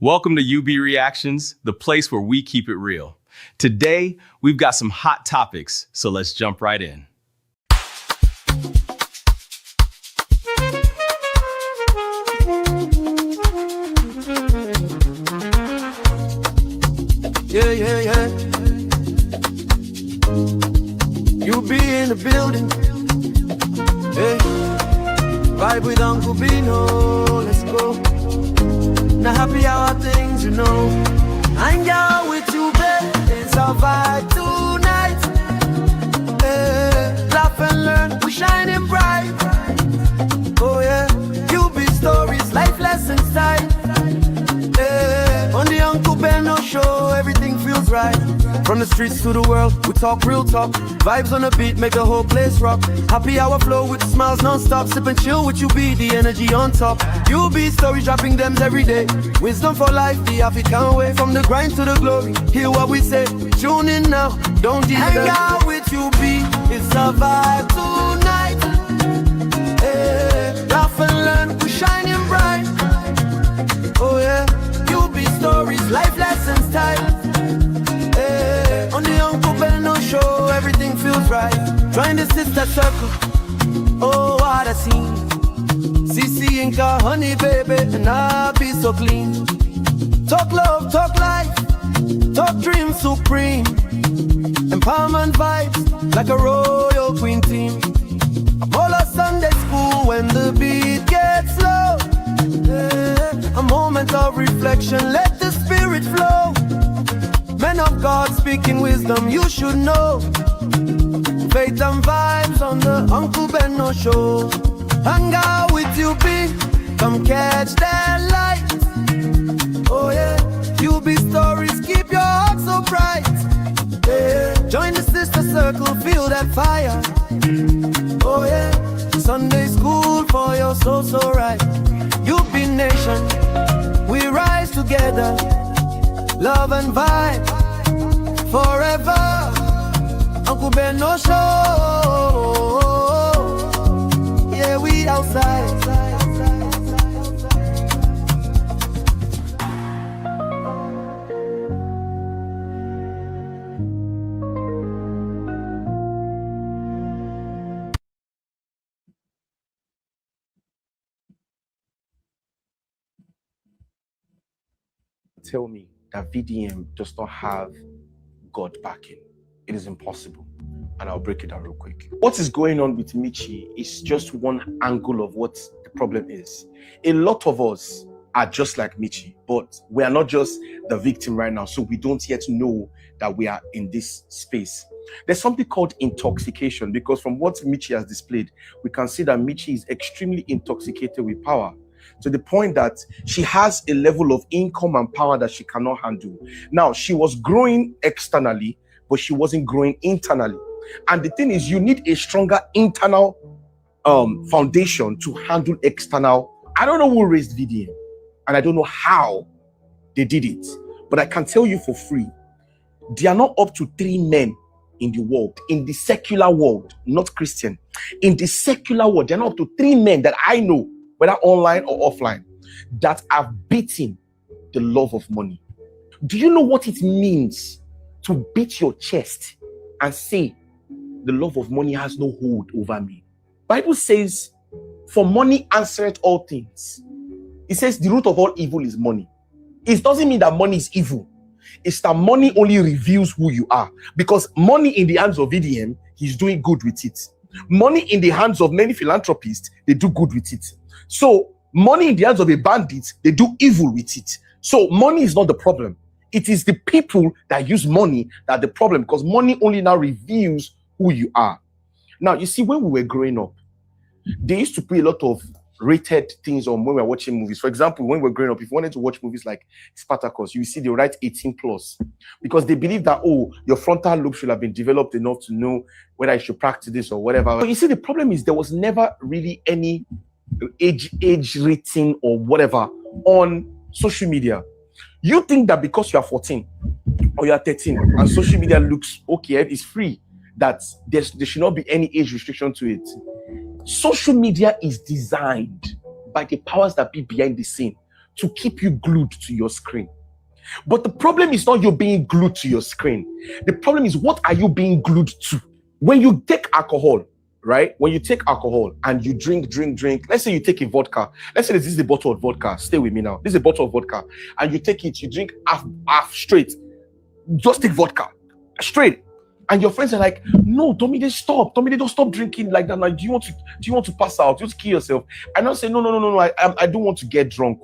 Welcome to UB Reactions, the place where we keep it real. Today, we've got some hot topics, so let's jump right in. Yeah. You be in the building. Hey, vibe with Uncle Bino. Let's go. Now happy hour things, you know. Hang out with you, babe. It's our vibe tonight. Hey, laugh and learn. We're shining bright. Oh yeah. You be stories, life lessons time. On the Uncle Benno show, everything feels right. From the streets to the world, we talk real talk. Vibes on the beat, make the whole place rock. Happy hour flow with smiles non-stop. Sip and chill with you, be the energy on top. You be stories, dropping them every day. Wisdom for life, the African way. From the grind to the glory, hear what we say. Tune in now, don't delay. Hang out with you, be it's a vibe tonight. Hey, laugh and learn, we shining bright. Oh yeah. Stories, life lessons time. Hey, on the Uncle Benno show, everything feels right. Join the sister circle. Oh, what a scene. CC Inca, honey baby, and I be so clean. Talk love, talk life, talk dreams supreme. Empowerment vibes like a royal queen team. I'm all a Sunday school when the beat gets low. A moment of reflection, let the spirit flow. Men of God speaking wisdom, you should know. Faith and vibes on the Uncle Benno show. Hang out with you, be come catch that light. Oh yeah, you be stories, keep your heart so bright. Yeah. Join the sister circle, feel that fire. Oh yeah, Sunday school for your soul so right. You be nation, we rise together, love and vibe, forever. Uncle Benno show, yeah, we outside. Tell me that VDM does not have God backing. It is impossible. And I'll break it down real quick. What is going on with Mitchi is just one angle of what the problem is. A lot of us are just like Mitchi, but we are not just the victim right now, so we don't yet know that we are in this space. There's something called intoxication, because from what Mitchi has displayed, we can see that Mitchi is extremely intoxicated with power, to the point that she has a level of income and power that she cannot handle. Now, she was growing externally, but she wasn't growing internally. And the thing is, you need a stronger internal foundation to handle external. I don't know who raised VDM, and I don't know how they did it, but I can tell you for free, there are not up to 3 men in the world, in the secular world, not Christian, in the secular world, there are not up to 3 men that I know, whether online or offline, that have beaten the love of money. Do you know what it means to beat your chest and say, the love of money has no hold over me? Bible says, for money answereth all things. It says the root of all evil is money. It doesn't mean that money is evil. It's that money only reveals who you are. Because money in the hands of VDM, he's doing good with it. Money in the hands of many philanthropists, they do good with it. So money in the hands of a bandit, they do evil with it. So money is not the problem. It is the people that use money that are the problem, because money only now reveals who you are. Now, you see, when we were growing up, they used to put a lot of rated things on when we were watching movies. For example, when we were growing up, if you wanted to watch movies like Spartacus, you see they write 18 plus, because they believe that, oh, your frontal lobe should have been developed enough to know whether you should practice this or whatever. But you see, the problem is there was never really any age rating or whatever on social media. You think that because you are 14 or you are 13 and social media looks okay, it's free, that there should not be any age restriction to it. Social media is designed by the powers that be behind the scene to keep you glued to your screen. But the problem is not you being glued to your screen. The problem is, what are you being glued to? When you take alcohol, right? When you take alcohol and you drink, let's say you take a vodka. Let's say this is a bottle of vodka. Stay with me now. This is a bottle of vodka. And you take it, you drink half straight. Just take vodka straight. And your friends are like, no, Tommy, stop. Tommy, don't stop drinking like that. Like, do you want to pass out? Do you want to kill yourself? And I say, no. I don't want to get drunk.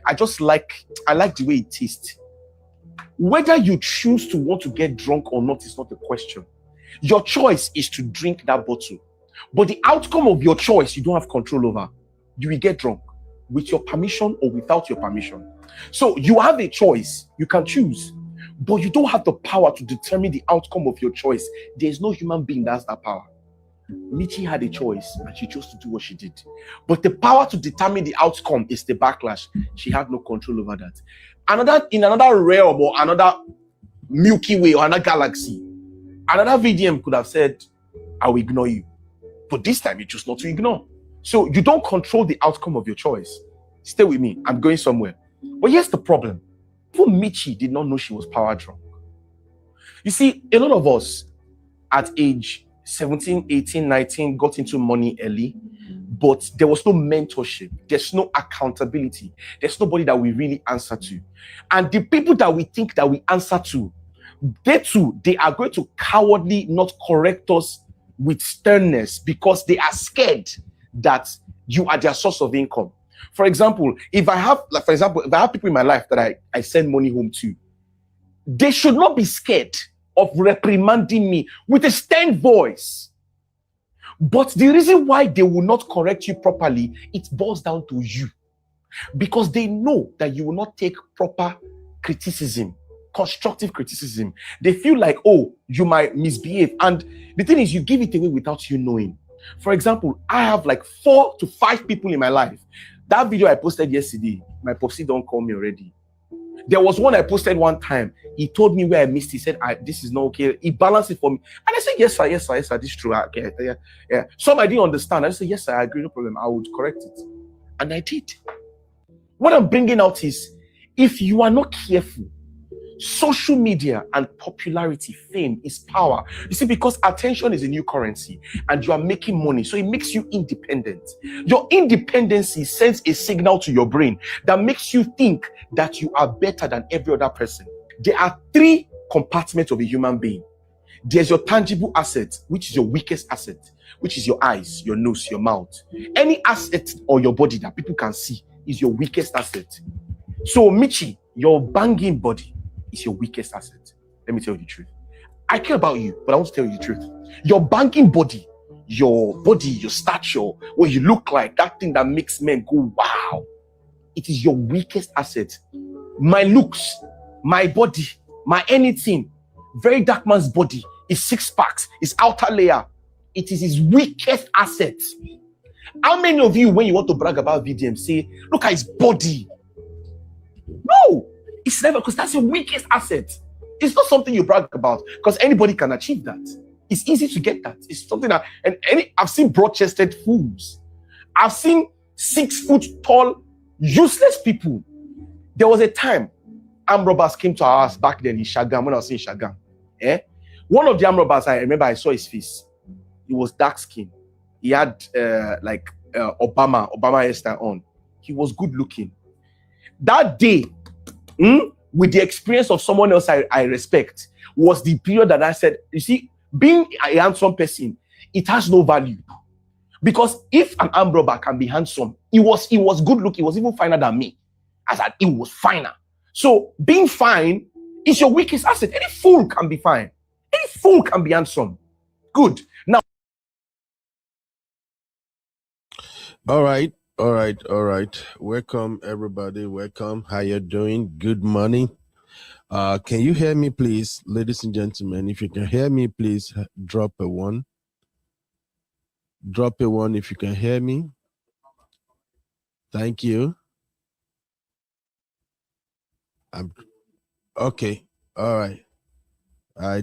I like the way it tastes. Whether you choose to want to get drunk or not is not the question. Your choice is to drink that bottle. But the outcome of your choice, you don't have control over. You will get drunk with your permission or without your permission. So you have a choice. You can choose. But you don't have the power to determine the outcome of your choice. There's no human being that has that power. Mitchi had a choice and she chose to do what she did. But the power to determine the outcome is the backlash. She had no control over that. In another realm or another Milky Way or another galaxy, another VDM could have said, I will ignore you. But this time you choose not to ignore. So you don't control the outcome of your choice. Stay with me. I'm going somewhere. But here's the problem. Even Mitchi did not know she was power drunk. You see, a lot of us at age 17, 18, 19 got into money early, but there was no mentorship. There's no accountability. There's nobody that we really answer to. And the people that we think that we answer to, they are going to cowardly not correct us with sternness because they are scared that you are their source of income. For example, if I have people in my life that I send money home to, they should not be scared of reprimanding me with a stern voice. But the reason why they will not correct you properly, it boils down to you. Because they know that you will not take proper criticism, constructive criticism. They feel like, oh, you might misbehave. And the thing is, you give it away without you knowing. For example, I have like 4 to 5 people in my life. That video I posted yesterday, my popsy don't call me already. There was one I posted one time. He told me where I missed. He said, this is not okay. He balanced it for me. And I said, yes, sir, this is true. Okay, yeah. Some I didn't understand. I said, yes, sir, I agree, no problem. I would correct it. And I did. What I'm bringing out is, if you are not careful, social media and popularity, fame is power. You see, because attention is a new currency and you are making money, so it makes you independent. Your independency sends a signal to your brain that makes you think that you are better than every other person. There are 3 compartments of a human being. There's your tangible asset, which is your weakest asset, which is your eyes, your nose, your mouth. Any asset or your body that people can see is your weakest asset. So Mitchi, your banging body is your weakest asset. Let me tell you the truth. I care about you, but I want to tell you the truth. Your banking body, your stature, what you look like, that thing that makes men go, wow, it is your weakest asset. My looks, my body, my anything, VeryDarkMan's body, his 6 packs, his outer layer, it is his weakest asset. How many of you, when you want to brag about VDM, say, look at his body? No! It's never, because that's your weakest asset. It's not something you brag about, because anybody can achieve that. It's easy to get that. It's something that, I've seen broad-chested fools. I've seen 6 foot tall, useless people. There was a time armed robbers came to our house back then in Shagam, when I was in Shagam. One of the armed robbers, I remember I saw his face. He was dark skinned. He had Obama hairstyle on. He was good looking. That day, with the experience of someone else I respect, was the period that I said, you see, being a handsome person, it has no value. Because if an armed robber can be handsome, he was good looking, he was even finer than me. I said, he was finer. So being fine is your weakest asset. Any fool can be fine. Any fool can be handsome. Good. Now. All right. Welcome, everybody. Welcome. How you doing? Good morning. Can you hear me, please, ladies and gentlemen? If you can hear me, please drop a 1. Drop a 1 if you can hear me. Thank you. Okay. All right.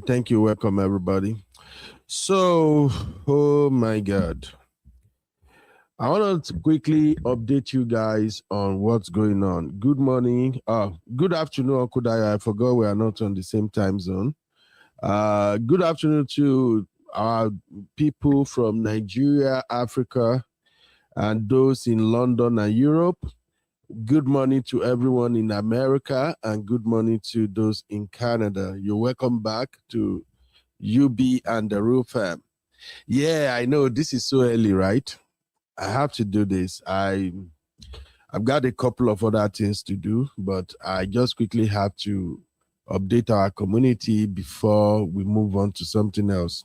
Thank you. Welcome, everybody. So, oh my God. I want to quickly update you guys on what's going on. Good morning. Good afternoon, Uncle Daya. I forgot we are not on the same time zone. Good afternoon to our people from Nigeria, Africa, and those in London and Europe. Good morning to everyone in America, and good morning to those in Canada. You're welcome back to UB and the Real Fam. Yeah, I know this is so early, right? I have to do this. I've got a couple of other things to do, but I just quickly have to update our community before we move on to something else.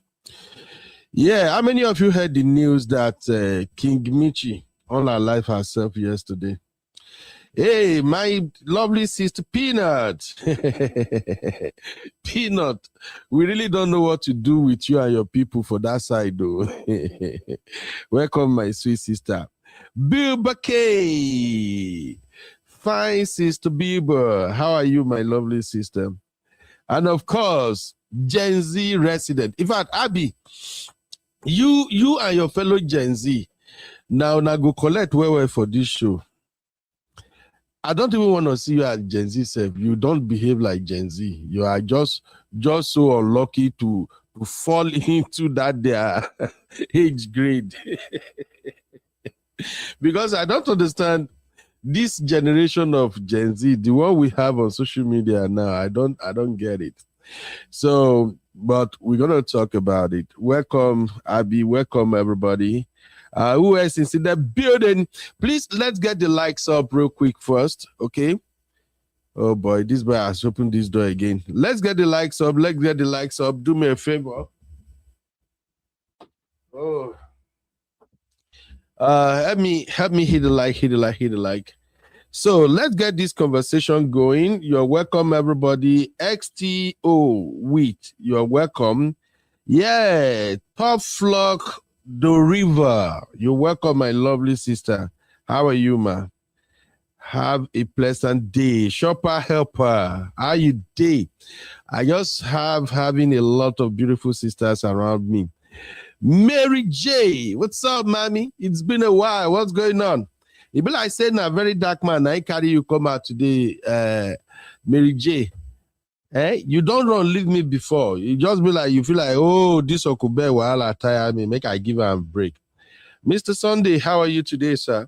Yeah, how many of you heard the news that King Mitchi unalived herself yesterday? Hey, my lovely sister Peanut. Peanut, we really don't know what to do with you and your people for that side, though. Welcome, my sweet sister. Bilba K. Fine, sister Bilba. How are you, my lovely sister? And of course, Gen Z resident. In fact, Abby, you and your fellow Gen Z, now go collect well for this show. I don't even want to see you as Gen Z self. You don't behave like Gen Z. You are just so unlucky to fall into that their age grade. Because I don't understand this generation of Gen Z, the one we have on social media now. I don't get it. So, but we're gonna talk about it. Welcome, Abby. Welcome, everybody. Who else is in the building? Please, let's get the likes up real quick first, okay? Oh boy, this boy has opened this door again. Let's get the likes up. Let's get the likes up. Do me a favor. Oh, help me hit the like. So let's get this conversation going. You're welcome, everybody. XTO Wheat, you're welcome. Yeah, Top Flock the River, you're welcome, my lovely sister. How are you, ma? Have a pleasant day. Shopper Helper, how you day? I just having a lot of beautiful sisters around me. Mary J, what's up, mommy? It's been a while. What's going on? It be like saying a very dark man. I carry you come out today, Mary J. You don't leave me before. You just be like, you feel like, oh, this Okube while I tire me, make I give her a break. Mr. Sunday, how are you today, sir?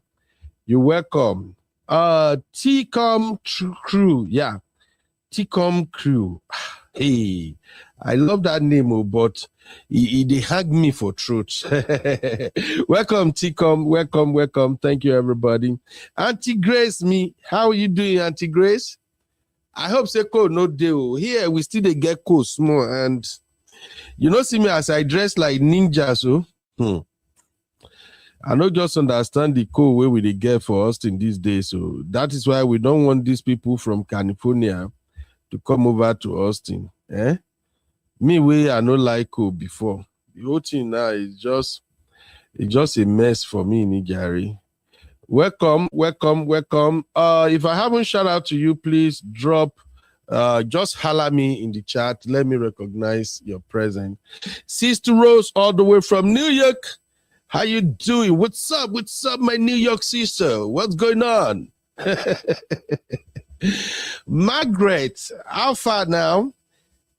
You're welcome. T-Com Crew, yeah. T-Com Crew. Hey, I love that name, but they hug me for truth. Welcome, T-Com. Welcome. Thank you, everybody. Auntie Grace, how are you doing, Auntie Grace? I hope say cold no deal. Here we still get cold small, and you know see me as I dress like ninja, so I don't just understand the cold way we get for Austin these days. So that is why we don't want these people from California to come over to Austin. Me way I no like cold before. The whole thing now is just a mess for me in Igari. Welcome. If I haven't shout out to you, please drop, just holler me in the chat. Let me recognize your presence. Sister Rose, all the way from New York. How you doing? What's up, my New York sister? What's going on? Margaret, how far now?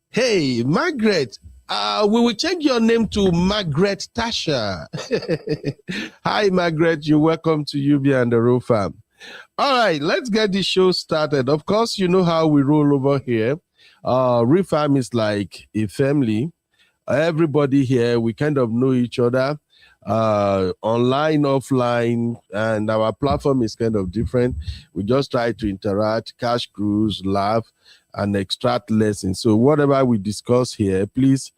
Hey, Margaret. We will change your name to Margaret Tasha. Hi, Margaret. You're welcome to UB and the Real Fam. All right, let's get this show started. Of course, you know how we roll over here. Real Fam is like a family. Everybody here, we kind of know each other, online, offline, and our platform is kind of different. We just try to interact, cash cruise, laugh, and extract lessons. So whatever we discuss here, please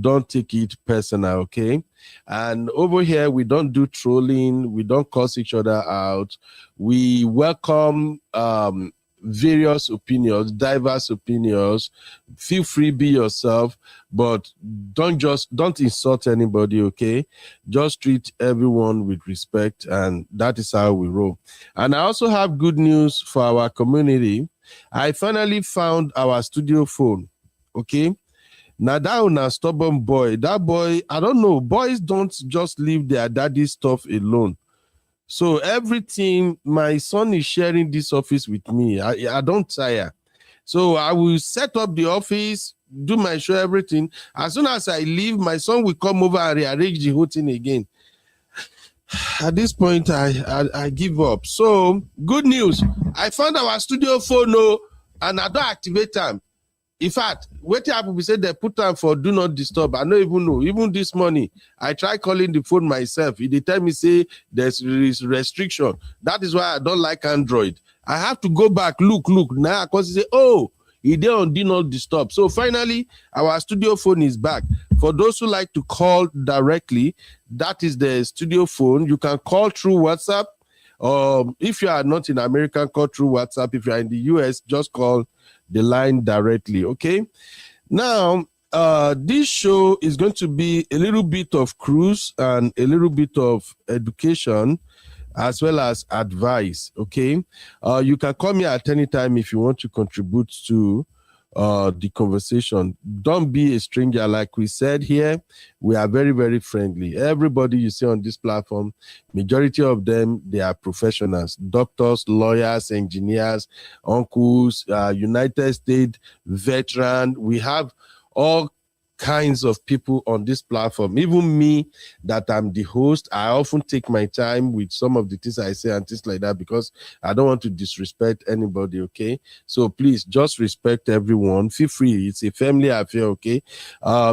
don't take it personal, okay? And over here, we don't do trolling. We don't cuss each other out. We welcome various opinions, diverse opinions. Feel free, be yourself, but don't insult anybody, okay? Just treat everyone with respect, and that is how we roll. And I also have good news for our community. I finally found our studio phone, okay? Now that one a stubborn boy, that boy, I don't know, boys don't just leave their daddy stuff alone. So everything, my son is sharing this office with me. I don't tire. So I will set up the office, do my show, everything. As soon as I leave, my son will come over and rearrange the whole thing again. At this point, I give up. So good news. I found our studio phone, and I don't activate them. In fact, what happened, we said they put time for do not disturb. I don't even know. Even this morning, I try calling the phone myself. They tell me, say, there's restriction. That is why I don't like Android. I have to go back, look. Now, because they say, oh, he did on do not disturb. So finally, our studio phone is back. For those who like to call directly, that is the studio phone. You can call through WhatsApp. If you are not in America, call through WhatsApp. If you are in the US, just call the line directly. Okay. Now, this show is going to be a little bit of cruise and a little bit of education, as well as advice. Okay. You can call me at any time if you want to contribute to the conversation. Don't be a stranger. Like we said here, we are very, very friendly. Everybody you see on this platform, majority of them, they are professionals, doctors, lawyers, engineers, uncles, United States veteran. We have all kinds of people on this platform. Even me, that I'm the host, I often take my time with some of the things I say and things like that, because I don't want to disrespect anybody. Okay, so please just respect everyone. Feel free, it's a family affair. Okay,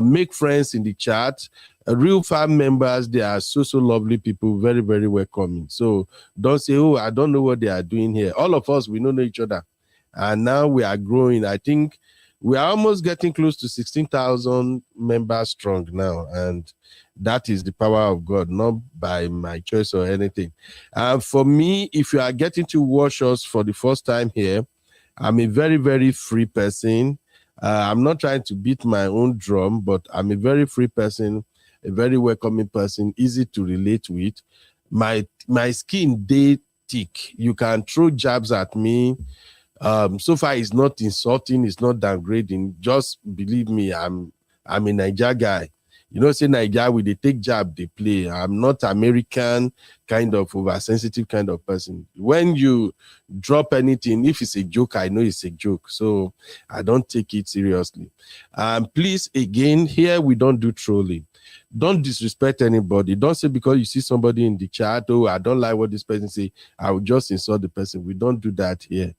make friends in the chat. Real fam members, they are so lovely people, very, very welcoming. So don't say, oh, I don't know what they are doing here. All of us, we don't know each other, and now we are growing. I think we are almost getting close to 16,000 members strong now, and that is the power of God, not by my choice or anything. For me, if you are getting to watch us for the first time here, I'm a very, very free person. I'm not trying to beat my own drum, but I'm a very free person, a very welcoming person, easy to relate with. My skin, they thick. You can throw jabs at me. So far it's not insulting, it's not downgrading. Just believe me, I'm a Niger guy. You know, say Niger, with they take jab, they play. I'm not American kind of oversensitive kind of person. When you drop anything, if it's a joke, I know it's a joke. So I don't take it seriously. Please, again, here we don't do trolling. Don't disrespect anybody. Don't say because you see somebody in the chat, oh, I don't like what this person say, I will just insult the person. We don't do that here.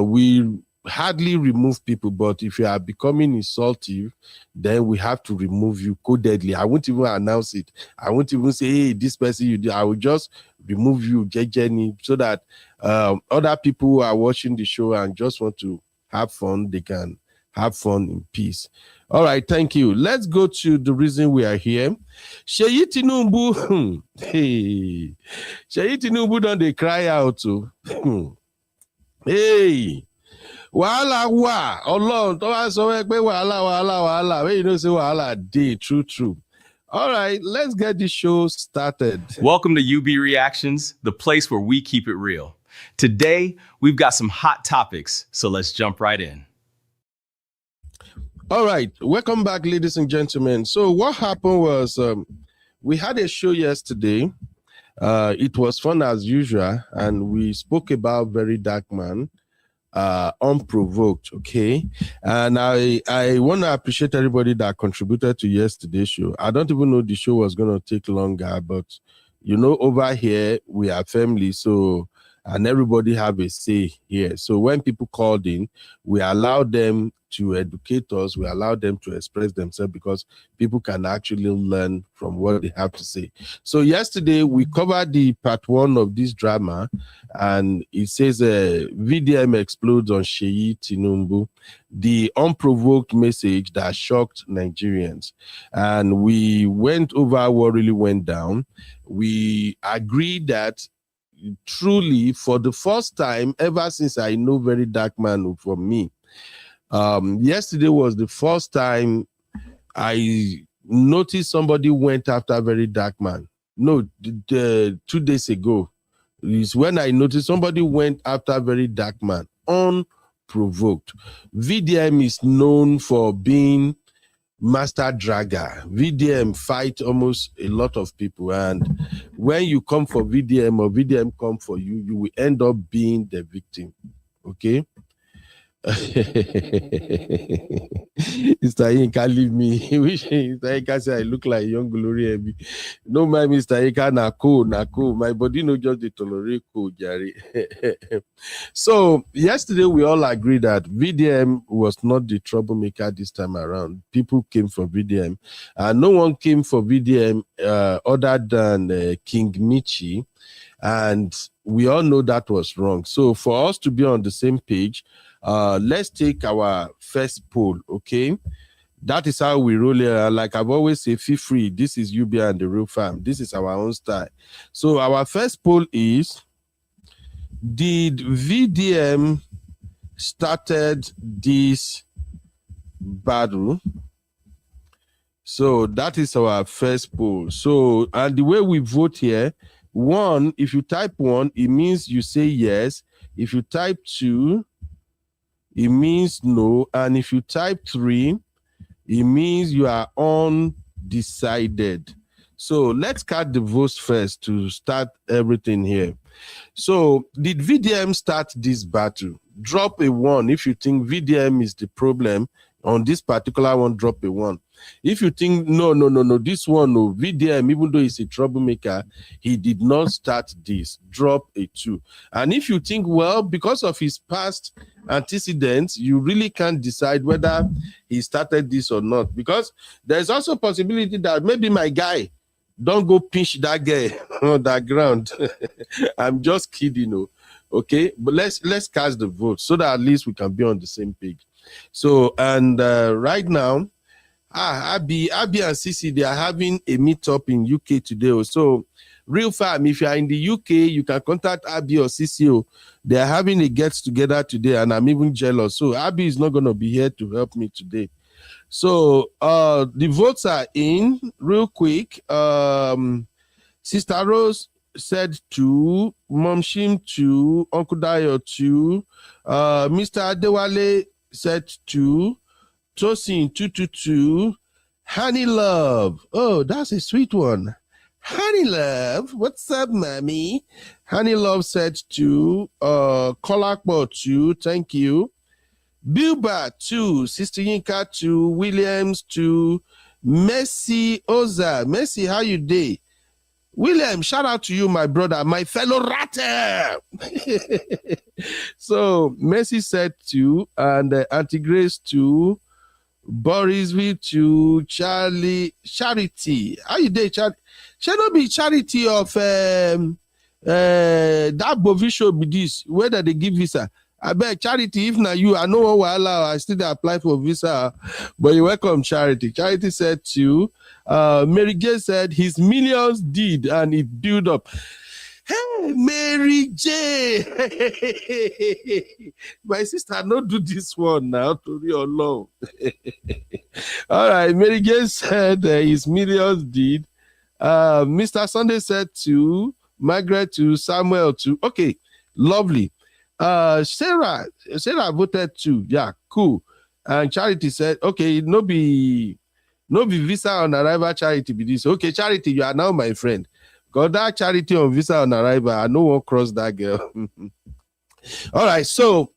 We hardly remove people, but if you are becoming insultive, then we have to remove you codedly. I won't even announce it. I won't even say, hey, this person you do. I will just remove you, Jenny, so that other people who are watching the show and just want to have fun, they can have fun in peace. All right, thank you. Let's go to the reason we are here. Seyi Tinubu, hey, Seyi Tinubu don't they cry out to? Hey, wahala wa, Ọlọ́run tó wá sọ pé wahala. When you know say wahala dey, true. All right, let's get this show started. Welcome to UB Reactions, the place where we keep it real. Today, we've got some hot topics, so let's jump right in. All right, welcome back, ladies and gentlemen. So what happened was we had a show yesterday. It was fun as usual, and we spoke about VeryDarkMan, unprovoked, okay? And I want to appreciate everybody that contributed to yesterday's show. I don't even know the show was going to take longer, but, you know, over here, we are family, so, and everybody have a say here. So when people called in, we allowed them to educate us, we allow them to express themselves, because people can actually learn from what they have to say. So yesterday we covered the part one of this drama, and it says VDM explodes on Seyi Tinubu, the unprovoked message that shocked Nigerians. And we went over what really went down. We agreed that truly, for the first time ever since I know VeryDarkMan from me, yesterday was the first time I noticed somebody went after VeryDarkMan. No, 2 days ago is when I noticed somebody went after VeryDarkMan unprovoked. VDM is known for being master dragger. VDM fight almost a lot of people, and when you come for VDM or VDM come for you, you will end up being the victim. Okay. Mr. Inka leave me. Mr. Inka say I look like young glory. No mind Mr. Inka na cool. My body no just the tolerate cool, Jerry. So yesterday we all agreed that VDM was not the troublemaker this time around. People came for VDM, and no one came for VDM other than King Mitchi, and we all know that was wrong. So for us to be on the same page, let's take our first poll, okay? That is how we roll it. Like I've always said, feel free. This is UBI and the real fam. This is our own style. So our first poll is, did VDM started this battle? So that is our first poll. So, and the way we vote here, 1, if you type 1, it means you say yes. If you type 2, it means no. And if you type 3, it means you are undecided. So let's cut the votes first to start everything here. So did VDM start this battle? Drop a 1 if you think VDM is the problem. On this particular one, drop a 1. If you think, no, this one, no, VDM, even though he's a troublemaker, he did not start this, drop a 2. And if you think, well, because of his past antecedents, you really can't decide whether he started this or not. Because there's also a possibility that maybe my guy, don't go pinch that guy on that ground. I'm just kidding, okay? But let's cast the vote so that at least we can be on the same page. So, and right now, Abby and Sisi, they are having a meetup in UK today. So, real fam, if you are in the UK, you can contact Abby or Sisi. They are having a get-together today, and I'm even jealous. So, Abby is not going to be here to help me today. So, the votes are in real quick. Sister Rose said 2, Mom Shim 2, Uncle Dayo 2, Mr. Adewale said 2, Tosin 222, Honey Love. Oh, that's a sweet one. Honey Love, what's up, mommy? Honey Love said 2, Kolakbo 2, thank you. Bilba 2, Sister Yinka 2, Williams 2, Messi Oza. Messi, how you day? William, shout out to you, my brother, my fellow Ratel. So Messi said 2, and Auntie Grace 2, Borisville 2, Charity. How you day, Charity? Shall not be Charity of that Bovisho be this, whether they give visa. I beg Charity, if not you, I know what allow, I still apply for visa, but you're welcome, Charity. Charity said 2. Mary J said his millions did, and it built up. Hey, Mary J. My sister, don't do this one now, to your love. All right, Mary J said his millions did. Mr. Sunday said 2. Margaret 2. Samuel 2. Okay, lovely. Sarah voted 2. Yeah, cool. And Charity said, okay, no be visa on arrival, Charity be this. Okay, Charity, you are now my friend. Got that Charity on visa on arrival. I no one cross that girl. All right, so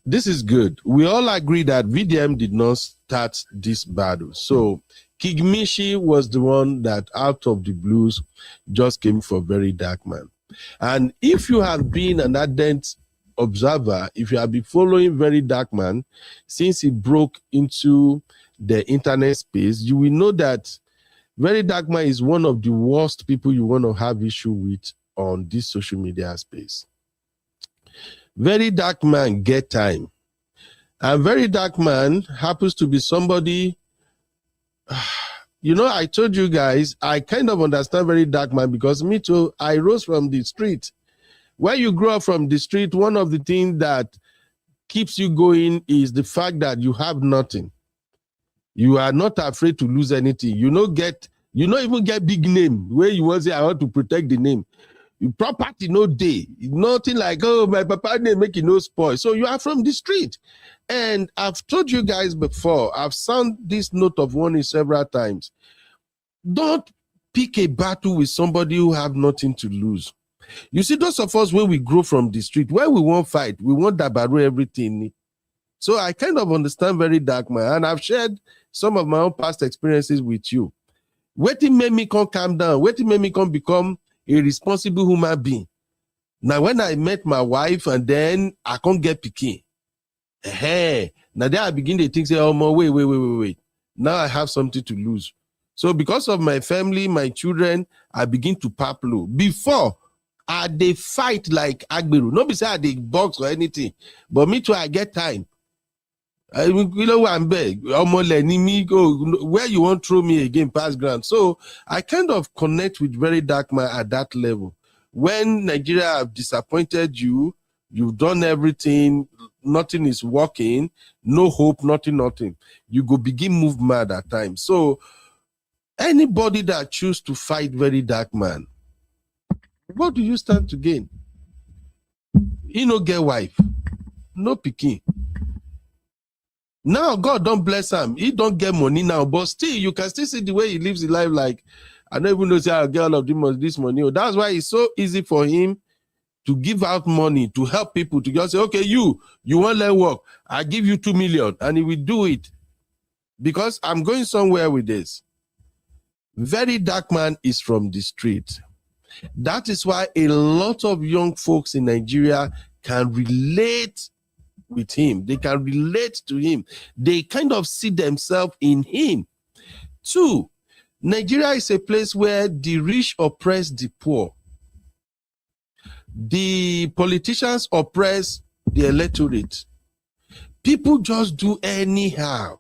this is good. We all agree that VDM did not start this battle. So Mitchi was the one that out of the blues just came for VeryDarkMan. And if you have been an ardent observer, if you have been following VeryDarkMan since he broke into the internet space, you will know that VeryDarkMan is one of the worst people you want to have issue with on this social media space. VeryDarkMan get time. And VeryDarkMan happens to be somebody, I told you guys, I kind of understand VeryDarkMan because me too, I rose from the street. When you grow up from the street, one of the things that keeps you going is the fact that you have nothing. You are not afraid to lose anything. You don't even get big name where you want to say, I want to protect the name. Property no day. Nothing like, oh, my papa didn't make it no spoil. So you are from the street. And I've told you guys before, I've sounded this note of warning several times. Don't pick a battle with somebody who have nothing to lose. You see, those of us, when we grow from the street, when we won't fight, we won't dabaru everything. So I kind of understand VeryDarkMan, and I've shared some of my own past experiences with you. Waiting made me come calm down. Waiting made me come become a responsible human being. Now, when I met my wife and then I can't get pikin, now then I begin to think, say, oh, wait. Now I have something to lose. So because of my family, my children, I begin to pop low. Before, they fight like Agberu. Not beside they box or anything. But me too, I get time. You know what I'm beg. Where you won't throw me again past ground. So I kind of connect with VeryDarkMan at that level. When Nigeria have disappointed you, you've done everything, nothing is working, no hope, nothing. You go begin move mad at times. So anybody that choose to fight VeryDarkMan, what do you stand to gain? He no get wife, no pikin. Now God don't bless him. He don't get money now, but still you can still see the way he lives his life. Like, I don't even know say I'll get all of this money. That's why it's so easy for him to give out money to help people, to just say, okay, you want to work, I give you 2 million, and he will do it. Because I'm going somewhere with this. VeryDarkMan is from the street. That is why a lot of young folks in Nigeria can relate with him. They can relate to him. They kind of see themselves in him. 2, Nigeria is a place where the rich oppress the poor. The politicians oppress the electorate. People just do anyhow.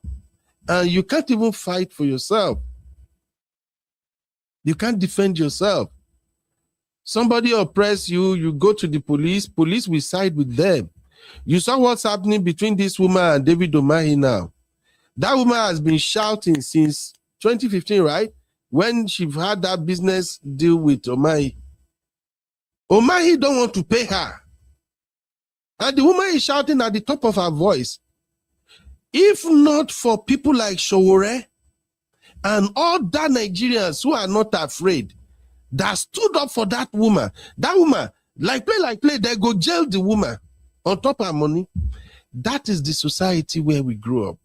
And you can't even fight for yourself. You can't defend yourself. Somebody oppress you, you go to the police will side with them. You saw what's happening between this woman and Davido now. That woman has been shouting since 2015, right? When she had that business deal with Omahi. Omahi don't want to pay her. And the woman is shouting at the top of her voice. If not for people like Showore and all that Nigerians who are not afraid, that stood up for that woman, like play, they go jail the woman on top of her money. That is the society where we grew up.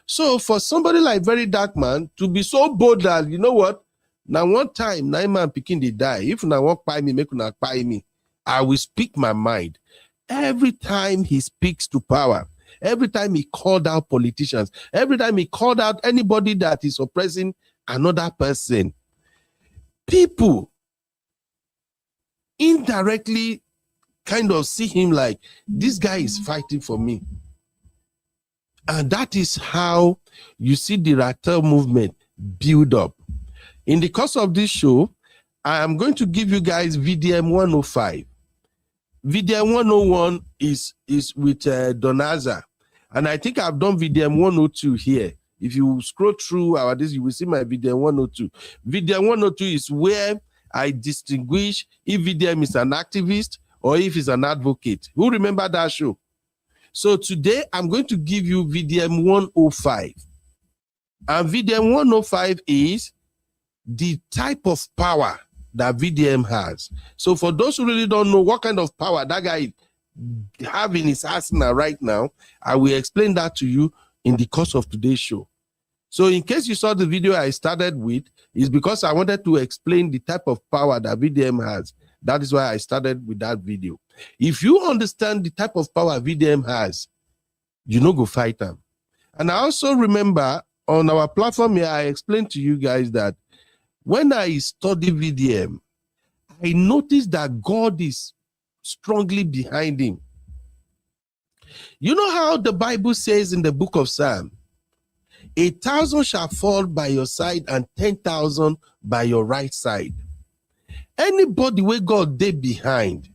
So for somebody like VeryDarkMan to be so bold that, you know what, now one time, 9 man picking they die. If na walk by me, make una by me, I will speak my mind. Every time he speaks to power, every time he called out politicians, every time he called out anybody that is oppressing another person, people indirectly kind of see him like, this guy is fighting for me. And that is how you see the Ratel movement build up. In the course of this show, I am going to give you guys VDM 105. VDM 101 is with Donaza. And I think I've done VDM 102 here. If you scroll through our this, you will see my VDM 102. VDM 102 is where I distinguish if VDM is an activist or if he's an advocate. Who remember that show? So today I'm going to give you VDM 105. And VDM 105 is the type of power that VDM has. So for those who really don't know what kind of power that guy have in his arsenal right now, I will explain that to you in the course of today's show. So in case you saw the video I started with, it's because I wanted to explain the type of power that VDM has. That is why I started with that video. If you understand the type of power VDM has, you know go fight them. And I also remember on our platform here, I explained to you guys that when I study VDM, I noticed that God is strongly behind him. You know how the Bible says in the book of Psalm, 1,000 shall fall by your side and 10,000 by your right side. Anybody where God they behind,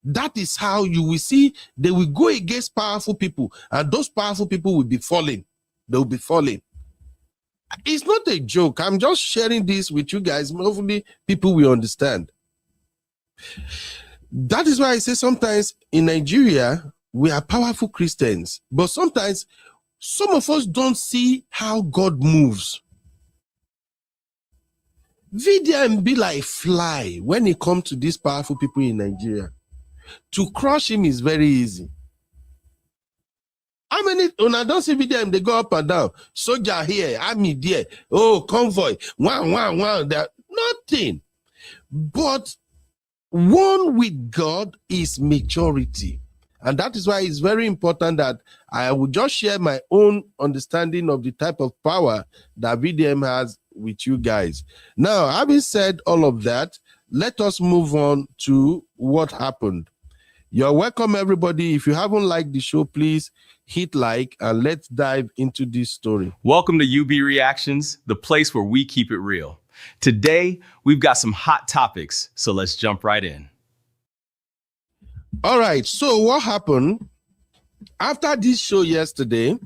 that is how you will see they will go against powerful people, and those powerful people will be falling. They will be falling. It's not a joke. I'm just sharing this with you guys. Hopefully, people will understand. That is why I say sometimes in Nigeria, we are powerful Christians, but sometimes some of us don't see how God moves. VDM be like fly when it comes to these powerful people in Nigeria. To crush him is very easy. How many, when I don't see VDM, they go up and down. Soldier here, army there, oh, convoy, one, that nothing. But one with God is maturity. And that is why it's very important that I will just share my own understanding of the type of power that VDM has with you guys. Now, having said all of that, let us move on to what happened. You're welcome, everybody. If you haven't liked the show, please hit like and let's dive into this story. Welcome to UB Reactions, the place where we keep it real. Today, we've got some hot topics, so let's jump right in. All right, so what happened after this show yesterday?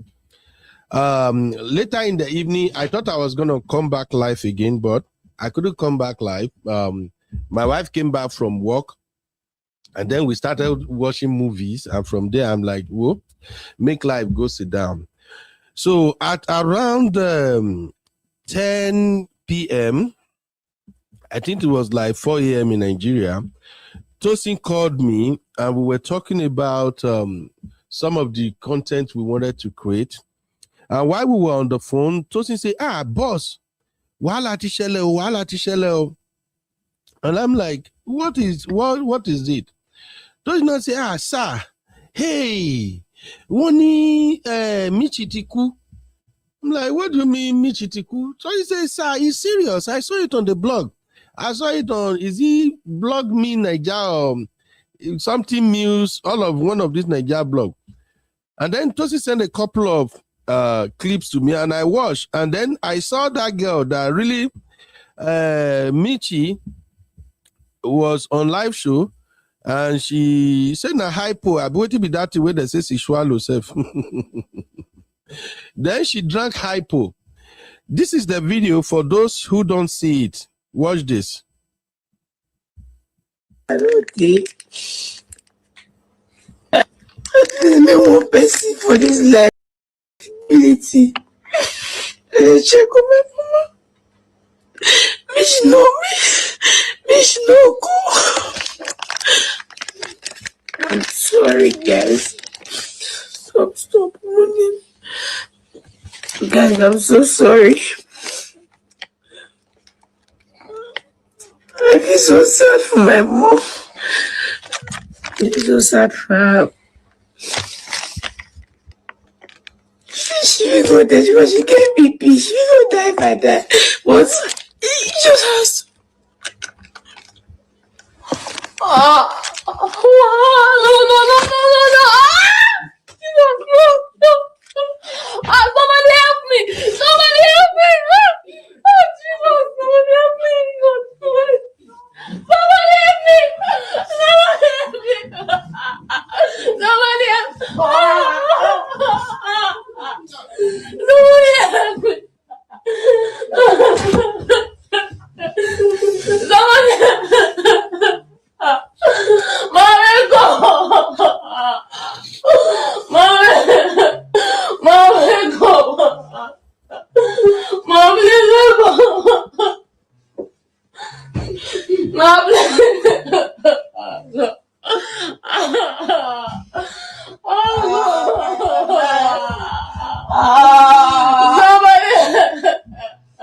Later in the evening, I thought I was going to come back live again, but I couldn't come back live. My wife came back from work, and then we started watching movies, and from there, I'm like, whoa, make life go sit down. So at around 10 p.m., I think it was like 4 a.m. in Nigeria, Tosin called me, and we were talking about some of the content we wanted to create. And while we were on the phone, Tosin said, boss, wahala ti ṣẹlẹ̀. And I'm like, what is it? Tosin say, sir, hey, wọ́n ní Mitchi ti kú. I'm like, what do you mean Mitchi ti kú? So he says, sir, he's serious. I saw it on the blog. I saw it on, is he blog me Nigeria or something news, all of one of these Nigeria blog. And then Tosi sent a couple of clips to me and I watched. And then I saw that girl that really, Mitchi was on live show and she said na hypo, I waiting be that way they say she swallow herself. Then she drank hypo. This is the video for those who don't see it. Watch this. Okay. Me one person for this liability. Check on my mama. Mitch know me. Mitch know go. I'm sorry, guys. Stop running. Guys, I'm so sorry. I feel so sad for my mom. I feel so sad for her. She will go there because she can't be peace. She will die by that. But he just has to. No. Somebody help me! Somebody help me! Oh, Jesus! Somebody help me! Somebody help me! Somebody help me! Somebody help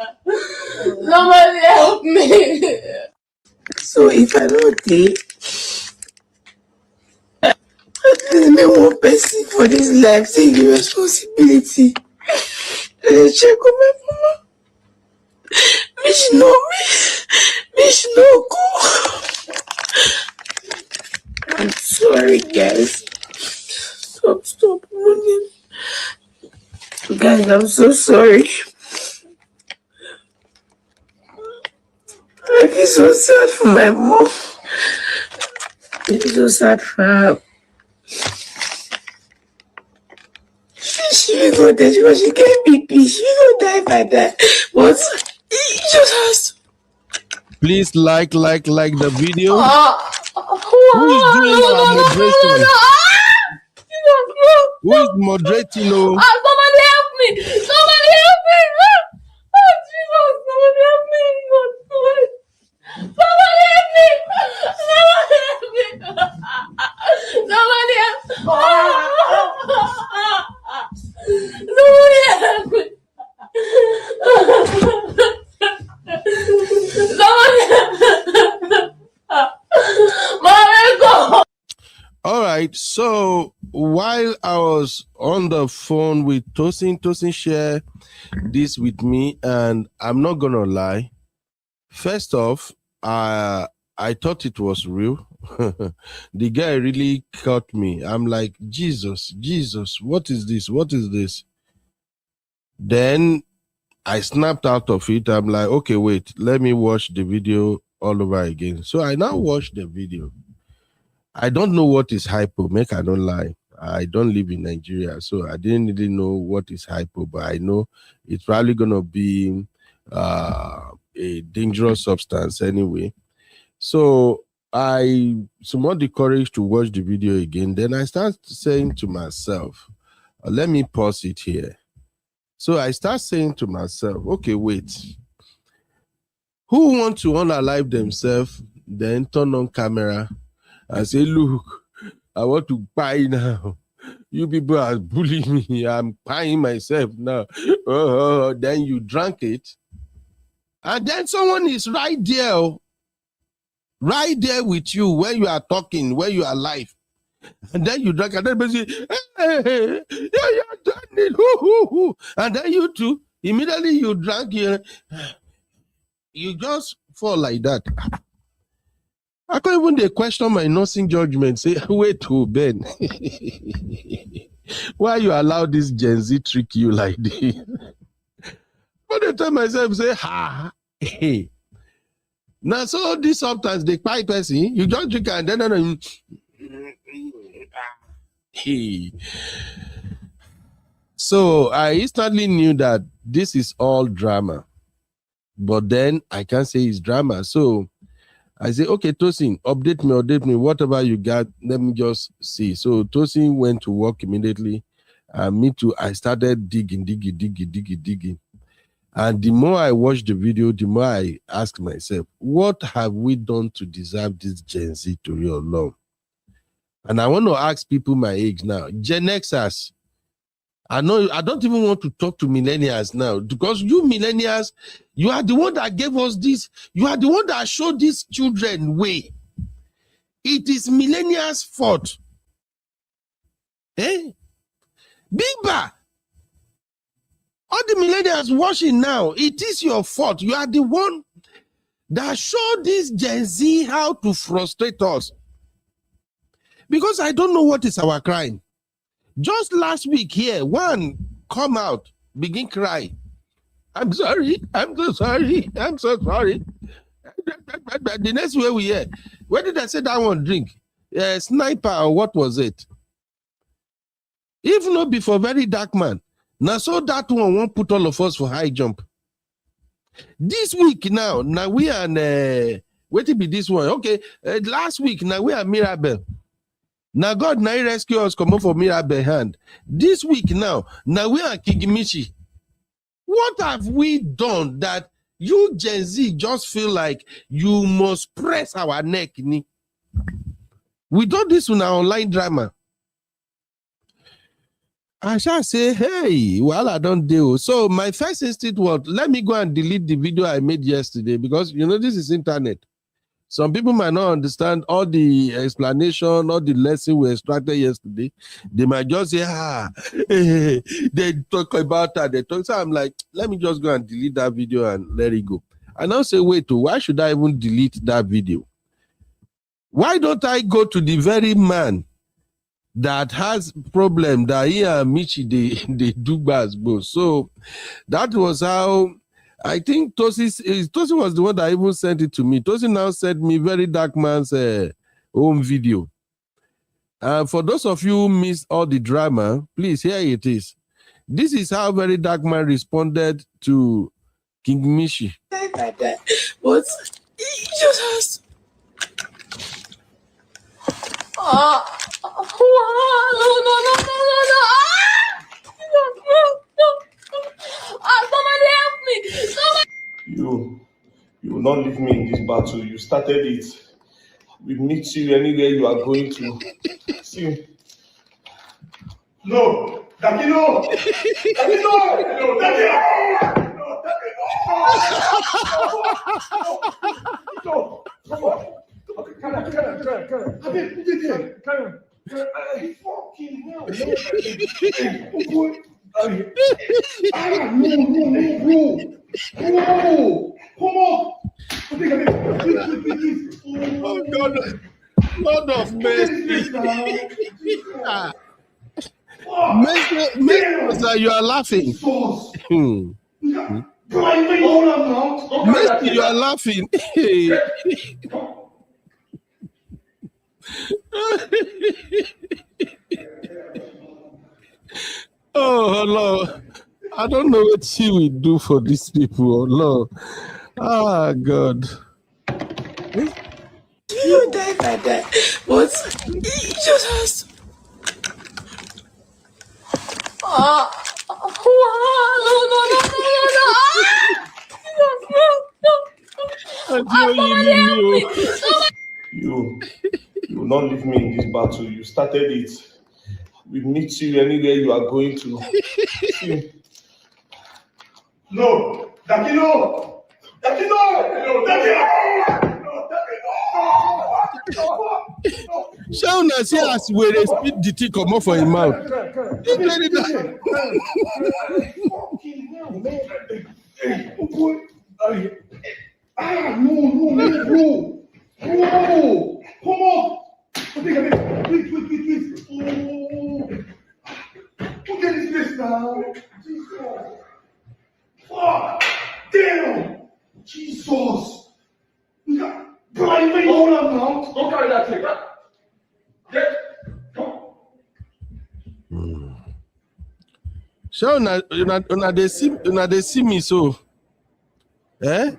me! Somebody help me! So if I don't take me one person for this life, take the responsibility. Check on my mama. Mitch know me. Mitch know go. I'm sorry, guys. Stop running. Guys, I'm so sorry. I feel so sad for my mom. I feel so sad for her. She will go there because she can't be peace. She will die by that. But he just has to. Please like the video. Who is doing our moderation? Who is moderating? Oh, Somebody help me! Somebody help me! Oh, Jesus! Somebody help me! Somebody help me! Somebody help me! Somebody help me! Somebody help me! all right. So while I was on the phone with Tosin shared this with me, and I'm not gonna lie. First off, I thought it was real. The guy really caught me. I'm like, Jesus, what is this? What is this? Then I snapped out of it. I'm like, okay, wait, let me watch the video all over again. So I now watched the video. I don't know what is hypo, make I don't lie. I don't live in Nigeria, so I didn't really know what is hypo, but I know it's probably gonna be a dangerous substance anyway. So I summoned the courage to watch the video again. Then I start saying to myself, let me pause it here. So I start saying to myself, okay, wait. Who want to unalive themselves, then turn on camera and say, look, I want to buy now. You people are bullying me. I'm buying myself now. Then you drank it. And then someone is right there with you when you are talking, when you are live. And then you drank, and then say, hey, you done it. And then you too, immediately you drank, you just fall like that. I can't even question my nursing judgment. Say, wait, Ben. Why you allow this Gen Z trick you like this? But I tell myself, say, hey. Now, so this sometimes they buy person, you just drink and then hey. So I instantly knew that this is all drama. But then I can't say it's drama. So I say, okay, Tosin, update me, whatever you got, let me just see. So Tosin went to work immediately. Me too, I started digging. And the more I watched the video, the more I asked myself, what have we done to deserve this Gen Z to real love? And I want to ask people my age now, Gen Xers. I know I don't even want to talk to millennials now, because you millennials, you are the one that gave us this. You are the one that showed these children way. It is millennials' fault. Bigba, all the millennials watching now, it is your fault. You are the one that showed this Gen Z how to frustrate us. Because I don't know what is our crime. Just last week here, one come out, begin cry. I'm sorry, I'm so sorry, I'm so sorry. The next way we hear, where did I say that one drink? Sniper, or what was it? If not before VeryDarkMan, now so that one won't put all of us for high jump. This week now we are wait to be this one. Okay, last week now we are Mirabel. Now God now rescue us come up for Mirabel hand. This week now we are King Mitchi. What have we done that you Gen Z just feel like you must press our neck? We do this in our online drama. I shall say, hey, well, I don't do. So my first instinct was, let me go and delete the video I made yesterday, because, you know, this is internet. Some people might not understand all the explanation, all the lesson we extracted yesterday. They might just say, they talk about that. They talk. So I'm like, let me just go and delete that video and let it go. And I'll say, wait, why should I even delete that video? Why don't I go to the very man that has problem that he and Mitchi, they do bad both? So that was how I think Tosin was the one that even sent it to me. Tosin now sent me VeryDarkMan's home video. For those of you who missed all the drama, please, here it is. This is how VeryDarkMan responded to King Mitchi. But he just has. Somebody help me! You will not leave me in this battle. You started it. We meet you anywhere you are going to. See. No! Davido! Davido! No, Davido! No, Davido! No! Come on! Come on! Fucking hell! No! Come on! Oh God, Lord of mercy. Mercy, you are laughing. Mercy, you are laughing. Oh Lord, I don't know what she will do for these people. Oh Lord, ah God. You die by that. But he just has to. You will not leave me in this battle. You started it. We meet you anywhere you are going to. See. No! Davido! Davido! Davido! Shall not see as where they speak the tea come off for his mouth. No! Come on! Wait. Look at this place now. Jesus. Fuck! Damn! Jesus! You got blind me all up now. Don't carry that thing. Get. So una they see me so. Eh?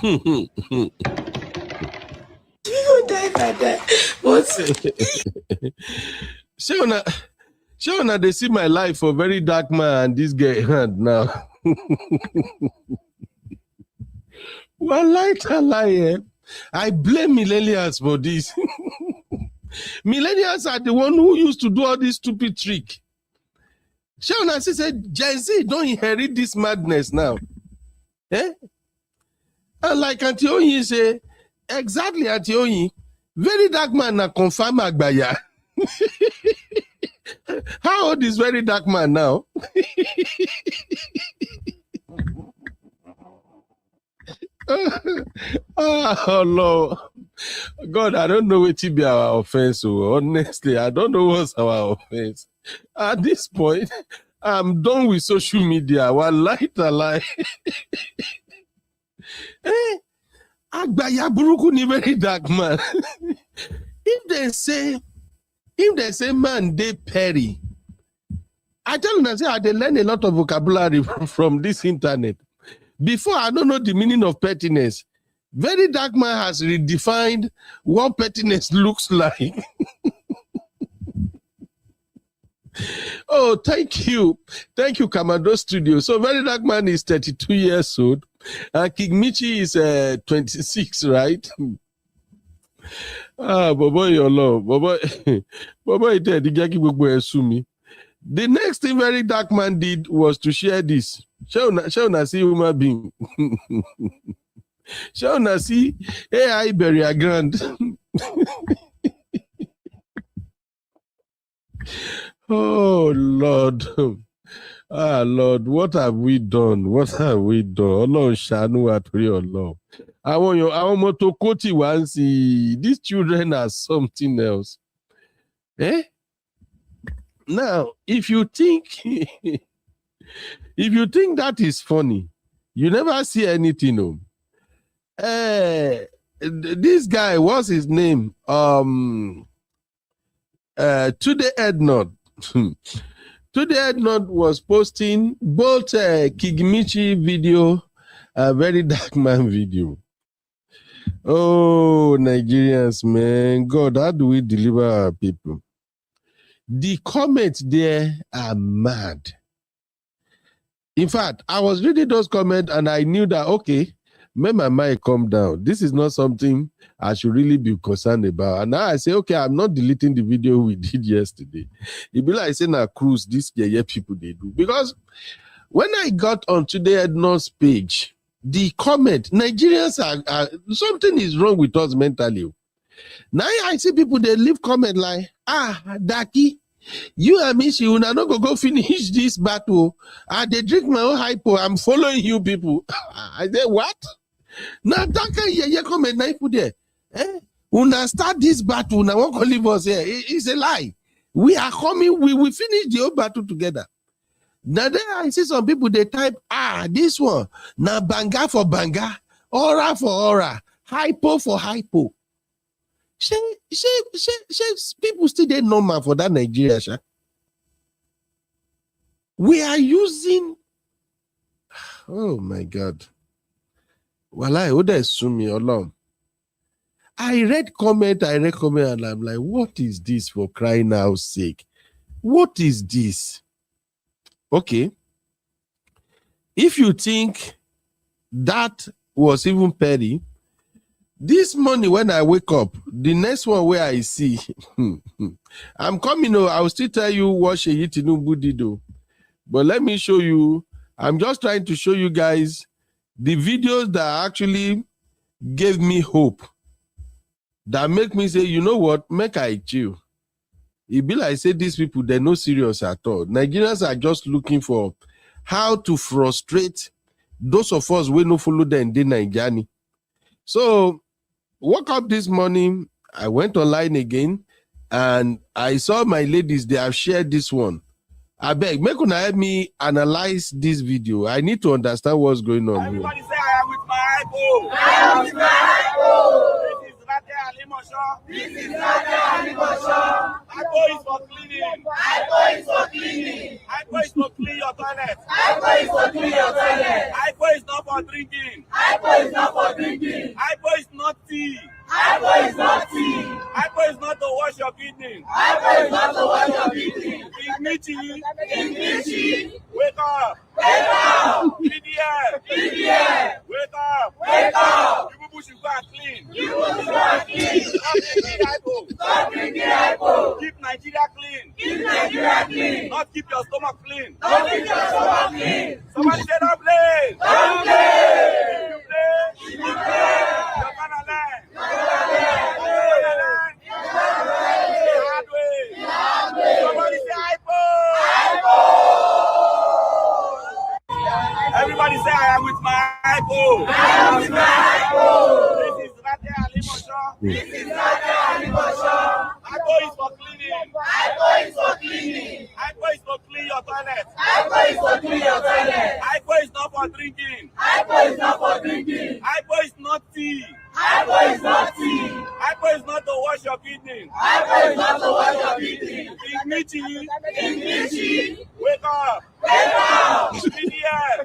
You die by that. But so they see my life for very dark man and this guy hand now. Well, lie. I blame millennials for this. Millennials are the one who used to do all this stupid trick. Shauna said, Gen Z don't inherit this madness now. Eh? And like Auntie Oyin say, exactly Auntie Oyin, very dark man na confirm Agbaya. How old is very dark man now? Oh Lord. God, I don't know what to be our offense. So honestly, I don't know what's our offense. At this point, I'm done with social media. One light a lie. Agbaya buruku ni very dark man. If they say man they perry, I tell you say they learn a lot of vocabulary from this internet. Before I don't know the meaning of pettiness. Very dark man has redefined what pettiness looks like. Oh, thank you, Kamado Studio. So very dark man is 32 years old. King Mitchi is 26, right? Ah, Bobo, your love. Bobo, the next thing very dark man did was to share this. Shall not see human being. Shall not see AI bury a grand. Oh Lord. Ah Lord, what have we done? What have we done? Allah Shanu at Allah. I want motokoti once. These children are something else. Eh? Now, if you think that is funny, you never see anything. No. This guy, what's his name? Today Ednod. Today Ednod was posting both Mitchi video, very dark man video. Oh, Nigerians, man. God, how do we deliver our people? The comments there are mad. In fact, I was reading those comments and I knew that, okay, make my mind calm down. This is not something I should really be concerned about. And now I say, okay, I'm not deleting the video we did yesterday. It be like saying a cruise, this people they do. Because when I got onto the Ednos page, the comment, Nigerians are something is wrong with us mentally. Now I see people, they leave comment like, Daki, you and Mitchi, you not go finish this battle. They drink my own hypo. I'm following you people. I say, what? Now that can you comment now put there. Una start this battle, now won't leave us here. It's a lie. We are coming, we will finish the whole battle together. Now there I see some people they type, this one. Now banga for banga, aura for aura, hypo for hypo. People still they normal for that Nigeria. Sha. We are using. Oh my God. Well, I would assume me alone. I read comment, and I'm like, what is this for crying out sake? What is this? Okay. If you think that was even petty, this morning when I wake up, the next one where I see, I'm coming, I'll still tell you what Seyi Tinubu did. But let me show you, I'm just trying to show you guys the videos that actually gave me hope. That make me say, you know what, make I chill. It be like say these people, they're not serious at all. Nigerians are just looking for how to frustrate those of us who no follow them in Nigeria. So, woke up this morning, I went online again, and I saw my ladies, they have shared this one. I beg, make una help me analyze this video. I need to understand what's going on. Everybody say, I am with my iPhone. I am with my iPhone. This is Ratel. iPhone is for cleaning. iPhone is for cleaning. iPhone is for clean your toilet. iPhone is for clean your toilet. iPhone is not for drinking. iPhone is not for drinking. iPhone is not tea. iPhone is not tea. iPhone is not to wash your kidney. iPhone is not to wash your kidney. Mitchi. Wake up. Wake up. VDM. Wake up. Wake up. You people should go and clean. You people should go and clean. Stop drinking hypo. Stop drinking hypo. Keep Nigeria clean. Keep Nigeria clean. Not keep your stomach clean. Not keep your stomach clean. Somebody say don't play. Don't play. You play. You play. You're gonna learn. Somebody say hypo. Everybody say I am with my iPhone. I am with my iPhone. This is Ratel. This is Ratel. iPhone is for cleaning. iPhone is for cleaning. iPhone is for clean your toilet. iPhone is for clean your toilet. iPhone is not for drinking. iPhone is not for drinking. iPhone is not tea. iPhone is not tea. iPhone is not to wash your kidney. iPhone is not to wash your kidney. Mitchi. Wake up. Wake up. VDM.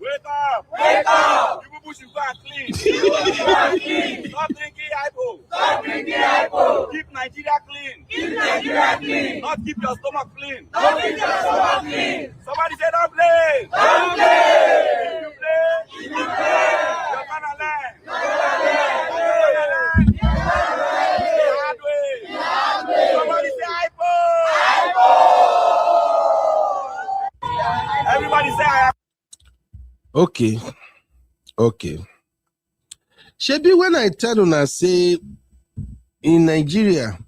Wake up. Wake up. You people should go and clean. You people should go and clean. Stop drinking hypo. Stop drinking hypo. Keep Nigeria clean. Keep Nigeria clean. Not keep your stomach clean. Don't keep your stomach clean. Somebody say don't play. Don't play. You play. You play. You're gonna learn. Somebody say hypo. Everybody say I am. Okay. Shebi, when I tell una say in Nigeria,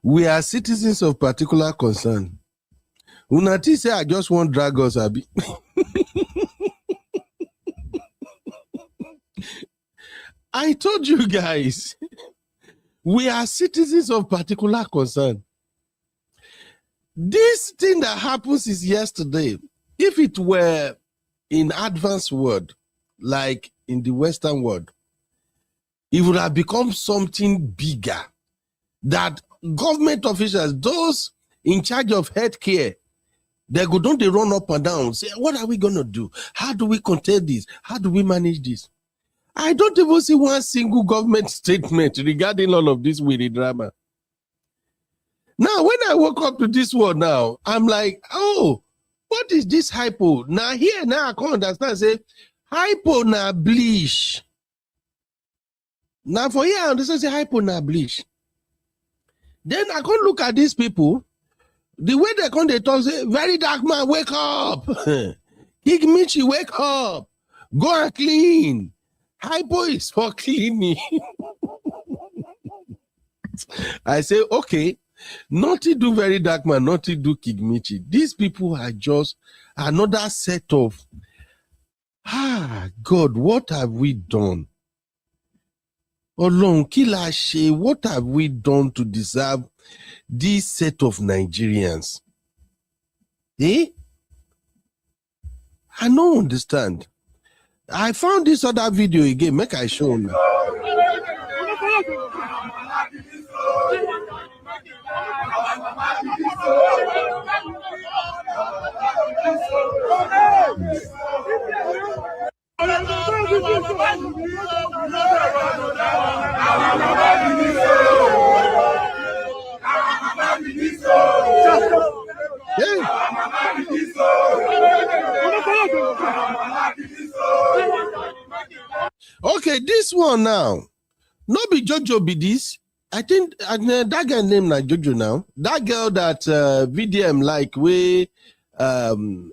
we are citizens of particular concern. Una think say I just want drag us, abi. I told you guys, we are citizens of particular concern. This thing that happens is yesterday. If it were in advanced world, like in the Western world, it would have become something bigger. That government officials, those in charge of healthcare, they run up and down, say, what are we going to do? How do we contain this? How do we manage this? I don't even see one single government statement regarding all of this weird drama. Now, when I woke up to this one now, I'm like, oh, what is this hypo? Now here, now I can't understand. Say, hypo na bleach. Now for here, I understand say hypo na bleach. Then I can't look at these people. The way they come, they talk, say, VeryDarkMan, wake up. Mitchi, wake up. Go and clean. Hypo is for cleaning. I say, okay. Naughty do VeryDarkMan, naughty do Mitchi. These people are just another set of, God, what have we done? Olorun, kí la ṣe? What have we done to deserve this set of Nigerians? I don't understand. I found this other video again. Make I show you. Okay, this one now. No be Jojo be this. I think that girl named like Jojo now. That girl that VDM like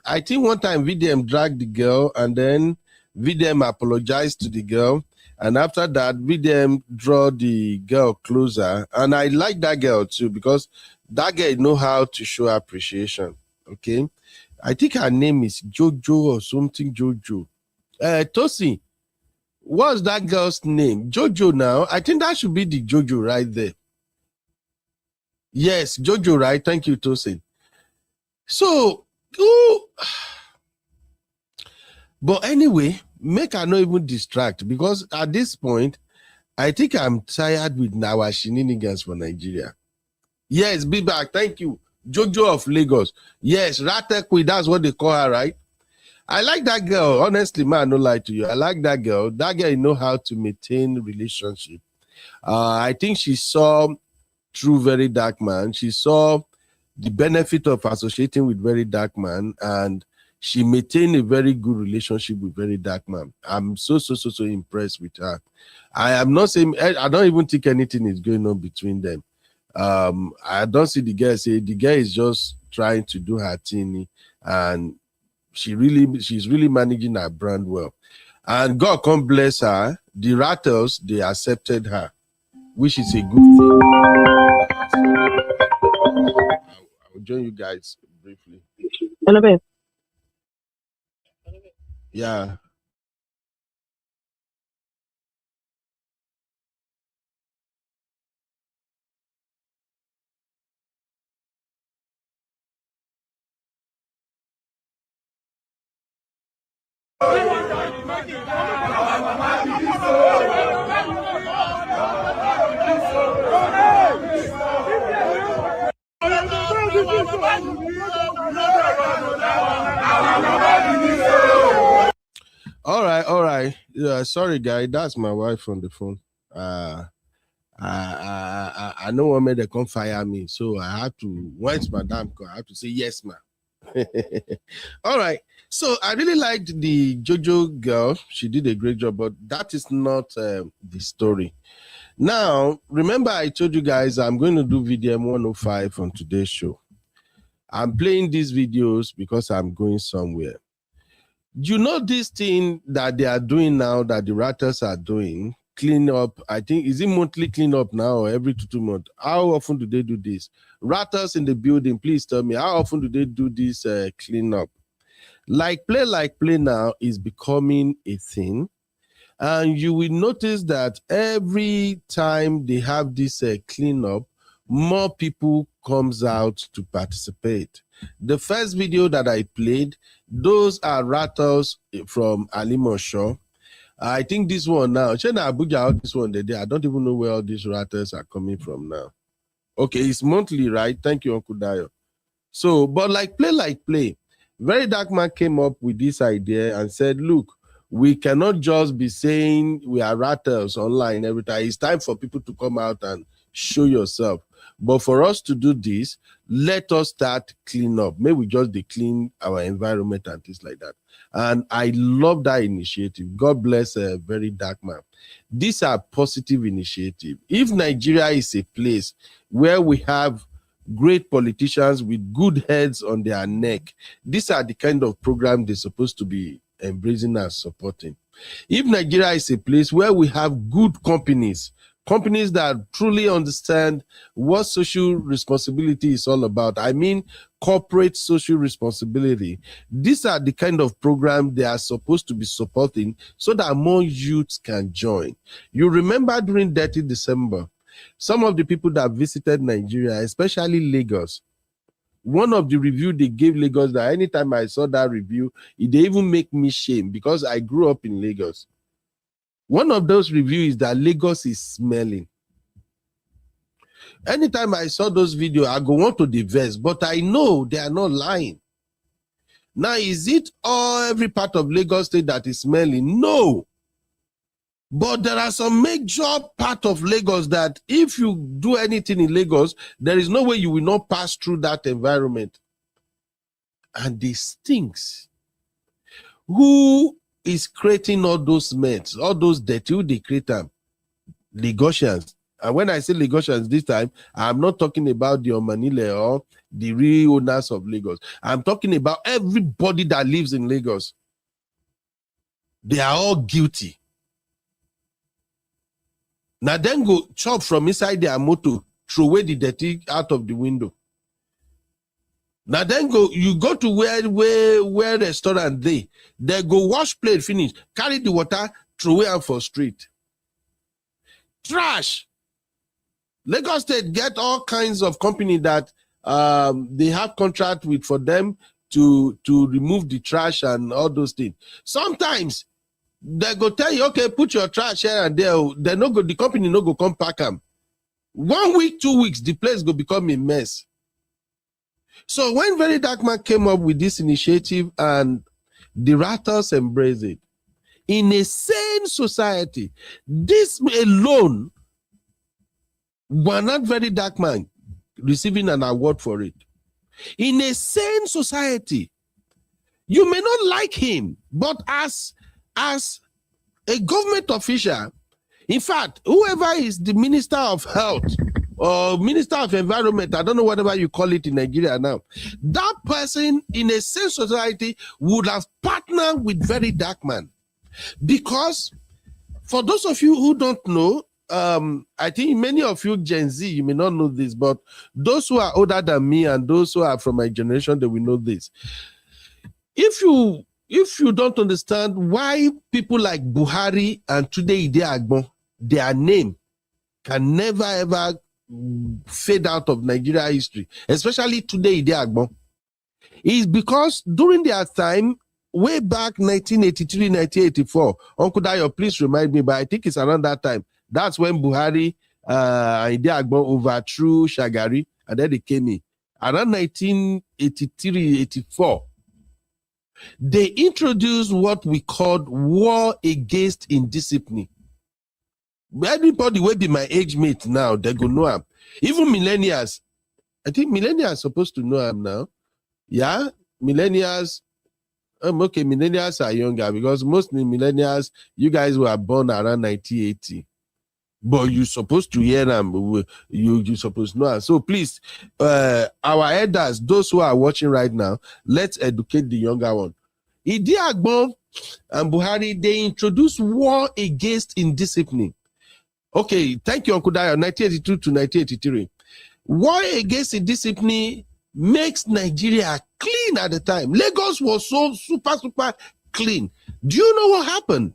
I think one time VDM dragged the girl and then VDM apologized to the girl. And after that, VDM draw the girl closer. And I like that girl too because that girl know how to show appreciation. Okay. I think her name is Jojo or something Jojo. Tosi, what's that girl's name? Jojo now. I think that should be the Jojo right there. Yes, Jojo, right? Thank you, Tosi. So, but anyway, make her not even distract because at this point, I think I'm tired with our shenanigans for Nigeria. Yes, be back. Thank you. Jojo of Lagos. Yes, Ratel, that's what they call her, right? I like that girl. Honestly, man, no lie to you. I like that girl. That girl know how to maintain relationship. I think she saw through VeryDarkMan. She saw the benefit of associating with VeryDarkMan, and she maintained a very good relationship with VeryDarkMan. I'm so impressed with her. I am not saying, I don't even think anything is going on between them. I don't see the girl say the girl is just trying to do her thing, and she's really managing her brand well. And God come bless her. The Ratels, they accepted her, which is a good thing. I'll join you guys briefly. Hello, babe. Yeah. All right. Yeah, sorry, guy. That's my wife on the phone. I know one made they come fire me, so I have to. Once madam call, I have to say yes, ma'am. All right. So I really liked the Jojo girl. She did a great job, but that is not the story. Now, remember I told you guys I'm going to do VDM 105 on today's show. I'm playing these videos because I'm going somewhere. You know this thing that they are doing now that the Ratels are doing, clean up, I think, is it monthly clean up now or every 2 months? How often do they do this? Ratels in the building, please tell me, how often do they do this clean up? Like play now is becoming a thing. And you will notice that every time they have this clean up, more people comes out to participate. The first video that I played, those are Ratels from Alimosho. I think this one now, Abuja, this one the day. I don't even know where all these Ratels are coming from now. Okay, it's monthly, right? Thank you, Uncle Dayo. So, but like play, VeryDarkMan came up with this idea and said, look, We cannot just be saying we are Ratels online every time. It's time for people to come out and show yourself. But for us to do this, let us start clean up. Maybe we just clean our environment and things like that. And I love that initiative. God bless VeryDarkMan. These are positive initiatives. If Nigeria is a place where we have great politicians with good heads on their neck, these are the kind of programs they're supposed to be embracing and supporting. If Nigeria is a place where we have good companies that truly understand what social responsibility is all about, I mean corporate social responsibility, these are the kind of programs they are supposed to be supporting so that more youths can join. You remember during Dirty December, some of the people that visited Nigeria, especially Lagos, one of the review they gave Lagos, that anytime I saw that review, it even make me shame because I grew up in Lagos. One of those reviews is that Lagos is smelling. Anytime I saw those videos, I go on to the verse, but I know they are not lying. Now, is it every part of Lagos State that is smelling? No. But there are some major part of Lagos that if you do anything in Lagos, there is no way you will not pass through that environment. And they stinks. Who is creating all those smells, all those dirty? Who they create them? Lagosians. And when I say Lagosians this time, I'm not talking about the Omanile or the real owners of Lagos. I'm talking about everybody that lives in Lagos. They are all guilty. Now then go chop from inside their motor, throw away the dirty out of the window. Now then you go to where restaurant they go wash plate, finish, carry the water, throw away out for street. Trash. Lagos State get all kinds of company that they have contract with for them to remove the trash and all those things. Sometimes they go tell you, okay, put your trash here and there. The company no go come pack them. 1 week, 2 weeks, the place go become a mess. So when VeryDarkMan came up with this initiative and the Ratels embraced it, in a sane society, this alone were not VeryDarkMan receiving an award for it. In a sane society, you may not like him, but as a government official, in fact, whoever is the Minister of Health or Minister of Environment, I don't know whatever you call it in Nigeria now, that person in a sane society would have partnered with VeryDarkMan. Because for those of you who don't know, I think many of you Gen Z, you may not know this, but those who are older than me and those who are from my generation, they will know this. If you don't understand why people like Buhari and today Agbon, their name can never ever fade out of Nigeria history, especially today Agbon, is because during their time, way back 1983, 1984, Uncle Dayo, please remind me, but I think it's around that time. That's when Buhari and Agbon overthrew Shagari, and then they came in. Around 1983, 84, they introduced what we called war against indiscipline. Everybody will be my age mate now, they go know him. Even millennials, I think millennials are supposed to know him now. Yeah, millennials. Okay, millennials are younger because mostly millennials, you guys were born around 1980. But you're supposed to hear them. You're supposed to know them. So please, our elders, those who are watching right now, let's educate the younger one. Idi Agbon and Buhari, they introduced war against indiscipline. Okay, thank you, Uncle Dayo, 1982 to 1983. War against indiscipline makes Nigeria clean at the time. Lagos was so super clean. Do you know what happened?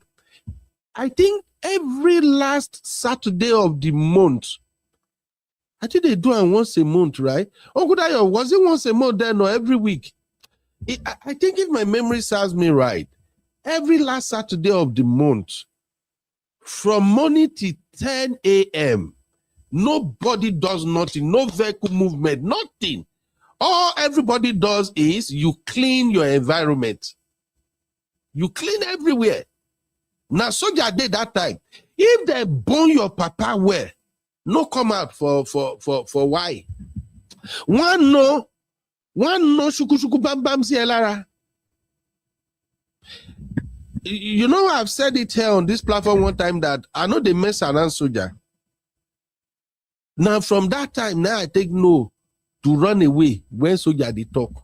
I think every last Saturday of the month, I think they do it once a month, right? Uncle Dayo, was it once a month then or every week? I think if my memory serves me right, every last Saturday of the month, from morning till 10 a.m., nobody does nothing, no vehicle movement, nothing. All everybody does is you clean your environment. You clean everywhere. Now, soldier did that time. If they burn your papa well, no come out for why? One no shuku bam bam si elara. You know, I've said it here on this platform one time that I know they mess around soldier. Now, from that time, now I take no to run away when soldier they talk.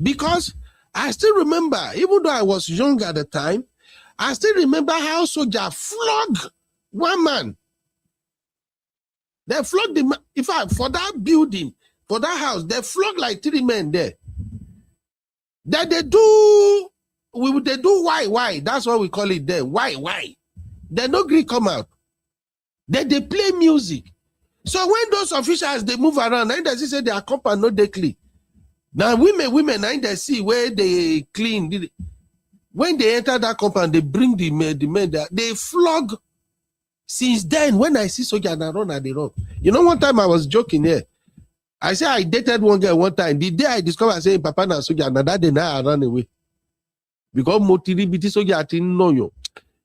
Because I still remember, even though I was young at the time, I still remember how soldier flogged one man. They flogged him. In fact, for that building, for that house, they flogged like 3 men there. That they do why? That's what we call it there. Why? They no agree come out. Then they play music. So when those officials they move around, and they say their compound no they clean. Now women, and they see where they clean. When they enter that compound, they bring the men there. They flog. Since then, when I see soldier and I run, they run. You know, one time I was joking here. I said I dated one girl one time. The day I discovered saying Papa na soldier, and that day now I ran away. Because motivity soldier didn't know you.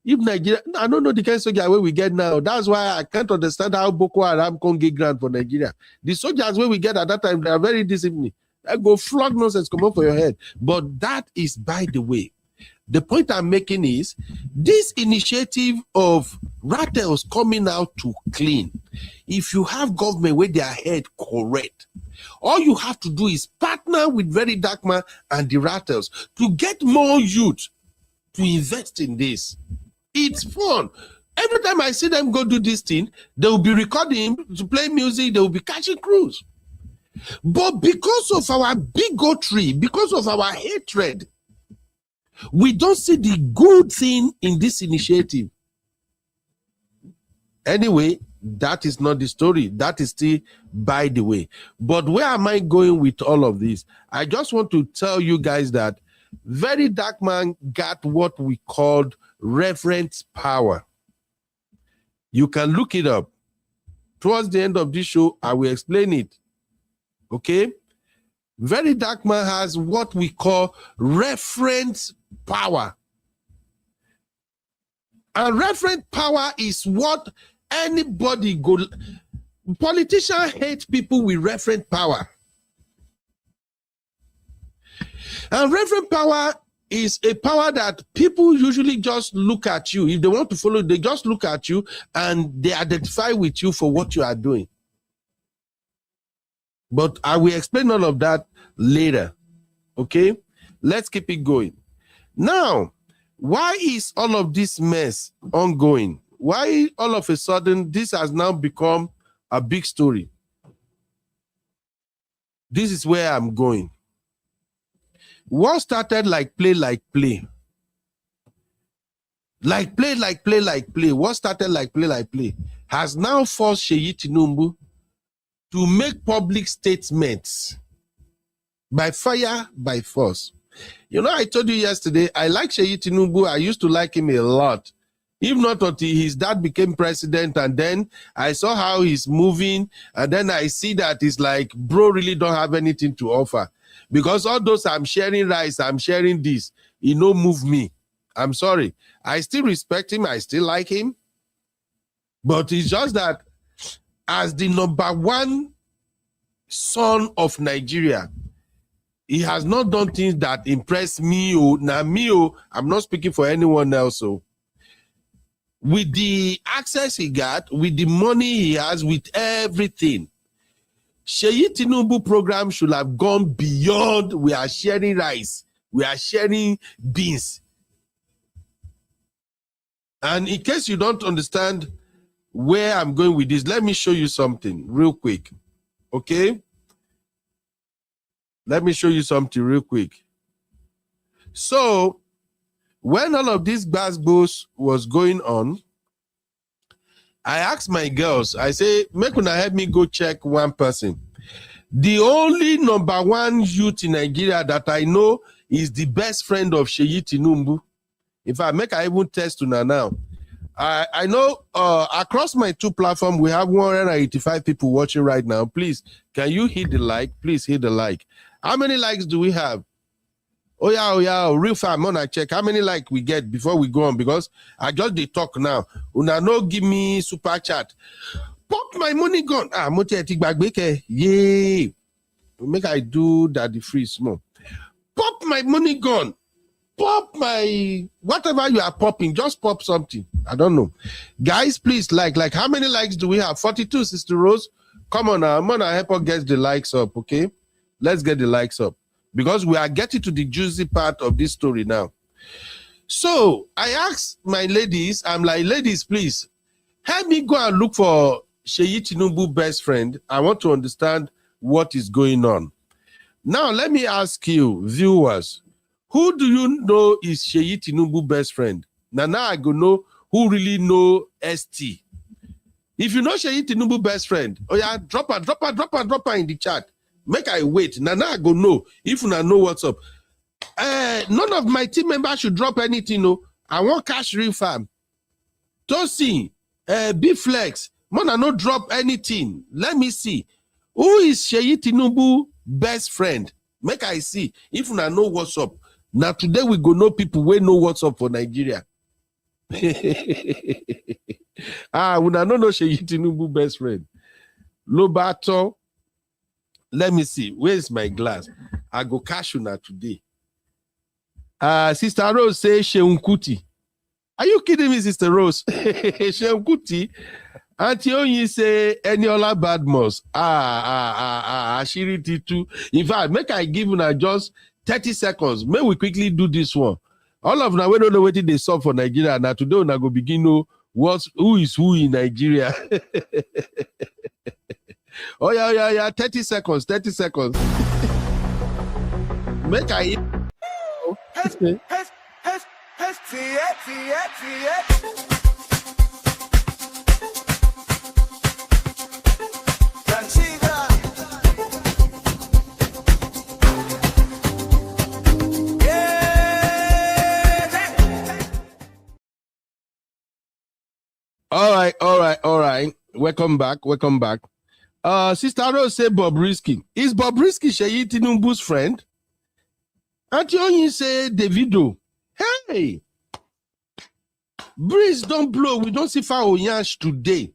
If Nigeria, I don't know the kind of soldier where we get now. That's why I can't understand how Boko Haram can get grant for Nigeria. The soldiers where we get at that time, they are very disciplined. I go flog nonsense, come up for your head. But that is by the way. The point I'm making is this initiative of Ratels coming out to clean. If you have government with their head correct, all you have to do is partner with VeryDarkMan and the Ratels to get more youth to invest in this. It's fun. Every time I see them go do this thing, they will be recording to play music, they will be catching crews. But because of our bigotry, because of our hatred, we don't see the good thing in this initiative. Anyway, that is not the story. That is still by the way. But where am I going with all of this? I just want to tell you guys that VeryDarkMan got what we called reference power. You can look it up. Towards the end of this show, I will explain it. Okay? VeryDarkMan has what we call reference power. And reference power is what anybody go. Politicians hate people with reference power. And reference power is a power that people usually just look at you. If they want to follow, they just look at you and they identify with you for what you are doing. But I will explain all of that later. Okay? Let's keep it going. Now, why is all of this mess ongoing? Why all of a sudden this has now become a big story? This is where I'm going. What started like play. What started like play has now forced Seyi Tinubu to make public statements by fire, by force. You know, I told you yesterday, I like Seyi Tinubu. I used to like him a lot. If not until his dad became president, and then I saw how he's moving, and then I see that it's like, bro really don't have anything to offer. Because all those I'm sharing rice, I'm sharing this, it no move me. I'm sorry. I still respect him. I still like him. But it's just that as the #1 son of Nigeria, he has not done things that impress me. I'm not speaking for anyone else. With the access he got, with the money he has, with everything, Seyi Tinubu program should have gone beyond we are sharing rice, we are sharing beans. And in case you don't understand where I'm going with this, let me show you something real quick. Okay? Let me show you something real quick. So, when all of this gbasgbos was going on, I asked my girls, I say, make una help me go check one person. The only #1 youth in Nigeria that I know is the best friend of Seyi Tinubu. In fact, make I even test una now. I know across my 2 platforms, we have 185 people watching right now. Please, can you hit the like? Please hit the like. How many likes do we have? Oh yeah, real fam, on I check how many like we get before we go on, because I just dey talk now. Una no give me super chat. Pop my money gone. Moti etik bagbe ke. Yay. Make I do that the free small. Pop my money gone. Pop my whatever you are popping, just pop something. I don't know. Guys, please like how many likes do we have? 42, Sister Rose. Come on now. I'm gonna help us get the likes up, okay? Let's get the likes up, because we are getting to the juicy part of this story now. So I asked my ladies, I'm like, ladies, please help me go and look for Seyi Tinubu best friend. I want to understand what is going on. Now, let me ask you, viewers, who do you know is Seyi Tinubu best friend? Now I go know who really know ST. If you know Seyi Tinubu best friend, oh yeah, drop her in the chat. Make I wait. Now I go know if you know what's up. None of my team members should drop anything. No, I want cash refund. Tosin, B-Flex, Mona no drop anything. Let me see. Who is Seyi Tinubu best friend? Make I see if you know what's up. Now today we go know people we know what's up for Nigeria. We don't know Seyi Tinubu best friend. Lobato. Let me see. Where's my glass? I go cash you now today. Sister Rose say Sheun Kuti. Are you kidding me, Sister Rose? Sheun Kuti. Auntie Onyi say Eniola Badmus. Ashiri Titu. In fact, make I give you just 30 seconds. May we quickly do this one. All of now we don't know what they saw for Nigeria. Now today we go begin know who is who in Nigeria. Oh yeah. 30 seconds. Make I. All right. Welcome back. Sister Rose say Bob Risky. Is Bob Risky Seyi Tinubu's friend? Auntie Onyi say davido. Hey! Breeze don't blow. We don't see far Oyansh today.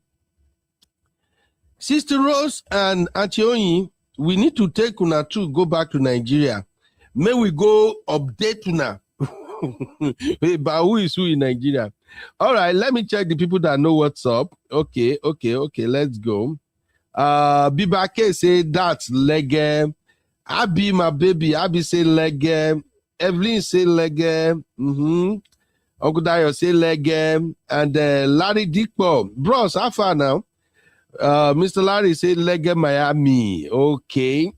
Sister Rose and Auntie Onyi, we need to take Una to go back to Nigeria. May we go update Una. But who is who in Nigeria? All right, let me check the people that know what's up. Okay, let's go. Bibake say that's Lege. Abi, my baby, Abi say Lege. Evelyn say Lege. Uncle Dayo say Lege. And Larry Dikpo. Bros, how far now? Mr. Larry say Lege Miami. Okay.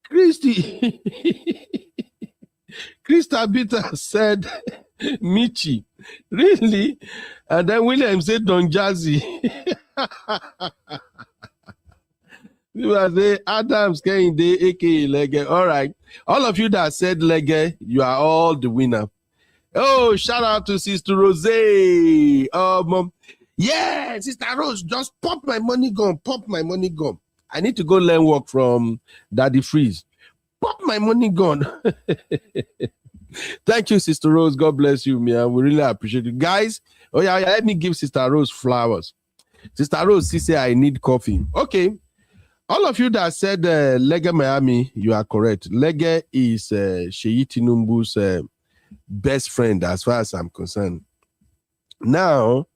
Christy. Krista Bitter said Mitchy. Really? And then William said Don Jazzy. You say Adams came the aka Lege. All right. All of you that said Lege, you are all the winner. Oh, shout out to Sister Rose. Yeah, Sister Rose, just pop my money gun. I need to go learn work from Daddy Freeze. Pop my money gun. Thank you, Sister Rose. God bless you, man. We really appreciate it. Guys, let me give Sister Rose flowers. Sister Rose, she said, I need coffee. Okay. All of you that said Lege Miami, you are correct. Lege is Seyi Tinubu's best friend as far as I'm concerned. Now,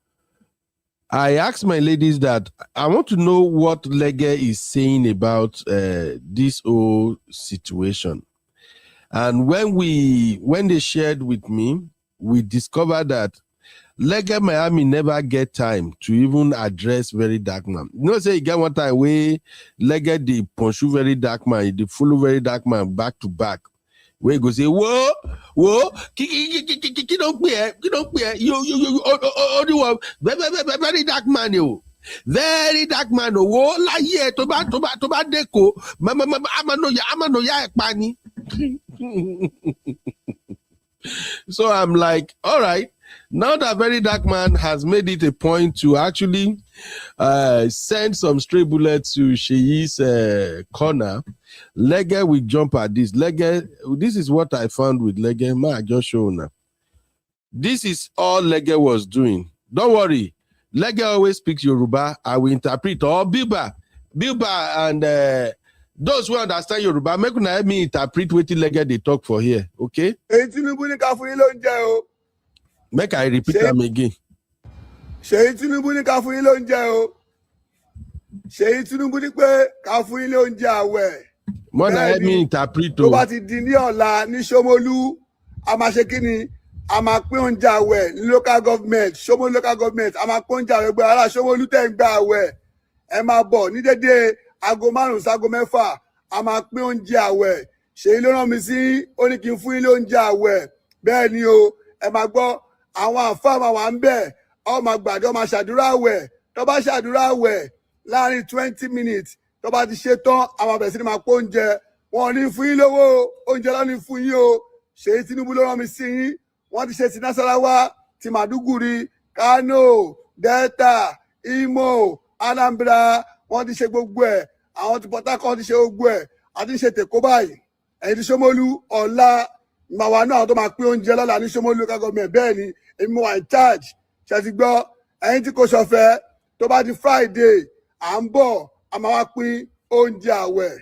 I asked my ladies that I want to know what Lege is saying about this whole situation. And when they shared with me, we discovered that Lege Miami never get time to even address VeryDarkMan. You know, say you get one time where Lege the pursue VeryDarkMan, the follow VeryDarkMan back to back. Where he go say, whoa, don't play, you only one, very dark man, you. Very dark man, whoa, la ye, toba deko, amano ya ekpani. So I'm like, all right, Now that VeryDarkMan has made it a point to actually send some stray bullets to Seyi's corner, Lege will jump at this. Lege, this is what I found with Lege. I just show now. This is all Lege was doing. Don't worry. Lege always speaks Yoruba. I will interpret. Or Bilba and those who understand Yoruba, make una help me interpret what Lege they talk for here. Okay? Make I repeat them again. Seyi Tinubu ní ká fún yín lóúnjẹ o. Seyi Tinubu ní pé ká fún yín lóúnjẹ àwẹ̀. More than help me interpret. Tó bá ti di ní ọ̀la ní Ṣómólú, a máa ṣe kí ni? A máa pín oúnjẹ àwẹ̀ ní local government, Ṣómólú local government. A máa pín oúnjẹ àwẹ̀ gbé ará Ṣómólú tẹ̀ ń gba àwẹ̀. Ẹ máa bọ̀ ní dédé aago 5 sí aago 6. A máa pín oúnjẹ àwẹ̀. Ṣèyí ló rán mi sí, ó ní kí n fún yín lóúnjẹ àwẹ̀. Bẹ́ẹ̀ ni o, ẹ máa gbọ́. Àwọn àǹfààní máa wà ń bẹ̀. Ó máa gbàdúrà, ó máa ṣàdúrà àwẹ̀. Tó bá ṣàdúrà àwẹ̀ láàrin 20 minutes, tó bá ti ṣe tán, a máa bẹ̀rẹ̀ sí ni máa pín oúnjẹ. Wọn ò ní fún yín lówó, oúnjẹ ló ní fún yín o. Seyi Tinubu ló rán mi sí yín. Wọ́n ti ṣe ti Nasarawa, ti Maduguri, Kano, Delta, Imo, Anambra. Wọ́n ti ṣe gbogbo ẹ̀. Àwọn ti Port Harcourt ti ṣe gbogbo ẹ̀. A ti ṣe tèkó báyìí. Ẹ̀yin ti Ṣómólú ọ̀la. Màwa náà tó máa pín oúnjẹ lọ́la ní Ṣómólú local government. Bẹ́ẹ̀ ni èmi wà in charge. Ṣé ti gbọ́? Ẹ̀yin tí kò ṣọ̀fẹ́ tó bá di Friday à ń bọ̀ a máa wá pín oúnjẹ àwẹ̀.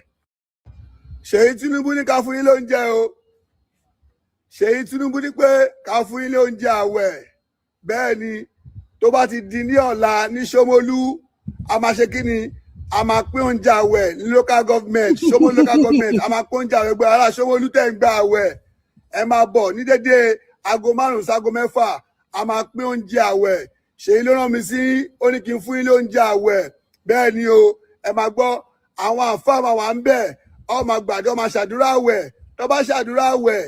Seyi Tinubu ní ká fún yín lóúnjẹ o. Seyi Tinubu ní pé ká fún yín lóúnjẹ àwẹ̀. Bẹ́ẹ̀ ni tó bá ti di ní ọ̀la ní Ṣómólú, a máa ṣe kí ni? A máa pín oúnjẹ àwẹ̀ ní local government, Ṣómólú local government. A máa pín oúnjẹ àwẹ̀ gbé ará Ṣómólú tẹ̀ ń gba àwẹ̀. Ẹ máa bọ̀ ní dédé aago 5 sí aago 6. A máa pín oúnjẹ àwẹ̀. Ṣèyí ló rán mi sí, ó ní kí n fún yín lóúnjẹ àwẹ̀. Bẹ́ẹ̀ ni o, ẹ máa gbọ́. Àwọn àǹfààní máa wà ń bẹ̀. Ó máa gbàdúrà, ó máa ṣàdúrà àwẹ̀. Tó bá ṣàdúrà àwẹ̀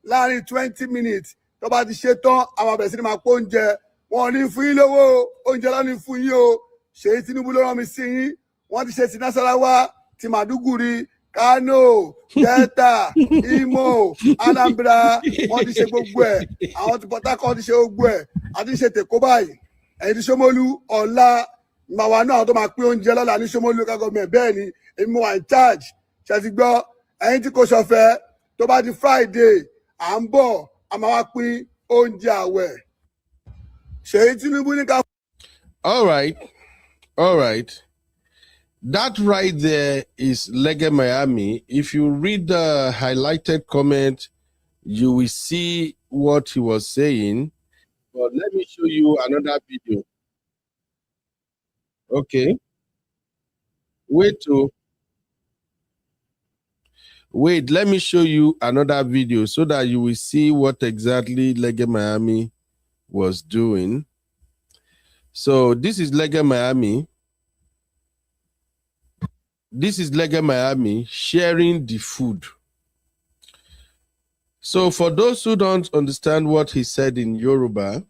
láàrin 20 minutes, tó bá ti ṣe tán, a máa bẹ̀rẹ̀ sí ni máa pín oúnjẹ. Wọn ò ní fún yín lówó, oúnjẹ ló ní fún yín o. Seyi Tinubu ló rán mi sí yín. Wọ́n ti ṣe ti Nasarawa, ti Maduguri, Kano, Delta, Imo, Anambra. Wọ́n ti ṣe gbogbo ẹ̀. Àwọn ti Port Harcourt ti ṣe gbogbo ẹ̀. A ti ṣe tèkó báyìí. Ẹ̀yin ti Ṣómólú ọ̀la. Màwa náà tó máa pín oúnjẹ lọ́la ní Ṣómólú local government. Bẹ́ẹ̀ ni èmi wà in charge. Ṣé ti gbọ́? Ẹ̀yin tí kò ṣọ̀fẹ́ tó bá di Friday à ń bọ̀ a máa wá pín oúnjẹ àwẹ̀. Seyi Tinubu ní ká. All right. That right there is Lege Miami. If you read the highlighted comment, you will see what he was saying. But let me show you another video. Okay. Wait, let me show you another video so that you will see what exactly Lege Miami was doing. So this is Lege Miami. This is Lege Miami sharing the food. So for those who don't understand what he said in Yoruba,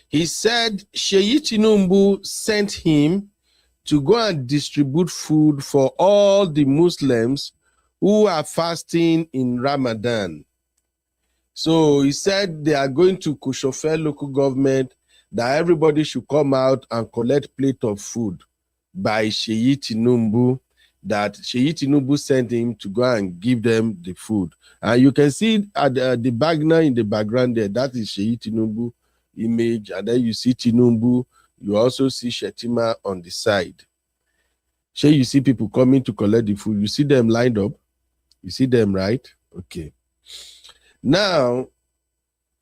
he said Seyi Tinubu sent him to go and distribute food for all the Muslims who are fasting in Ramadan. So he said they are going to Kushofe local government, that everybody should come out and collect plate of food by Seyi Tinubu, that Seyi Tinubu sent him to go and give them the food. And you can see at the bagner in the background there, that is Seyi Tinubu image. And then you see Tinubu, you also see Shetima on the side. You see people coming to collect the food. You see them lined up. You see them, right? Okay. Now,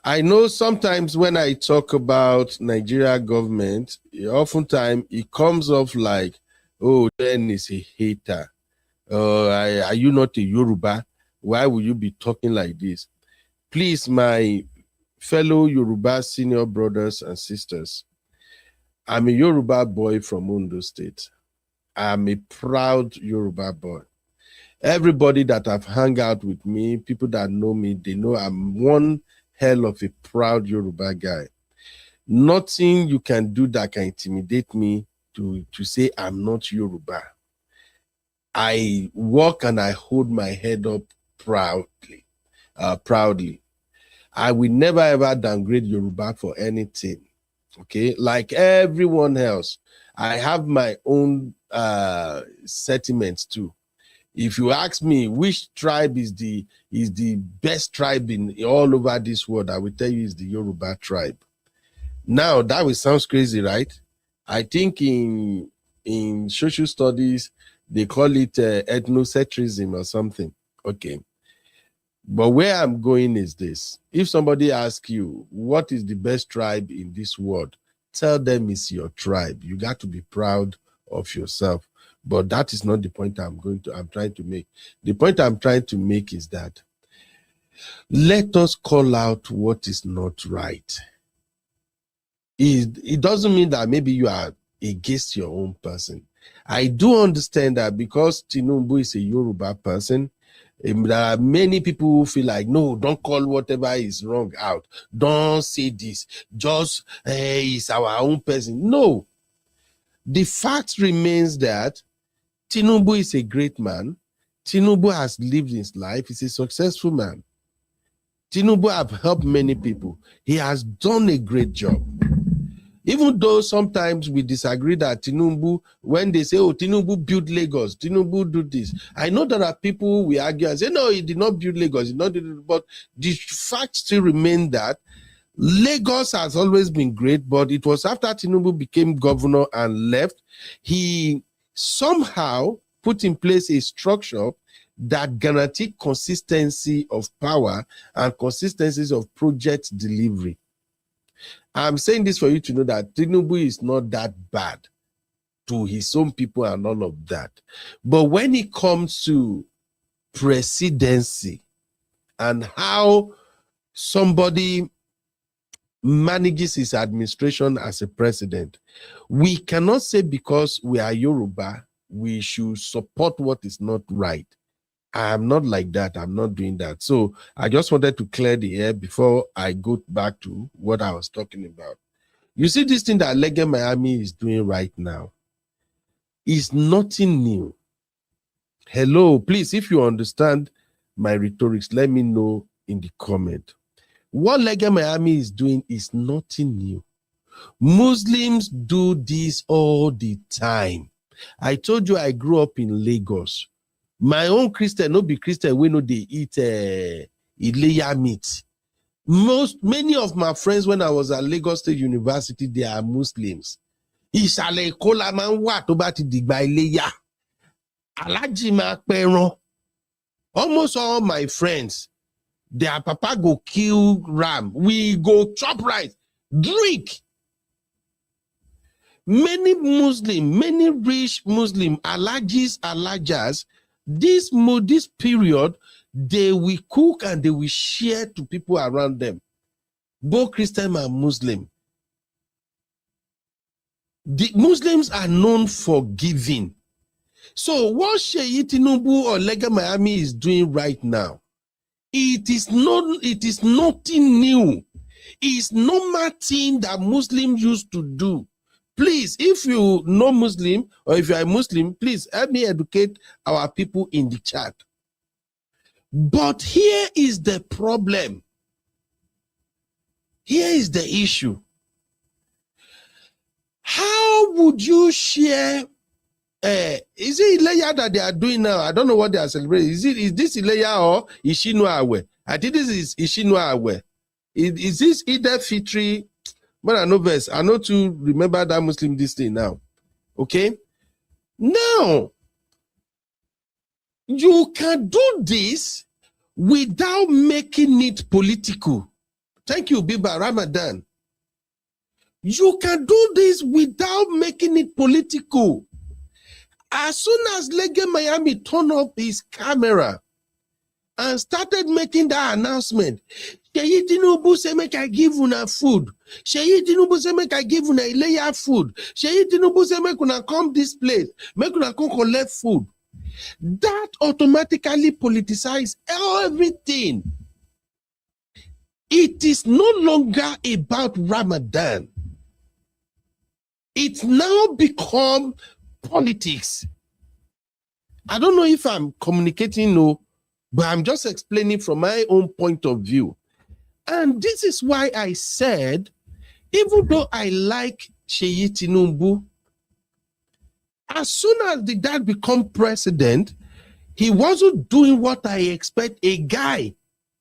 I know sometimes when I talk about Nigeria government, oftentimes it comes off like, oh, then is a hater. Are you not a Yoruba? Why will you be talking like this? Please, my fellow Yoruba senior brothers and sisters, I'm a Yoruba boy from Ondo State. I'm a proud Yoruba boy. Everybody that have hung out with me, people that know me, they know I'm one hell of a proud Yoruba guy. Nothing you can do that can intimidate me to say I'm not Yoruba. I walk and I hold my head up proudly. I will never ever downgrade Yoruba for anything. Okay, like everyone else, I have my own sentiments too. If you ask me which tribe is the best tribe in all over this world, I will tell you it's the Yoruba tribe. Now that will sound crazy, right? I think in social studies they call it ethnocentrism or something. Okay. But where I'm going is this. If somebody asks you, what is the best tribe in this world? Tell them it's your tribe. You got to be proud of yourself. But that is not the point I'm trying to make. The point I'm trying to make is that let us call out what is not right. It doesn't mean that maybe you are against your own person. I do understand that because Tinubu is a Yoruba person, there are many people who feel like, no, don't call whatever is wrong out. Don't say this. Just, it's our own person. No. The fact remains that Tinubu is a great man. Tinubu has lived his life. He's a successful man. Tinubu has helped many people. He has done a great job. Even though sometimes we disagree that Tinubu, when they say, oh, Tinubu built Lagos, Tinubu do this. I know there are people who will argue and say, no, he did not build Lagos, he did not do it. But the fact still remains that Lagos has always been great, but it was after Tinubu became governor and left, he somehow put in place a structure that guaranteed consistency of power and consistency of project delivery. I'm saying this for you to know that Tinubu is not that bad to his own people and all of that. But when it comes to presidency and how somebody manages his administration as a president, we cannot say because we are Yoruba, we should support what is not right. I am not like that. I'm not doing that. So I just wanted to clear the air before I go back to what I was talking about. You see, this thing that Lege Miami is doing right now is nothing new. Hello, please, if you understand my rhetorics, let me know in the comment. What Lege Miami is doing is nothing new. Muslims do this all the time. I told you I grew up in Lagos. My own Christian, no be Christian, we know they eat Ileya meat. Many of my friends when I was at Lagos State University, they are Muslims. Ìsàlẹ̀ Èkó la máa ń wà tó bá ti dìgbà Iléyá. Alájì máa pẹran. Almost all my friends, their papa go kill ram. We go chop rice, drink. Many Muslim, many rich Muslim, Alajas, this period, they will cook and they will share to people around them, both Christian and Muslim. The Muslims are known for giving. So what Seyi Tinubu or Lege Miami is doing right now, it is nothing new. It's normal thing that Muslims used to do. Please, if you know Muslim or if you are a Muslim, please help me educate our people in the chat. But here is the problem. Here is the issue. How would you share? Is it Ileya that they are doing now? I don't know what they are celebrating. Is this Ileya or Ishinu Awe? I think this is Ishinu Awe. Is this Eid Fitri? But I know verse. I know to remember that Muslim this thing now. Okay? Now, you can do this without making it political. Thank you, Biba Ramadan. You can do this without making it political. As soon as Lege Miami turned up his camera and started making that announcement, Seyi Tinubu say make I give una food. Seyi Tinubu say make I give una Ileya food. Seyi Tinubu say make una come this place. Make una come collect food. That automatically politicizes everything. It is no longer about Ramadan. It's now become politics. I don't know if I'm communicating, no, but I'm just explaining from my own point of view. And this is why I said, even though I like Seyi Tinubu, as soon as the dad become president, he wasn't doing what I expect a guy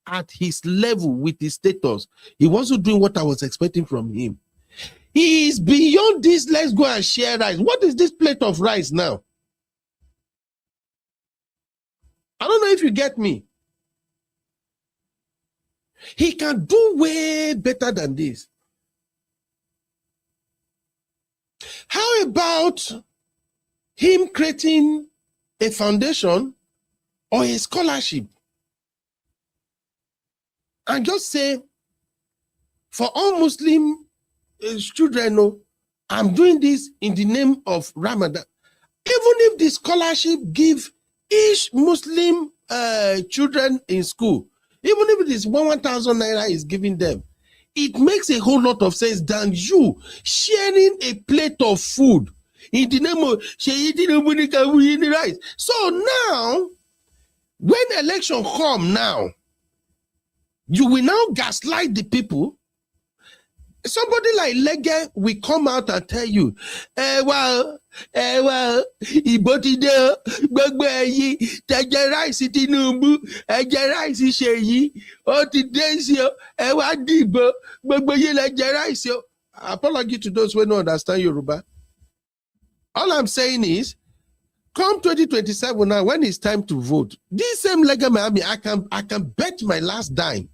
at his level with his status. He wasn't doing what I was expecting from him. He is beyond this. Let's go and share rice. What is this plate of rice now? I don't know if you get me. He can do way better than this. How about him creating a foundation or a scholarship and just say, for all Muslim children, no, I'm doing this in the name of Ramadan. Even if the scholarship give each Muslim children in school, even if it is 1,000 naira is giving them, it makes a whole lot of sense than you sharing a plate of food in the name of rice. So now, when election come now, you will now gaslight the people. Somebody like Lege will come out and tell you, well, Ibotide, Gbegbe Teje rice Tinubu, Eje rice Seyi, Otidesio, Ewa Dibo, Gbegbe Leje rice. Apology to those who don't understand Yoruba. All I'm saying is, come 2027 now, when it's time to vote, this same Lega Miami, I can bet my last dime.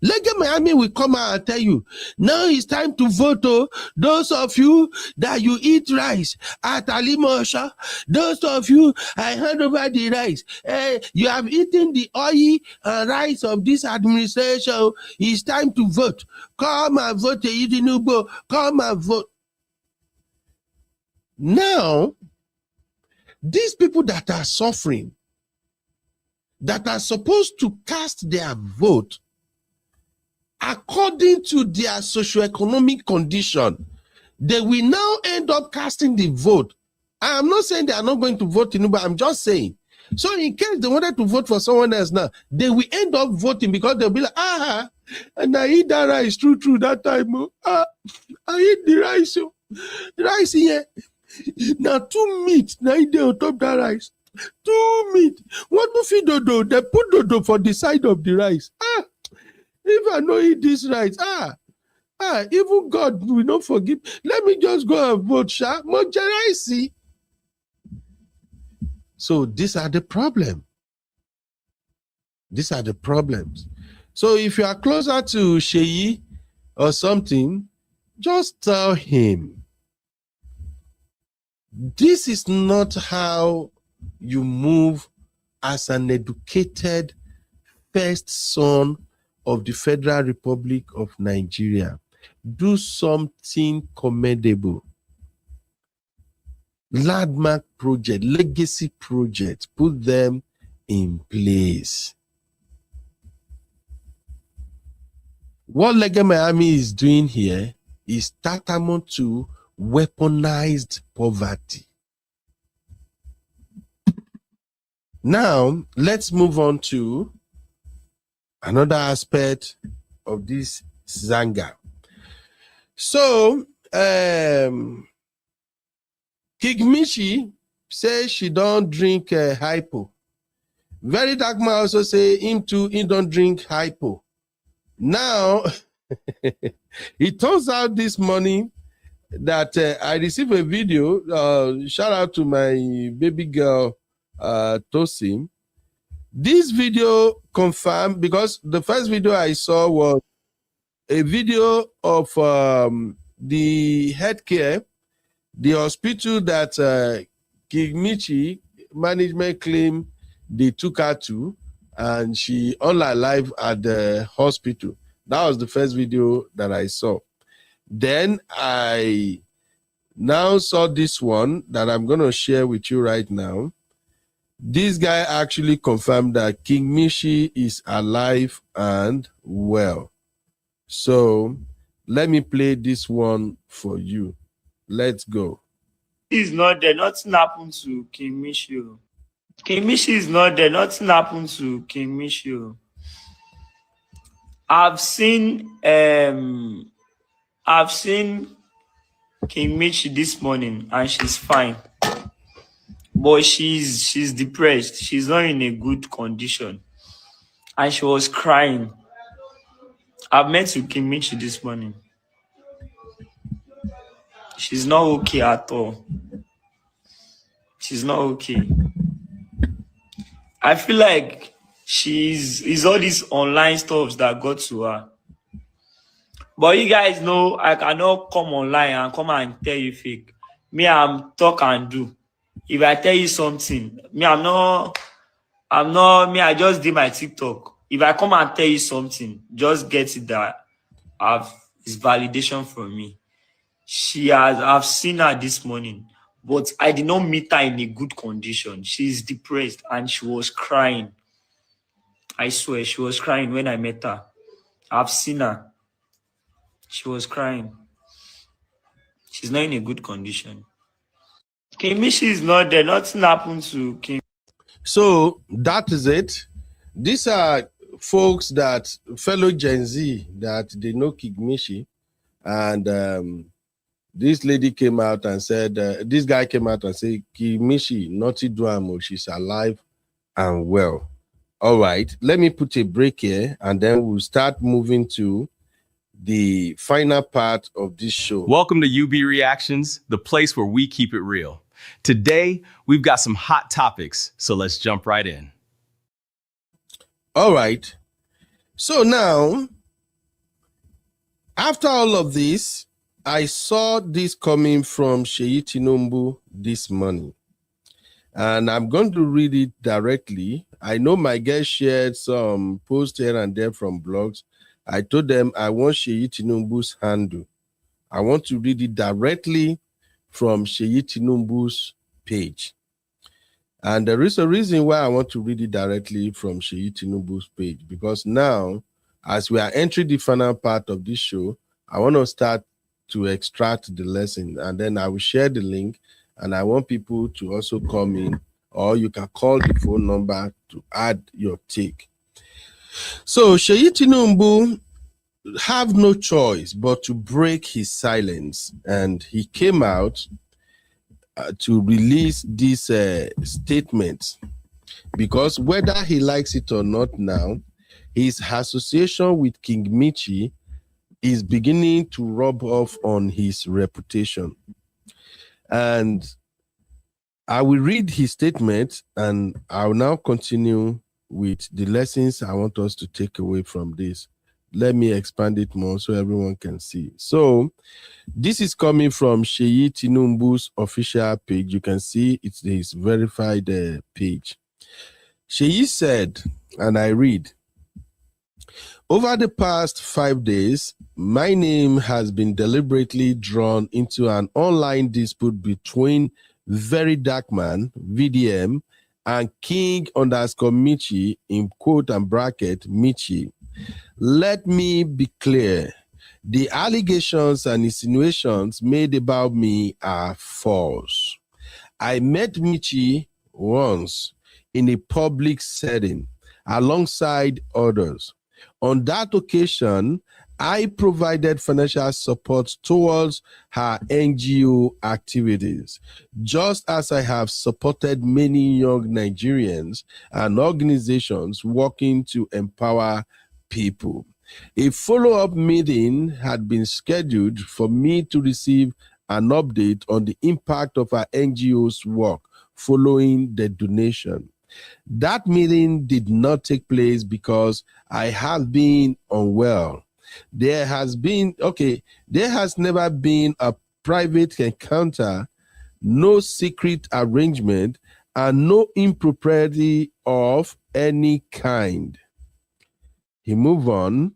Lega Miami will come out and tell you, now it's time to vote. Oh, those of you that you eat rice at Alimosha, those of you, I hand over the rice. You have eaten the oil and rice of this administration. It's time to vote. Come and vote, Seyi Tinubu. Come and vote. Now, these people that are suffering, that are supposed to cast their vote according to their socioeconomic condition, they will now end up casting the vote. I am not saying they are not going to vote Tinubu, I'm just saying. So in case they wanted to vote for someone else now, they will end up voting because they'll be like, and I eat that rice, true, that time. I eat the rice. Rice here. Now 2 meat, now they on top that rice. 2 meat. What to feed dodo? They put dodo for the side of the rice. If I no eat this rice, even God will not forgive. Let me just go and vote, Sha. See. So these are the problems. These are the problems. So if you are closer to Seyi or something, just tell him, this is not how you move as an educated first son of the Federal Republic of Nigeria. Do something commendable. Landmark project, legacy project, put them in place. What Lega Miami is doing here is tantamount to weaponized poverty. Now, let's move on to another aspect of this Zanga. So, Mitchi says she don't drink hypo. VeryDarkMan also say him too, he don't drink hypo. Now, it turns out this morning that I received a video, shout out to my baby girl, Tosim. This video confirmed, because the first video I saw was a video of the healthcare, the hospital that Mitchi management claimed they took her to, and she online live at the hospital. That was the first video that I saw. Then I now saw this one that I'm going to share with you right now. This guy actually confirmed that King Mitchi is alive and well. So let me play this one for you. Let's go. He's not there. Nothing happened to King Mitchi. King Mitchi is not there. Nothing happened to King Mitchi. I've seen King Mitchi this morning and she's fine. But she's depressed. She's not in a good condition. And she was crying. I've met with King Mitchi this morning. She's not okay at all. She's not okay. I feel like it's all these online stuffs that got to her. But you guys know I cannot come online and come and tell you fake. Me, I'm talk and do. If I tell you something, me, I just did my TikTok. If I come and tell you something, just get it that it's validation from me. I've seen her this morning, but I did not meet her in a good condition. She's depressed and she was crying. I swear, she was crying when I met her. I've seen her. She was crying. She's not in a good condition. Kimishi is not there. Nothing happened to Kim. So that is it. These are folks that fellow Gen Z that they know Kigmishi, and this lady came out and said, this guy came out and said, Kigmishi, naughty duamo, she's alive and well. All right, let me put a break here and then we'll start moving to the final part of this show. Welcome to UB Reactions, the place where we keep it real. Today, we've got some hot topics, so let's jump right in. All right. So now, after all of this, I saw this coming from Seyi Tinubu this morning. And I'm going to read it directly. I know my guest shared some posts here and there from blogs. I told them I want Seyi Tinubu's handle. I want to read it directly from Seyi Tinubu's page. And there is a reason why I want to read it directly from Seyi Tinubu's page, because now, as we are entering the final part of this show, I want to start to extract the lesson, and then I will share the link, and I want people to also come in, or you can call the phone number to add your take. So Seyi Tinubu have no choice but to break his silence, and he came out to release this statement, because whether he likes it or not now, his association with King Mitchi is beginning to rub off on his reputation. And I will read his statement and I'll now continue with the lessons I want us to take away from this. Let me expand it more so everyone can see. So this is coming from Seyi Tinubu's official page. You can see it's his verified page. Seyi said, and I read, over the past 5 days, my name has been deliberately drawn into an online dispute between VeryDarkMan, VDM, and King_Mitchi, in quote and bracket, Mitchi. Let me be clear. The allegations and insinuations made about me are false. I met Mitchi once in a public setting alongside others. On that occasion, I provided financial support towards her NGO activities, just as I have supported many young Nigerians and organizations working to empower people. A follow-up meeting had been scheduled for me to receive an update on the impact of our NGO's work following the donation. That meeting did not take place because I have been unwell. There has never been a private encounter, no secret arrangement, and no impropriety of any kind. He moved on.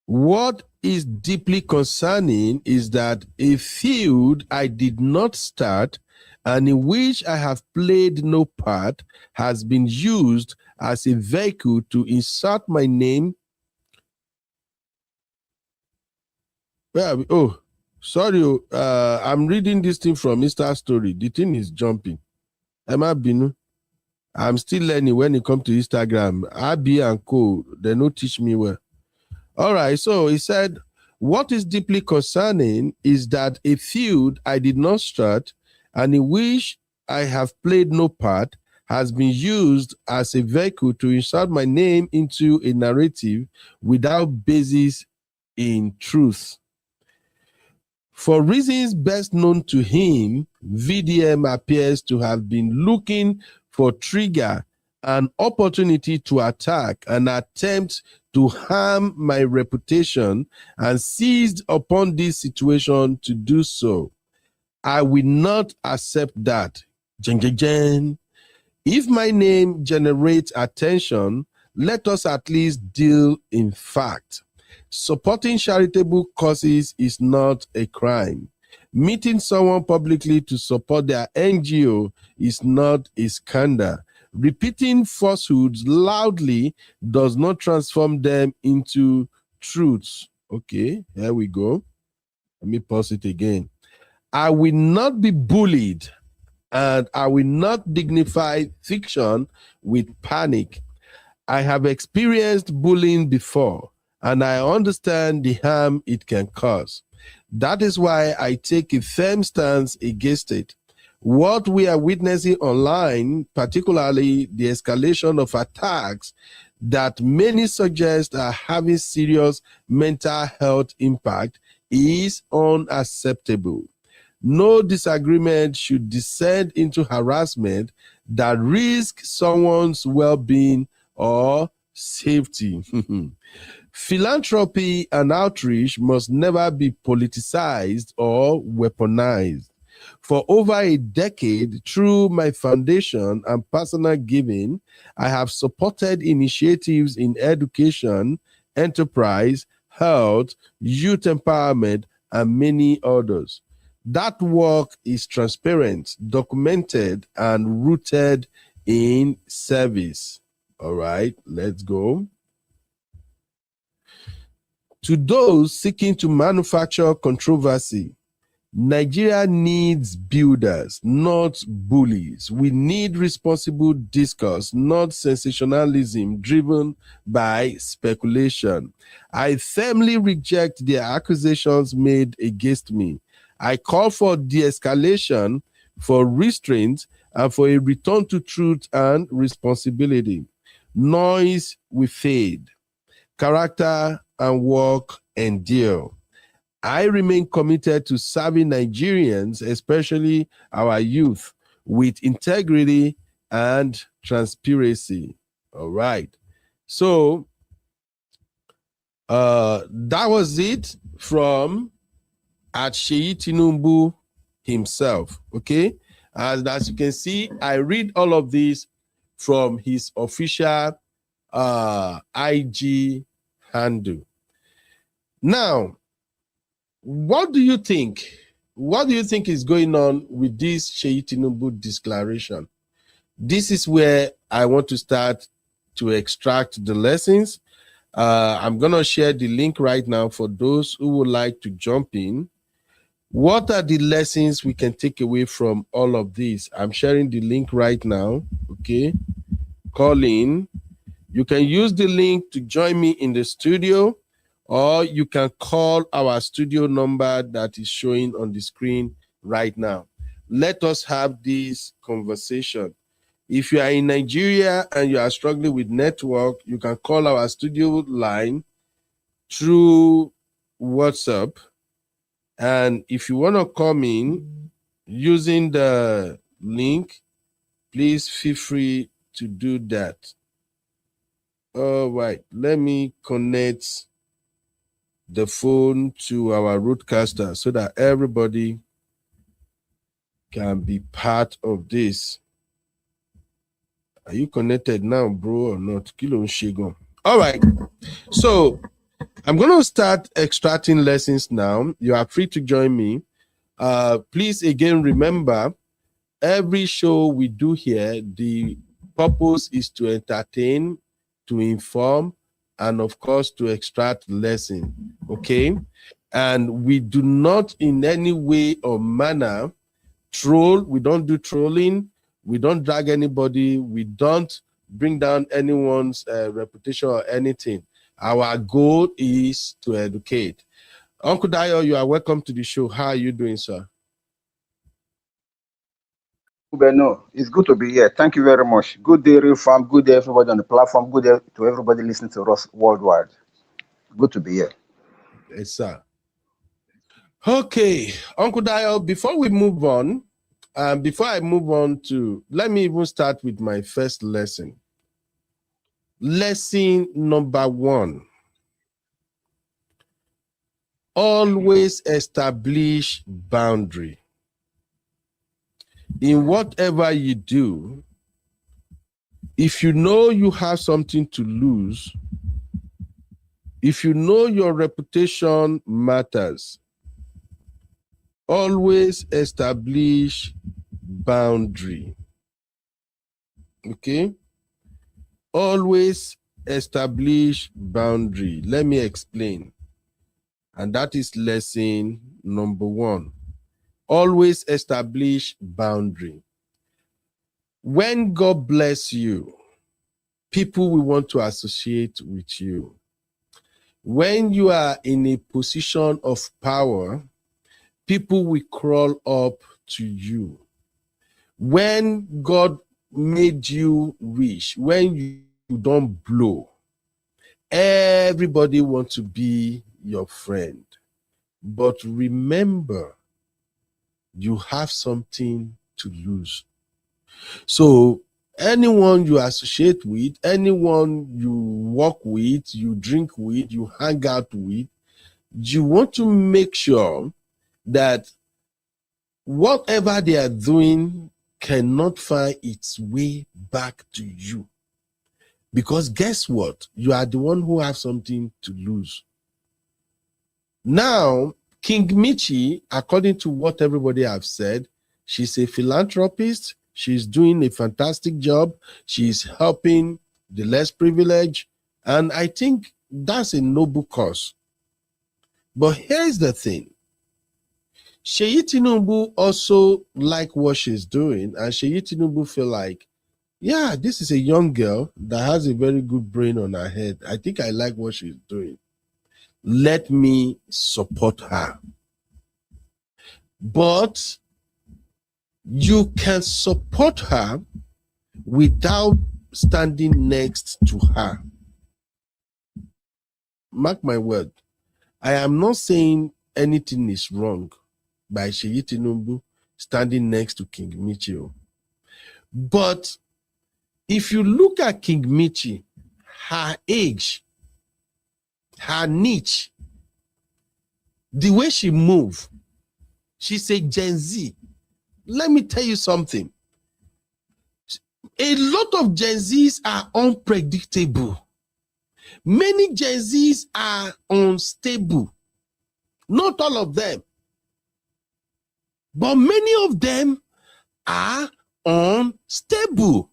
What is deeply concerning is that a feud I did not start and in which I have played no part has been used as a vehicle to insert my name. Oh, sorry. I'm reading this thing from Mr. Story. The thing is jumping. Emma Binu. I'm still learning when it comes to Instagram. Abi and Co, they don't teach me well. All right, so he said, what is deeply concerning is that a feud I did not start and in which I have played no part has been used as a vehicle to insert my name into a narrative without basis in truth. For reasons best known to him, VDM appears to have been looking for trigger, an opportunity to attack, an attempt to harm my reputation, and seized upon this situation to do so. I will not accept that. If my name generates attention, let us at least deal in fact. Supporting charitable causes is not a crime. Meeting someone publicly to support their NGO is not a scandal. Repeating falsehoods loudly does not transform them into truths. Okay, here we go. Let me pause it again. I will not be bullied, and I will not dignify fiction with panic. I have experienced bullying before, and I understand the harm it can cause. That is why I take a firm stance against it. What we are witnessing online, particularly the escalation of attacks that many suggest are having serious mental health impact, is unacceptable. No disagreement should descend into harassment that risks someone's well-being or safety. Philanthropy and outreach must never be politicized or weaponized. For over a decade, through my foundation and personal giving, I have supported initiatives in education, enterprise, health, youth empowerment, and many others. That work is transparent, documented, and rooted in service. All right, let's go. To those seeking to manufacture controversy, Nigeria needs builders, not bullies. We need responsible discourse, not sensationalism driven by speculation. I firmly reject the accusations made against me. I call for de-escalation, for restraint, and for a return to truth and responsibility. Noise will fade. Character and work endure. I remain committed to serving Nigerians, especially our youth, with integrity and transparency. All right. So that was it from Seyi Tinubu himself. Okay. As you can see, I read all of this from his official IG handle. Now, what do you think? What do you think is going on with this Seyi Tinubu declaration? This is where I want to start to extract the lessons. I'm going to share the link right now for those who would like to jump in. What are the lessons we can take away from all of this? I'm sharing the link right now. Okay. Call in. You can use the link to join me in the studio, or you can call our studio number that is showing on the screen right now. Let us have this conversation. If you are in Nigeria and you are struggling with network, you can call our studio line through WhatsApp. And if you want to come in using the link, please feel free to do that. All right, let me connect the phone to our roadcaster so that everybody can be part of this. Are you connected now, bro, or not? All right, so I'm going to start extracting lessons now. You are free to join me. Please, again, remember, every show we do here, the purpose is to entertain, to inform, and of course, to extract lesson, okay? And we do not in any way or manner troll. We don't do trolling. We don't drag anybody. We don't bring down anyone's reputation or anything. Our goal is to educate. Uncle Dayo, you are welcome to the show. How are you doing, sir? No, it's good to be here. Thank you very much. Good day, Real Farm. Good day, everybody on the platform. Good day to everybody listening to us worldwide. Good to be here. Yes, sir. Okay, Uncle Dayo, before we move on, before I move on to, let me even start with my first lesson. Lesson number 1. Always establish boundary. In whatever you do, if you know you have something to lose, if you know your reputation matters, always establish boundary. Okay? Always establish boundary. Let me explain. And that is lesson number 1. Always establish boundary. When God bless you, people will want to associate with you. When you are in a position of power, people will crawl up to you. When God made you rich, when you don't blow, everybody wants to be your friend. But remember, you have something to lose. So anyone you associate with, anyone you work with, you drink with, you hang out with, you want to make sure that whatever they are doing cannot find its way back to you. Because guess what? You are the one who has something to lose. Now, King Mitchi, according to what everybody have said, she's a philanthropist. She's doing a fantastic job. She's helping the less privileged. And I think that's a noble cause. But here's the thing. Seyi Tinubu also like what she's doing. And Seyi Tinubu feel like, yeah, this is a young girl that has a very good brain on her head. I think I like what she's doing. Let me support her. But you can support her without standing next to her. Mark my word. I am not saying anything is wrong by Seyi Tinubu standing next to King Mitchi. But if you look at King Mitchi, her age, her niche, the way she moves, she's a Gen Z. Let me tell you something. A lot of Gen Zs are unpredictable. Many Gen Zs are unstable. Not all of them. But many of them are unstable.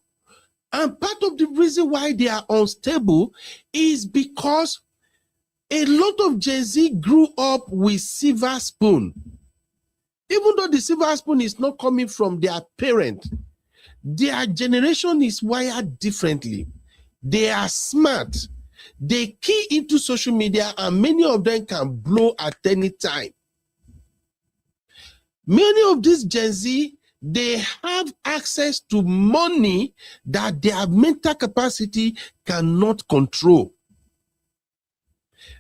And part of the reason why they are unstable is because a lot of Gen Z grew up with silver spoon. Even though the silver spoon is not coming from their parent, their generation is wired differently. They are smart. They key into social media and many of them can blow at any time. Many of these Gen Z, they have access to money that their mental capacity cannot control.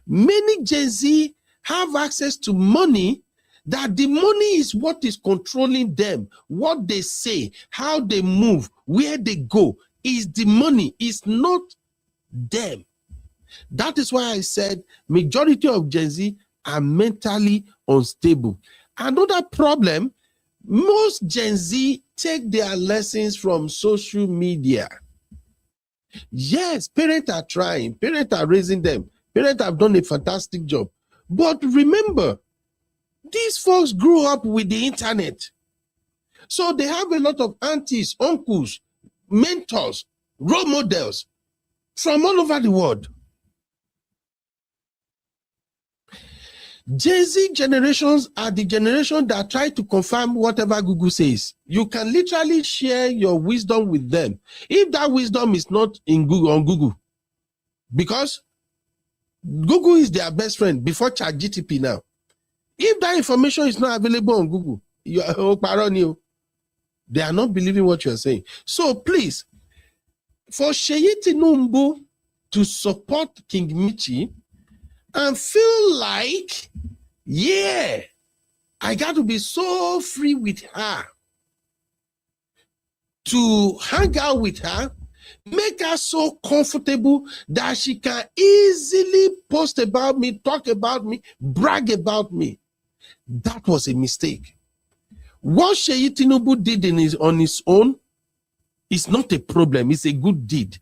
Many Gen Z have access to money that the money is what is controlling them. What they say, how they move, where they go is the money, is not them. That is why I said majority of Gen Z are mentally unstable. Another problem, most Gen Z take their lessons from social media. Yes, parents are trying, parents are raising them, parents have done a fantastic job. But remember, these folks grew up with the internet. So they have a lot of aunties, uncles, mentors, role models from all over the world. Jay-Z generations are the generation that try to confirm whatever Google says. You can literally share your wisdom with them. If that wisdom is not in Google, on Google, because Google is their best friend before ChatGPT now. If that information is not available on Google, they are not believing what you're saying. So please, for Seyi Tinubu to support King Mitchi and feel like, yeah, I got to be so free with her, to hang out with her, make her so comfortable that she can easily post about me, talk about me, brag about me. That was a mistake. What Seyi Tinubu did on his own is not a problem. It's a good deed.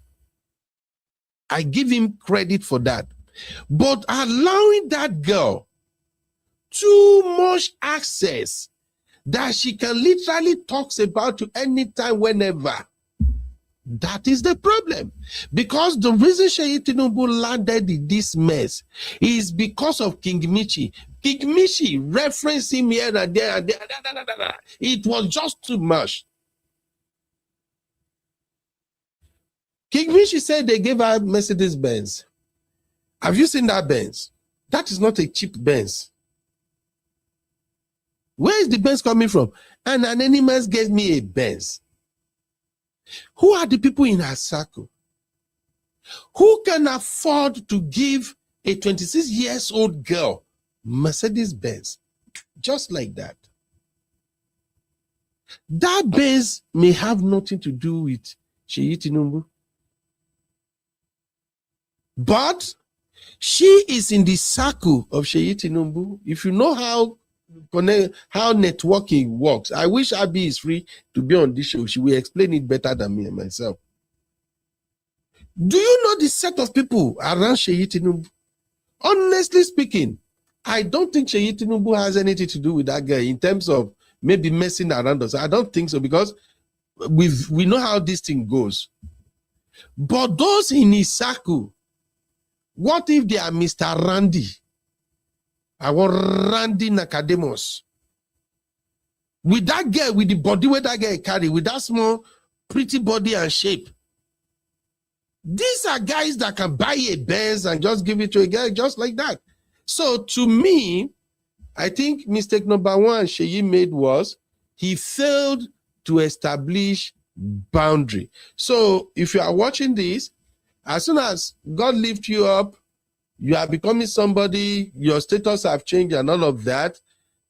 I give him credit for that. But allowing that girl too much access that she can literally talk about you anytime, whenever, that is the problem. Because the reason Seyi Tinubu landed in this mess is because of King Mitchi. King Mitchi referenced him here and there and there. It was just too much. King Mitchi said they gave her Mercedes Benz. Have you seen that Benz? That is not a cheap Benz. Where is the Benz coming from? And an anonymous gave me a Benz. Who are the people in her circle? Who can afford to give a 26-year-old girl Mercedes Benz? Just like that. That Benz may have nothing to do with Seyi Tinubu. But she is in the circle of Seyi Tinubu. If you know how networking works, I wish Abby is free to be on this show. She will explain it better than me and myself. Do you know the set of people around Seyi Tinubu? Honestly speaking, I don't think Seyi Tinubu has anything to do with that girl in terms of maybe messing around us. I don't think so, because we know how this thing goes. But those in his circle, what if they are Mr. Randy? I want Randy Nakademos. With that girl, with the body where that girl carry, with that small, pretty body and shape. These are guys that can buy a Benz and just give it to a girl just like that. So to me, I think mistake number one Seyi made was he failed to establish boundary. So if you are watching this, as soon as God lifts you up, you are becoming somebody, your status have changed and all of that,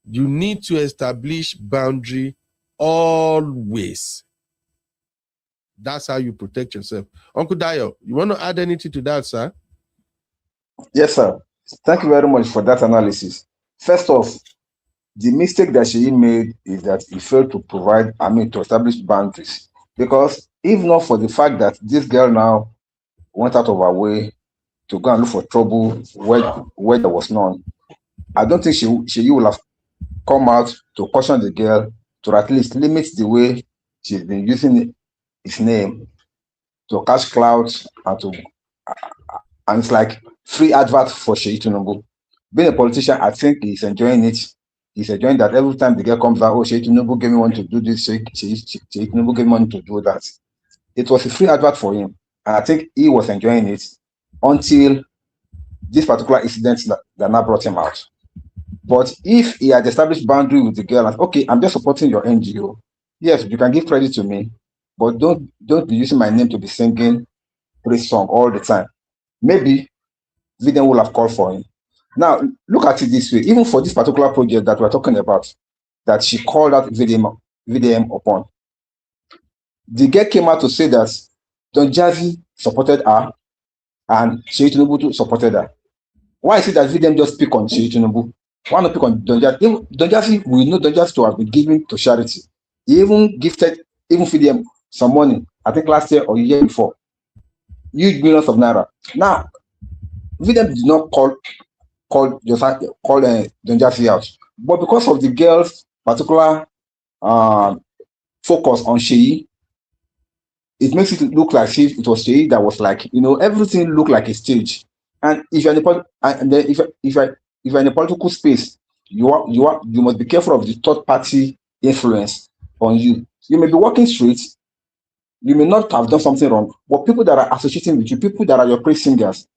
you need to establish boundary always. That's how you protect yourself. Uncle Dayo, you want to add anything to that, sir? Yes, sir. Thank you very much for that analysis. First off, the mistake that Seyi made is that he failed to to establish boundaries. Because if not for the fact that this girl now went out of her way to go and look for trouble where there was none, I don't think Seyi will have come out to caution the girl to at least limit the way she's been using his name to catch clouds and it's like free advert for Seyi Tinubu. Being a politician, I think he's enjoying it. He's enjoying that every time the girl comes out, oh, Seyi Tinubu gave me one to do this, Seyi Tinubu gave me one to do that. It was a free advert for him. And I think he was enjoying it until this particular incident that now brought him out. But if he had established boundary with the girl, and okay, I'm just supporting your NGO. Yes, you can give credit to me, but don't be using my name to be singing praise song all the time. Maybe VDM will have called for him. Now, look at it this way. Even for this particular project that we're talking about, that she called out VDM upon, the girl came out to say that Don Jazzy supported her and Seyi Tinubu supported her. Why is it that VDM just pick on Seyi Tinubu? Why not pick on Don Jazzy? Don Jazzy, we know Don Jazzy to have been given to charity. He even gifted VDM some money, I think last year or year before. Huge millions of naira. Now, VDM did not call Don Jazzy out. But because of the girl's particular focus on Seyi, it makes it look like it was Seyi that was like, everything looked like a stage. And if you're if you're in a political space, you must be careful of the third party influence on you. You may be walking straight, you may not have done something wrong, but people that are associating with you, people that are your praise singers,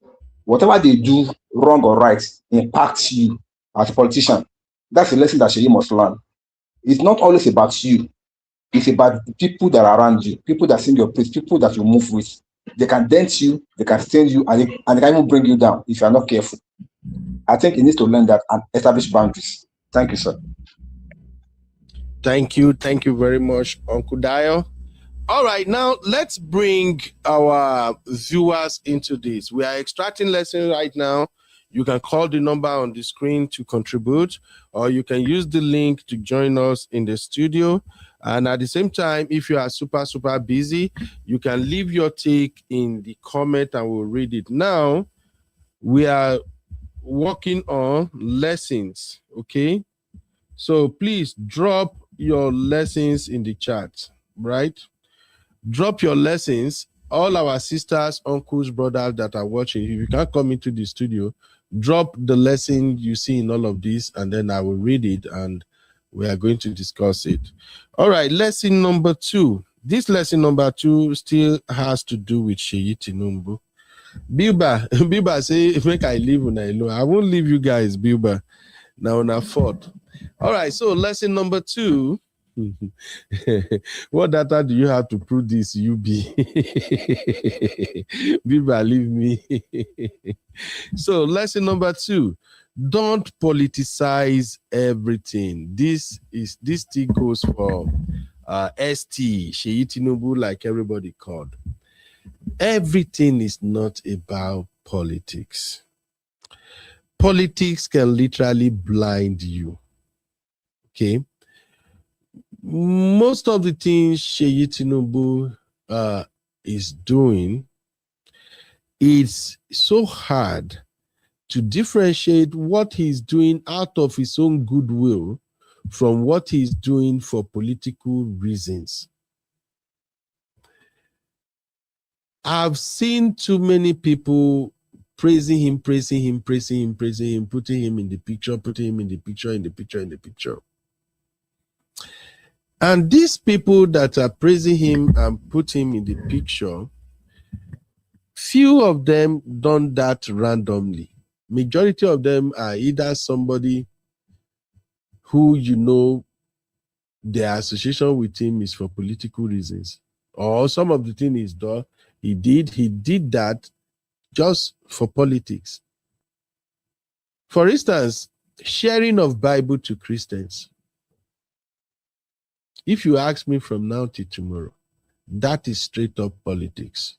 whatever they do, wrong or right, impacts you as a politician. That's a lesson that Seyi must learn. It's not always about you. It's about the people that are around you, people that sing your praise, people that you move with. They can dent you, they can stain you, and they can even bring you down if you are not careful. I think he needs to learn that and establish boundaries. Thank you, sir. Thank you very much, Uncle Dio. All right, now let's bring our viewers into this. We are extracting lessons right now. You can call the number on the screen to contribute, or you can use the link to join us in the studio. And at the same time, if you are super busy, you can leave your take in the comment and we'll read it. Now, we are working on lessons, okay? So please drop your lessons in the chat, right? Drop your lessons. All our sisters, uncles, brothers that are watching, if you can't come into the studio, drop the lesson you see in all of this, and then I will read it and we are going to discuss it. All right, lesson number 2. This lesson number 2 still has to do with Seyi Tinubu. Bilba say, make I leave when I know. I won't leave you guys, Bilba. Now on our fault. All right, so lesson number 2. What data do you have to prove this, UB? Bilba, leave me. So lesson number 2. Don't politicize everything. This thing goes for ST, Seyi Tinubu, like everybody called. Everything is not about politics. Politics can literally blind you. Okay. Most of the things Seyi Tinubu is doing, it's so hard to differentiate what he's doing out of his own goodwill from what he's doing for political reasons. I've seen too many people praising him, putting him in the picture. And these people that are praising him and put him in the picture, few of them done that randomly. Majority of them are either somebody who you know their association with him is for political reasons, or some of the things he did that just for politics. For instance, sharing of Bible to Christians. If you ask me from now till tomorrow, that is straight up politics.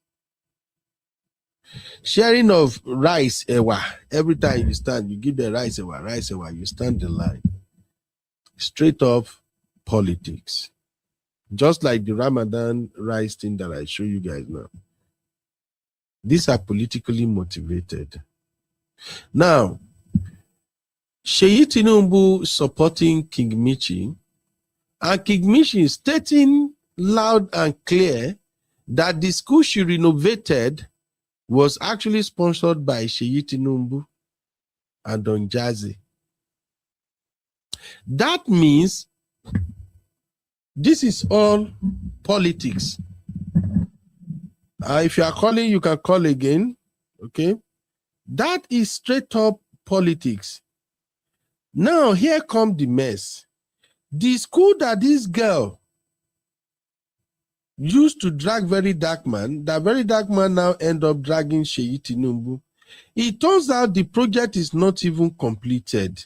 Sharing of rice, ewa. Every time you stand, you give the rice, ewa, you stand the line. Straight up politics. Just like the Ramadan rice thing that I show you guys now. These are politically motivated. Now, Seyi Tinubu supporting King Mitchy, and King Mitchy stating loud and clear that the school she renovated was actually sponsored by Seyi Tinubu and Don Jazzy. That means this is all politics. If you are calling, you can call again. Okay? That is straight up politics. Now, here comes the mess. The school that this girl used to drag VeryDarkMan, that VeryDarkMan now end up dragging Seyi Tinubu. It turns out the project is not even completed.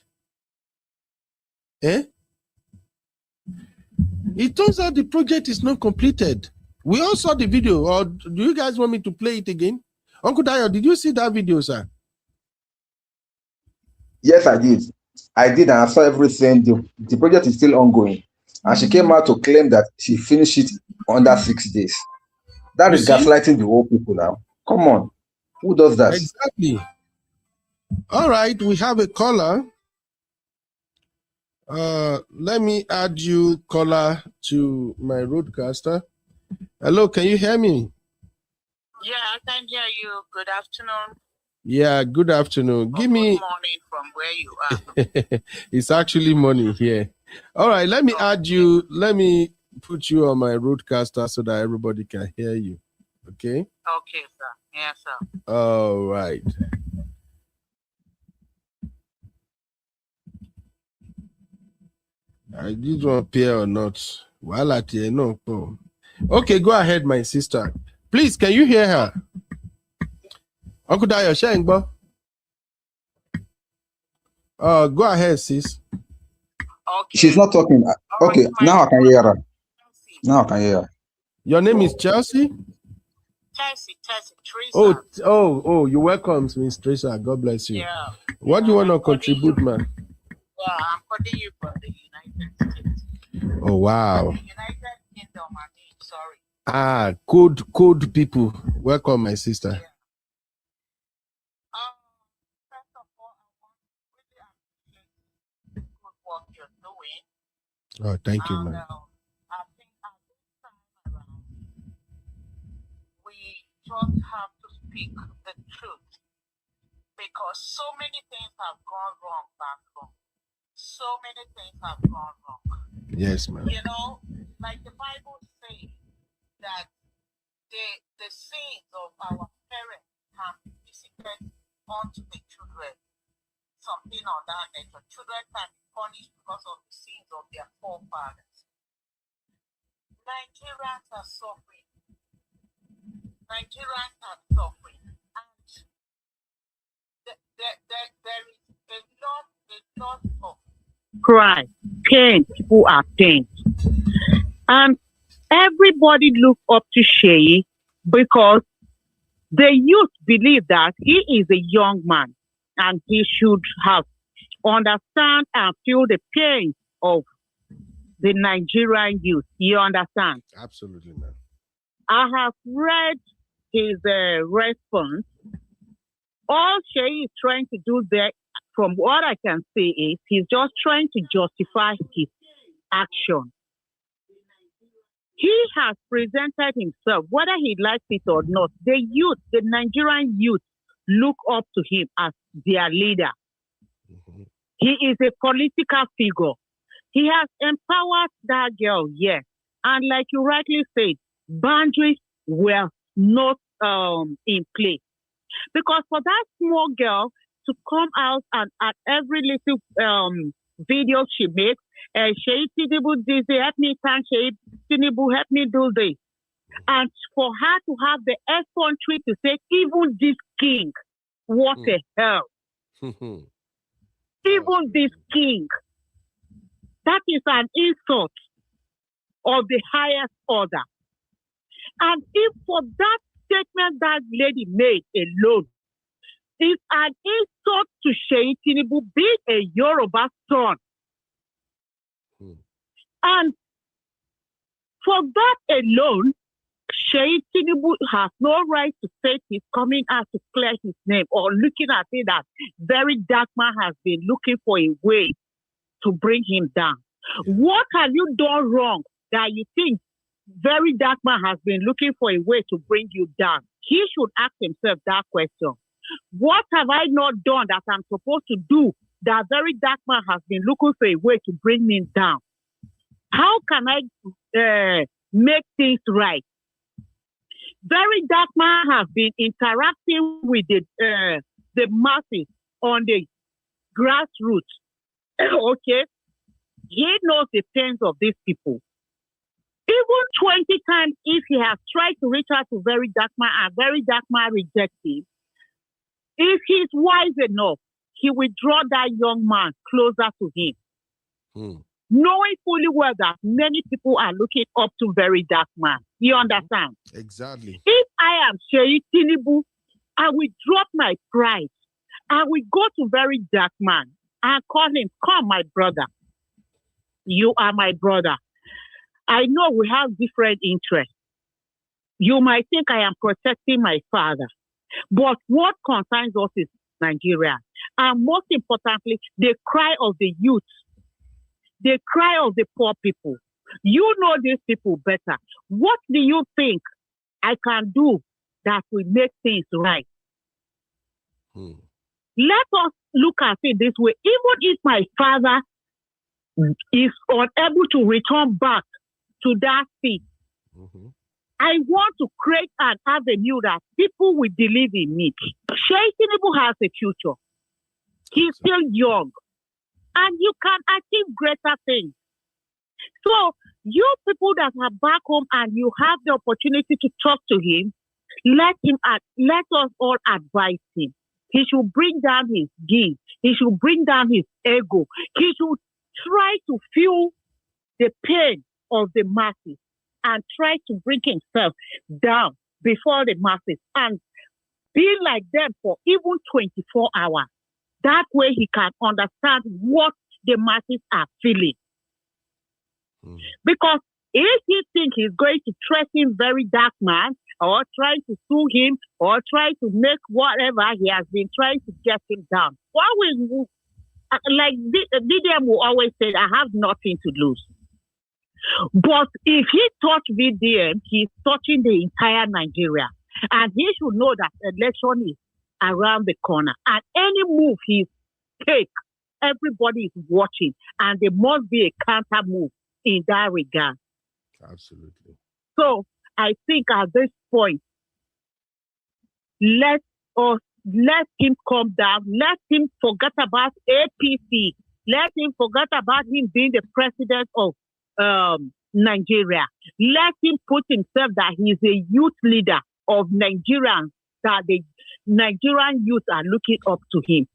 It turns out the project is not completed. We all saw the video, or do you guys want me to play it again? Uncle Dio, did you see that video, sir? Yes, I did. And I saw everything. The project is still ongoing. And she came out to claim that she finished it under 6 days. That is gaslighting the whole people now. Come on. Who does that? Exactly. All right, we have a caller. Let me add you, caller, to my roadcaster. Hello, can you hear me? Yeah, I can hear you. Good afternoon. Yeah, good afternoon. Give me. Good morning from where you are. It's actually morning here. All right, let me add you. Let me put you on my roadcaster so that everybody can hear you. Okay? Okay, sir. Yes, sir. All right. This one appear or not? Well, at the no. Okay, go ahead, my sister. Please, can you hear her? Uncle Dayo Shengbo. Go ahead, sis. Okay. She's not talking. Okay, now I can hear her. Now I can hear her. Your name is Chelsea? Chelsea, Teresa. Oh, you're welcome, Miss Teresa. God bless you. Yeah. What do you want to contribute, man? Yeah, I'm calling you from the United States. Oh, wow. The United Kingdom, I mean, sorry. Ah, code people. Welcome, my sister. Yeah. First of all, I want to really appreciate the good work you're doing. Oh, thank you, man. I think at this time around, we just have to speak the truth because so many things have gone wrong back home. So many things have gone wrong. Yes, man. You know, like the Bible says that the sins of our parents can be visited onto the children. Something on that nature. Children can be punished because of the sins of their forefathers. Nigerians are suffering. And there is a lot of cry, pain. People are pain. And everybody look up to Seyi because the youth believe that he is a young man and he should have understand and feel the pain of the Nigerian youth. You understand? Absolutely, man. I have read his response. All Seyi is trying to do there, from what I can see, is he's just trying to justify his action. He has presented himself, whether he likes it or not. The youth, the Nigerian youth, look up to him as their leader. Mm-hmm. He is a political figure. He has empowered that girl, yes. And like you rightly said, boundaries were not in place. Because for that small girl to come out and at every little video she makes, Seyi Tinubu this, help me thank Seyi Tinubu, help me do this. And for her to have the effrontery to say, even this king, what the hell? Even this king. That is an insult of the highest order. And if for that statement that lady made alone, it's an insult to Seyi Tinubu being a Yoruba son. And for that alone, Seyi Tinubu has no right to say he's coming out to clear his name or looking at it that VeryDarkMan has been looking for a way to bring him down. What have you done wrong that you think VeryDarkMan has been looking for a way to bring you down? He should ask himself that question. What have I not done that I'm supposed to do that VeryDarkMan has been looking for a way to bring me down? How can I make things right? VeryDarkMan has been interacting with the masses on the grassroots. Okay? He knows the pains of these people. Even 20 times, if he has tried to reach out to VeryDarkMan and VeryDarkMan rejects him, if he's wise enough, he will draw that young man closer to him. Knowing fully well that many people are looking up to VeryDarkMan. You understand? Exactly. If I am Seyi Tinubu, I will drop my pride. I will go to VeryDarkMan and call him, come, my brother. You are my brother. I know we have different interests. You might think I am protecting my father. But what concerns us is Nigeria. And most importantly, the cry of the youth. The cry of the poor people. You know these people better. What do you think I can do that will make things right? Let us look at it this way. Even if my father is unable to return back to that seat, I want to create an avenue that people will believe in me. Seyi Tinubu has a future. He's still young. And you can achieve greater things. So, you people that are back home and you have the opportunity to talk to him, let us all advise him. He should bring down his guilt. He should bring down his ego. He should try to feel the pain of the masses and try to bring himself down before the masses and be like them for even 24 hours. That way he can understand what the masses are feeling. Because if he thinks he's going to threaten VeryDarkMan or try to sue him or try to make whatever he has been trying to get him down, what will, like VDM will always say, I have nothing to lose. But if he touch VDM, he's touching the entire Nigeria. And he should know that election is around the corner. And any move he takes, everybody is watching. And there must be a counter move in that regard. Absolutely. So I think at this point, let him come down. Let him forget about APC. Let him forget about him being the president of Nigeria. Let him put himself that he's a youth leader of Nigerians, that the Nigerian youth are looking up to him.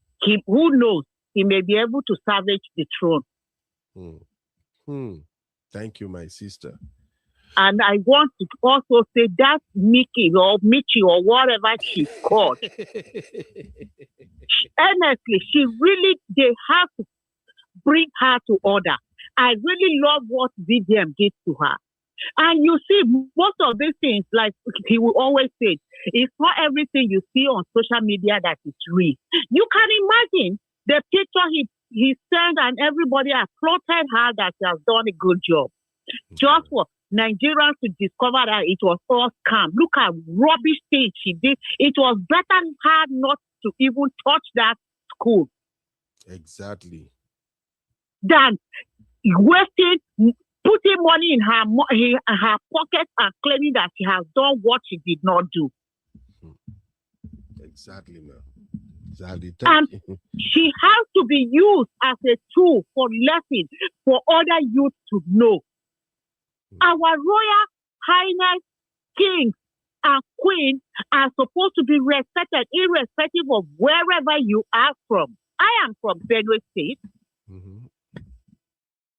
Who knows? He may be able to salvage the throne. Thank you, my sister. And I want to also say that Mitchy or Mitchi or whatever she's called, honestly, they have to bring her to order. I really love what VDM did to her. And you see, most of these things, like he will always say, it's not everything you see on social media that is real. You can imagine the picture he sent and everybody applauded her that she has done a good job. Just for Nigerians to discover that it was all scam. Look at rubbish things she did. It was better her not to even touch that school. Exactly. Than wasting, putting money in her pocket and claiming that she has done what she did not do. Exactly, ma'am. Exactly. And she has to be used as a tool for lesson for other youth to know. Our Royal Highness Kings and Queens are supposed to be respected irrespective of wherever you are from. I am from Benue State.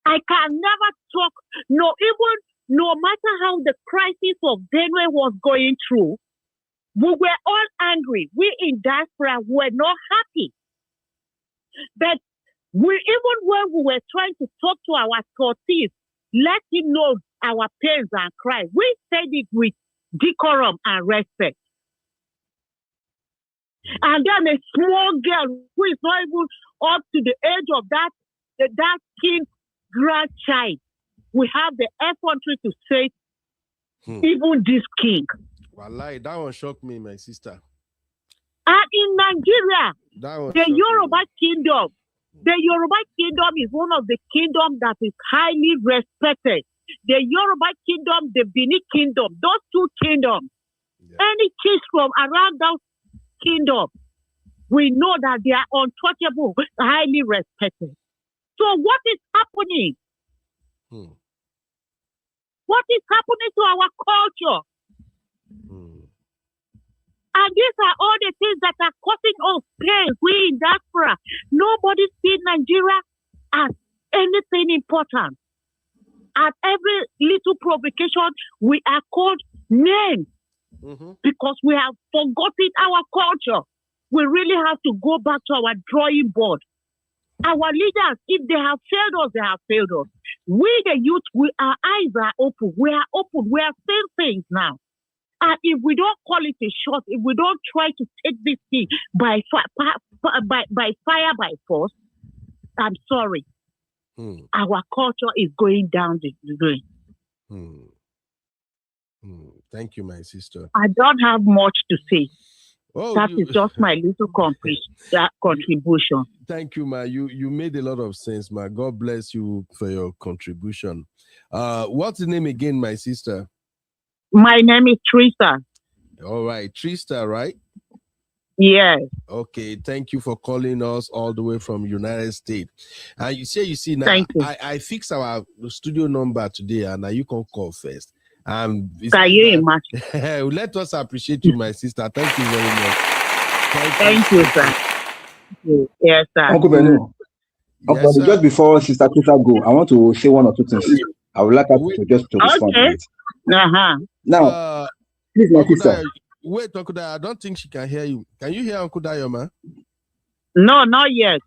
I can never talk, no matter how the crisis of Benue was going through, we were all angry. We in Diaspora were not happy. But even when we were trying to talk to our trustees, let him know our pains and cries, we said it with decorum and respect. And then a small girl who is not even up to the age of that king's grandchild, we have the effrontery to say, even this king. Wallahi, that one shocked me, my sister. And in Nigeria, the Yoruba kingdom is one of the kingdoms that is highly respected. The Yoruba kingdom, the Benin kingdom, those two kingdoms, any kids from around that kingdom, we know that they are untouchable, highly respected. So what is happening? What is happening to our culture? And these are all the things that are causing us pain. We in Diaspora, nobody sees Nigeria as anything important. At every little provocation, we are called names because we have forgotten our culture. We really have to go back to our drawing board. Our leaders, if they have failed us, they have failed us. We, the youth, our eyes are open. We are open. We are seeing things now. And if we don't call it a shot, if we don't try to take this thing by fire, by force, I'm sorry. Our culture is going down the drain. Thank you, my sister. I don't have much to say. Oh, That is just my little contribution. Thank you, ma. You made a lot of sense, ma. God bless you for your contribution. What's the name again, my sister? My name is Teresa. All right, Trista, right? Yes. Okay, thank you for calling us all the way from United States. And you see now, Thank you. I fixed our studio number today, and now you can call first. Can you imagine? Let us appreciate you, my sister. Thank you very much. Thank you, sir. Yes, sir. Uncle Benno, Yes, sir. just before Sister Trisa go, I want to say one or two things. I would like her to respond to it. Now, please, my sister. Wait, Uncle Dayo, I don't think she can hear you. Can you hear Uncle Dayo, man? No, not yet.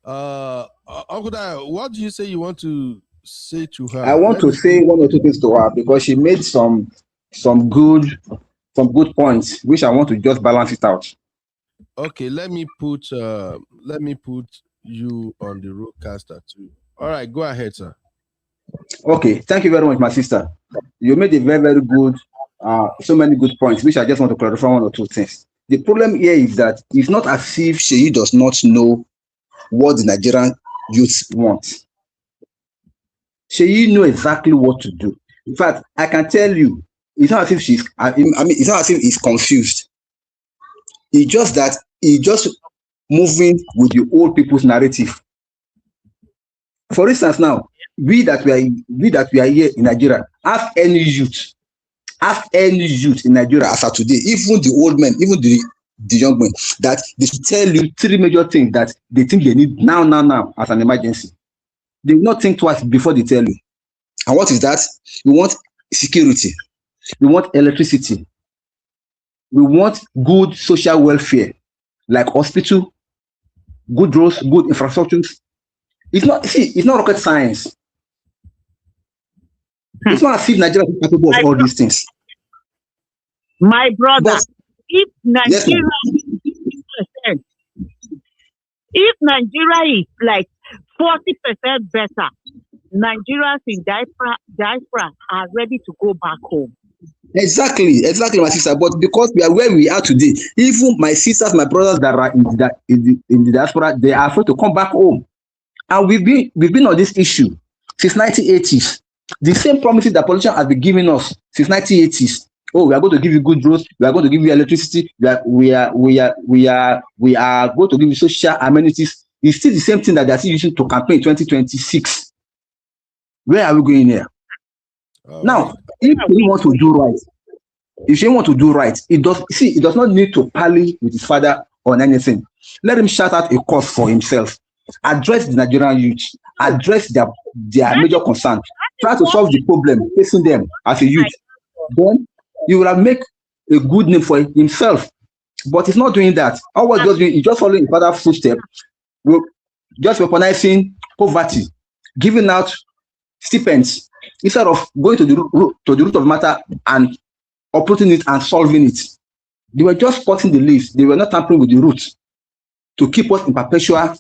Uncle Dayo, what do you say you want to say to her? I want to say one or two things to her because she made some good points, which I want to just balance it out. Okay, let me put you on the roadcaster too. All right, go ahead, sir. Okay, thank you very much, my sister. You made a very, very good, so many good points, which I just want to clarify one or two things. The problem here is that it's not as if Seyi does not know what the Nigerian youth want. Seyi knows exactly what to do. In fact, I can tell you, it's not as if it's not as if he's confused. It's just that he's just moving with the old people's narrative. For instance, now, we that we are here in Nigeria, ask any youth in Nigeria as of today, even the old men, even the young men, that they should tell you three major things that they think they need now as an emergency. They will not think twice before they tell you. And what is that? We want security. We want electricity. We want good social welfare, like hospital, good roads, good infrastructures. It's not rocket science. It's not as if Nigeria is capable of all these things. My brother, if Nigeria if Nigeria is like 40% better, Nigerians in diaspora are ready to go back home. Exactly, my sister. But because we are where we are today, even my sisters, my brothers that are in the diaspora, they are afraid to come back home. And we've been on this issue since 1980s. The same promises that politicians have been giving us since 1980s. Oh, we are going to give you good roads. We are going to give you electricity. We are going to give you social amenities. It's still the same thing that they are still using to campaign 2026. Where are we going here? Now, if you want to do right, it does not need to parley with his father on anything. Let him shout out a cause for himself. Address the Nigerian youth. Address their major concern. Try to solve the problem facing them as a youth. Then he will make a good name for himself. But he's not doing that. All what he's doing, he's just following his father's footsteps, just weaponizing poverty, giving out stipends instead of going to the root of the matter and uprooting it and solving it. They were just cutting the leaves. They were not tampering with the roots to keep us in perpetual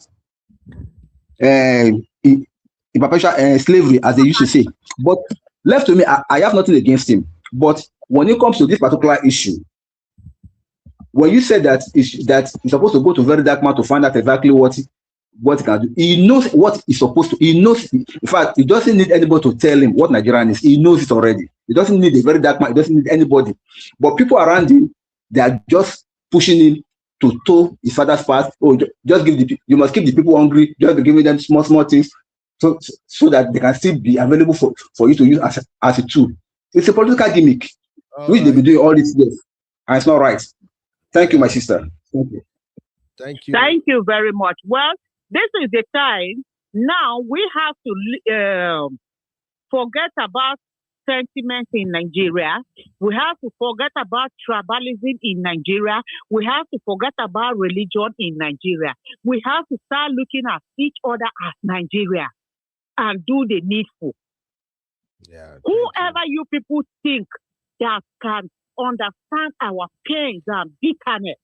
slavery, as they used to say. But left to me, I have nothing against him. But when it comes to this particular issue, when you said that he's supposed to go to VeryDarkMan to find out exactly what he can do, he knows what he's supposed to. He knows. In fact, he doesn't need anybody to tell him what Nigerian is. He knows it already. He doesn't need a VeryDarkMan. He doesn't need anybody. But people around him, they are just pushing him to toe his father's path. Oh, just you must keep the people hungry. Just be giving them small things, so that they can still be available for you to use as a tool. It's a political gimmick, which they've been doing all these years, and it's not right. Thank you, my sister. Thank you. Thank you. Thank you very much. Well, this is the time. Now we have to forget about sentiment in Nigeria. We have to forget about tribalism in Nigeria. We have to forget about religion in Nigeria. We have to start looking at each other as Nigeria and do the needful. Yeah, whoever you people think that can understand our pains and bitterness,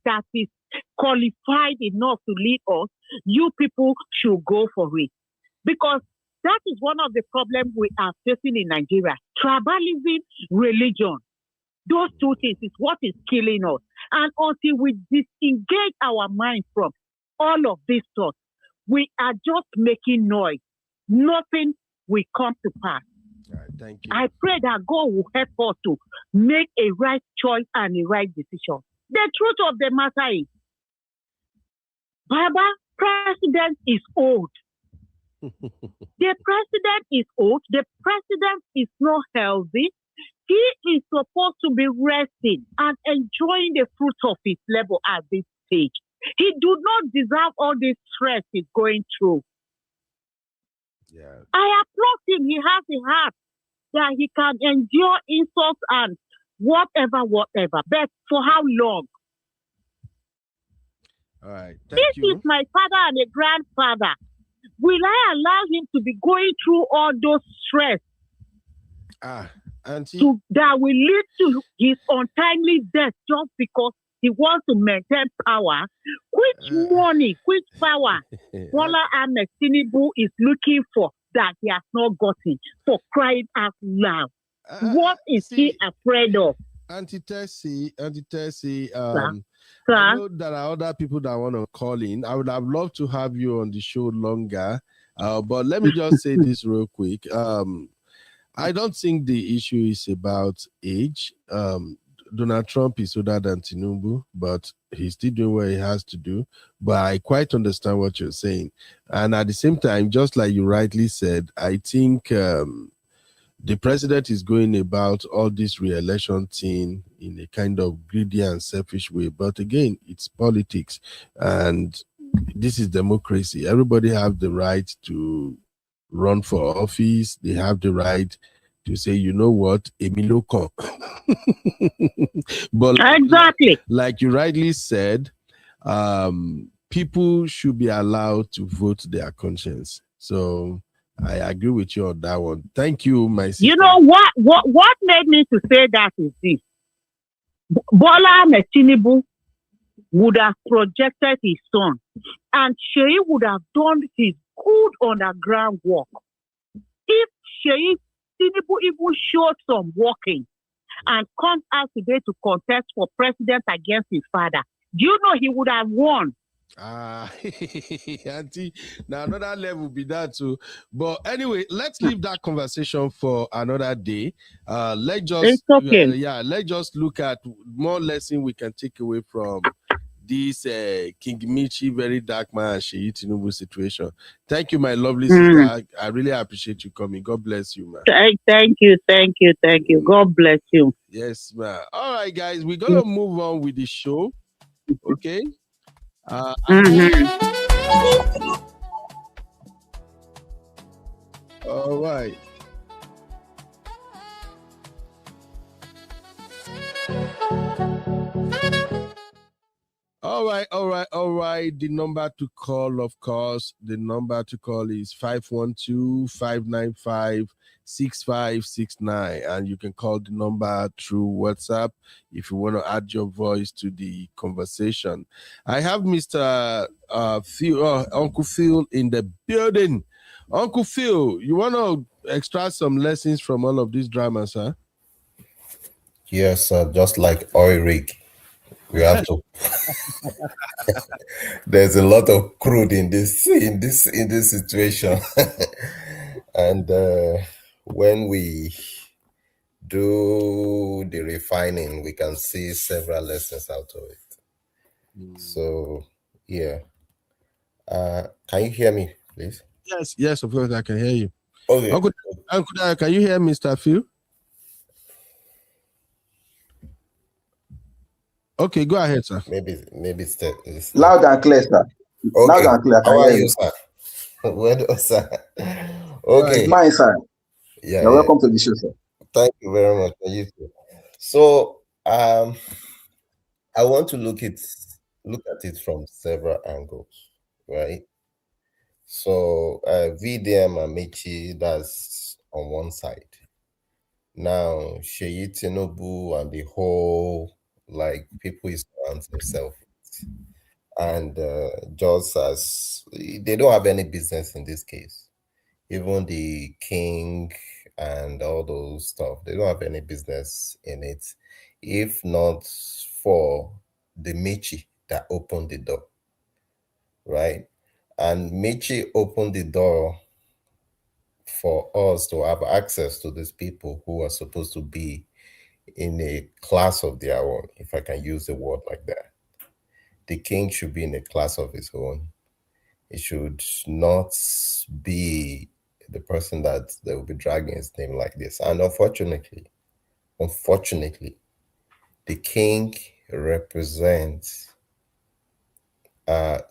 that is qualified enough to lead us, you people should go for it. Because that is one of the problems we are facing in Nigeria. Tribalism, religion. Those two things is what is killing us. And until we disengage our minds from all of these thoughts, we are just making noise. Nothing will come to pass. All right, thank you. I pray that God will help us to make a right choice and a right decision. The truth of the matter is, Baba, president is old. The president is old. The president is not healthy. He is supposed to be resting and enjoying the fruits of his labor at this stage. He do not deserve all this stress he's going through. Yeah. I applaud him. He has a heart that he can endure insults and whatever. But for how long? All right. This is my father and a grandfather. Will I allow him to be going through all those stress that will lead to his untimely death just because he wants to maintain power? Which money, which power Bola Ahmed Tinubu is looking for that he has not gotten, for crying out loud? What is he afraid of? Auntie Tessie, I Sir? know there are other people that want to call in. I would have loved to have you on the show longer, but let me just say this real quick. I don't think the issue is about age. Donald Trump is older than Tinubu, but he's still doing what he has to do. But I quite understand what you're saying. And at the same time, just like you rightly said, I think the president is going about all this re-election thing in a kind of greedy and selfish way. But again, it's politics and this is democracy. Everybody have the right to run for office. They have the right to say, you know what, Emilio come. But exactly, like you rightly said, people should be allowed to vote their conscience. So I agree with you on that one. Thank you, my sister. You know what made me to say that is this. Bola Ahmed Tinubu would have projected his son, and Seyi would have done his good underground work. If Seyi Tinubu even showed some working and comes out today to contest for president against his father, do you know he would have won? Auntie, now another level be that too. But anyway, let's leave that conversation for another day. Let's just let's just look at more lesson we can take away from this King Mitchi, VeryDarkMan, and Seyi Tinubu situation. Thank you, my lovely sister. I really appreciate you coming. God bless you, man. Thank you. God bless you. Yes, man. All right, guys, we're gonna move on with the show. Okay. All right. All right. The number to call, of course, the number to call is 512-595-6569. And you can call the number through WhatsApp if you want to add your voice to the conversation. I have Mr. Uncle Phil in the building. Uncle Phil, you want to extract some lessons from all of these dramas, huh? Yes, just like oil rig. We have to. There's a lot of crude in this situation, and when we do the refining, we can see several lessons out of it. So, yeah. Can you hear me, please? Yes, of course I can hear you. Okay. Uncle, can you hear Mr. Phil? Okay, go ahead, sir. Maybe it's loud and clear, sir. Okay. Loud and clear. How are you, sir? Well, sir. Okay. Fine, sir. Yeah. You're welcome to the show, sir. Thank you very much. You too. So, I want to look at it from several angles, right? So, VDM and Mitchi, that's on one side. Now, Seyi Tinubu and the whole people he surrounds himself with. And just as they don't have any business in this case. Even the king and all those stuff, they don't have any business in it, if not for the Mitchy that opened the door, right? And Mitchy opened the door for us to have access to these people who are supposed to be in a class of their own, if I can use the word like that. The king should be in a class of his own. It should not be the person that they will be dragging his name like this. And unfortunately, the king represents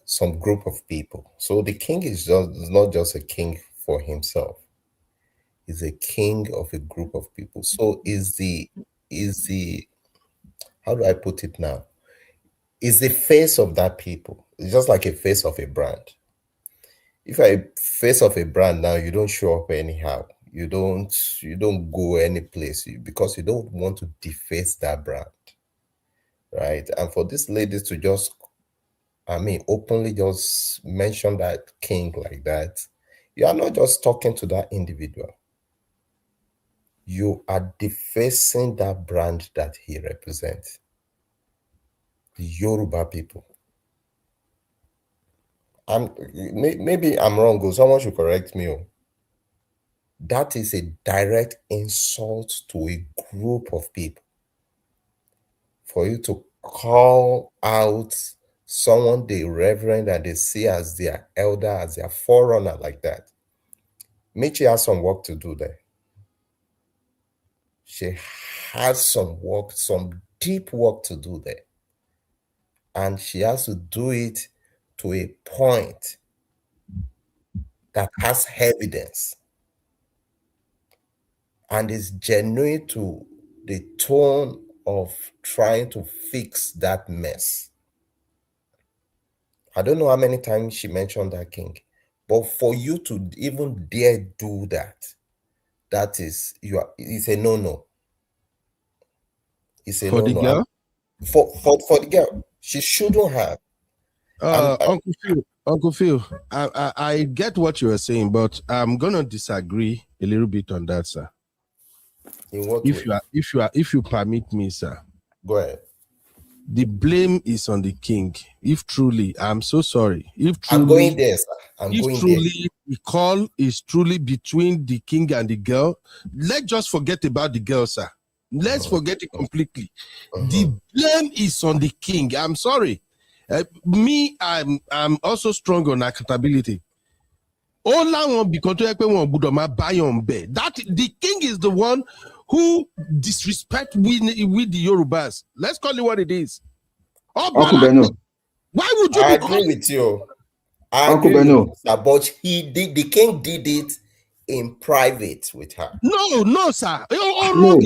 some group of people. So the king is not just a king for himself. He's a king of a group of people. So is the how do I put it now? Is the face of that people. It's just like a face of a brand. If I face of a brand now, you don't show up anyhow. You don't go any place because you don't want to deface that brand, right? And for these ladies to just, openly just mention that king like that, you are not just talking to that individual. You are defacing that brand that he represents. The Yoruba people. Maybe I'm wrong, someone should correct me. That is a direct insult to a group of people. For you to call out someone they reverend and they see as their elder, as their forerunner like that. Mitchi has some work to do there. She has some work, some deep work to do there. And she has to do it to a point that has evidence and is genuine to the tone of trying to fix that mess. I don't know how many times she mentioned that king, but for you to even dare do that, it's a no-no. It's a For the no-no. girl? For the girl, she shouldn't have. Uncle Phil, I get what you are saying, but I'm gonna disagree a little bit on that, sir. In what way? If you permit me, sir. Go ahead. The blame is on the king. If truly, I'm so sorry. If truly, I'm going there, sir. The call is truly between the king and the girl, let's just forget about the girl, sir. Let's forget it completely. The blame is on the king. I'm sorry. I'm also strong on accountability. All I want because that the king is the one who disrespect with the Yorubas. Let's call it what it is. Uncle Beno. Why would you? I agree with you. Uncle Beno. But the king did it in private with her. No, sir. Uncle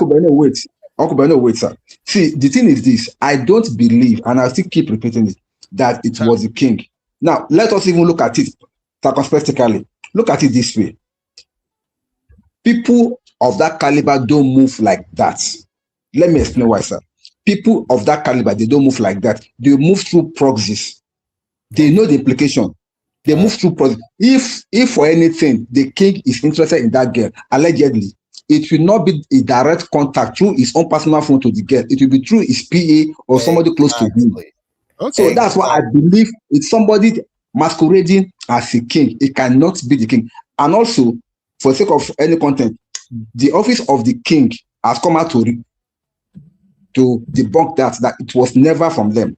Beno, wait. Uncle Beno, wait, sir. See, the thing is this. I don't believe, and I still keep repeating it, that it was the king. Now, let us even look at it circumspectly. Look at it this way. People of that caliber don't move like that. Let me explain why, sir. People of that caliber, they don't move like that. They move through proxies. They know the implication. They move through proxies. If for anything, the king is interested in that girl, allegedly, it will not be a direct contact through his own personal phone to the girl. It will be through his PA or somebody close to him. Okay. So that's why I believe it's somebody masquerading as a king. It cannot be the king. And also, for the sake of any content, the office of the king has come out to debunk that it was never from them.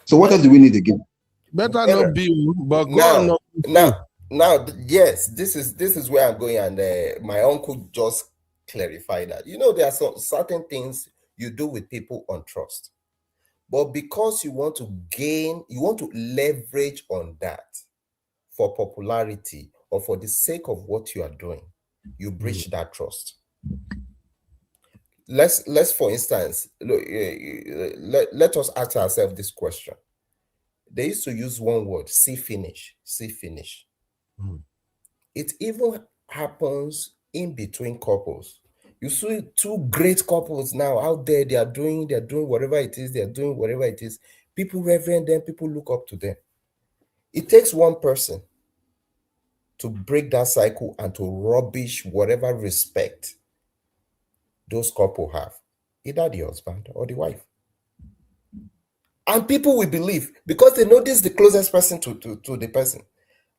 So what else do we need again? Better not be, but now, yes, this is where I'm going, and my uncle just clarified that. There are some certain things you do with people on trust. But because you want to leverage on that for popularity or for the sake of what you are doing, you breach that trust. Let's for instance, let us ask ourselves this question. They used to use one word, see finish. It even happens in between couples. You see two great couples now out there, they're doing whatever it is, people reverend them, people look up to them. It takes one person to break that cycle and to rubbish whatever respect those couple have, either the husband or the wife. And people will believe because they know this is the closest person to the person.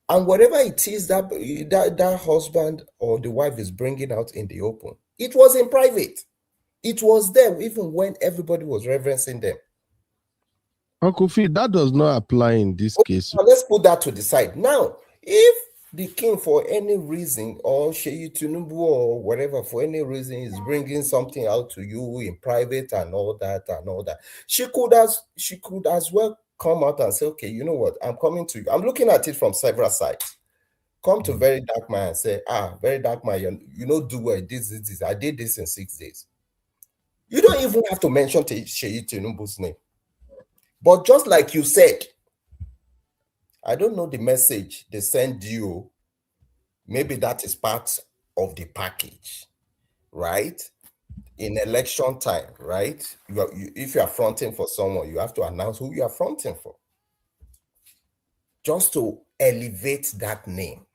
And whatever it is that husband or the wife is bringing out in the open, it was in private. It was there even when everybody was reverencing them. Uncle Phil, that does not apply in this case. Now let's put that to the side. Now, if the king, for any reason, or Seyi Tinubu or whatever, for any reason, is bringing something out to you in private and all that, she could as well come out and say, okay, you know what, I'm coming to you. I'm looking at it from several sides. Come to VeryDarkMan and say, VeryDarkMan, you know, do well, this. I did this in 6 days. You don't even have to mention Seyi Tinubu's name. But just like you said, I don't know the message they send you. Maybe that is part of the package, right? In election time, right? If you are fronting for someone, you have to announce who you are fronting for. Just to elevate that name.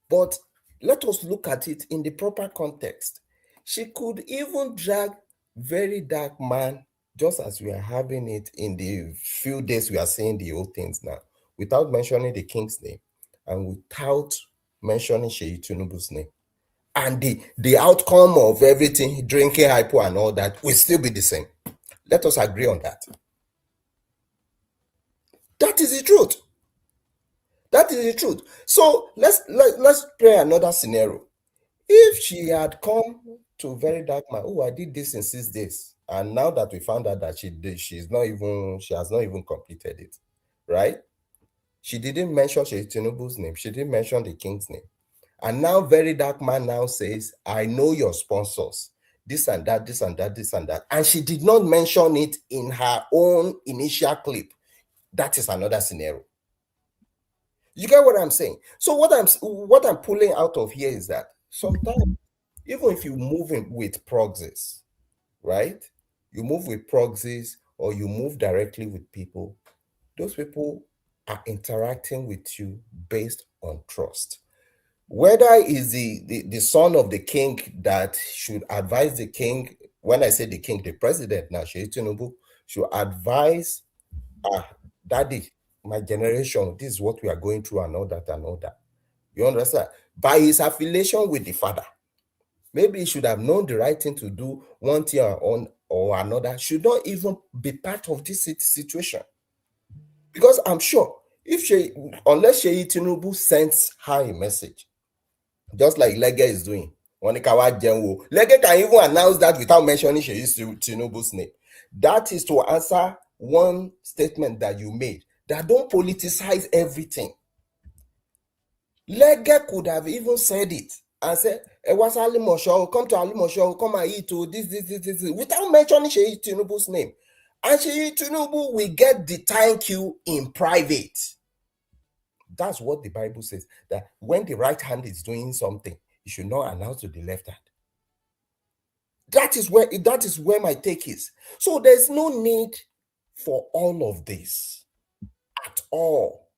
But let us look at it in the proper context. She could even drag VeryDarkMan, just as we are having it in the few days we are seeing the old things now, without mentioning the king's name and without mentioning Seyi Tinubu's name. And the outcome of everything, drinking hypo and all that, will still be the same. Let us agree on that. That is the truth. That is the truth. So let's play another scenario. If she had come to VeryDarkMan, oh, I did this in 6 days, and now that we found out that she has not even completed it, right? She didn't mention Seyi Tinubu's name. She didn't mention the king's name. And now VeryDarkMan now says, I know your sponsors, this and that, this and that, this and that. And she did not mention it in her own initial clip. That is another scenario. You get what I'm saying? So what I'm pulling out of here is that sometimes, even if you move in with proxies, right? You move with proxies or you move directly with people, those people are interacting with you based on trust. Whether is the son of the king that should advise the king, when I say the king, the president now, Seyi Tinubu, should advise, daddy, my generation, this is what we are going through and all that and all that. You understand? By his affiliation with the father, maybe he should have known the right thing to do one thing or another, should not even be part of this situation. Because I'm sure, unless Seyi Tinubu sends her a message, just like Lege is doing, Lege can even announce that without mentioning Seyi Tinubu's name. That is to answer one statement that you made, that don't politicize everything. Lege could have even said it and said, come to Alimosho, come and eat this, without mentioning Seyi Tinubu's name. And Seyi Tinubu will get the thank you in private. That's what the Bible says, that when the right hand is doing something, you should not announce to the left hand. That is where my take is. So there's no need for all of this at all.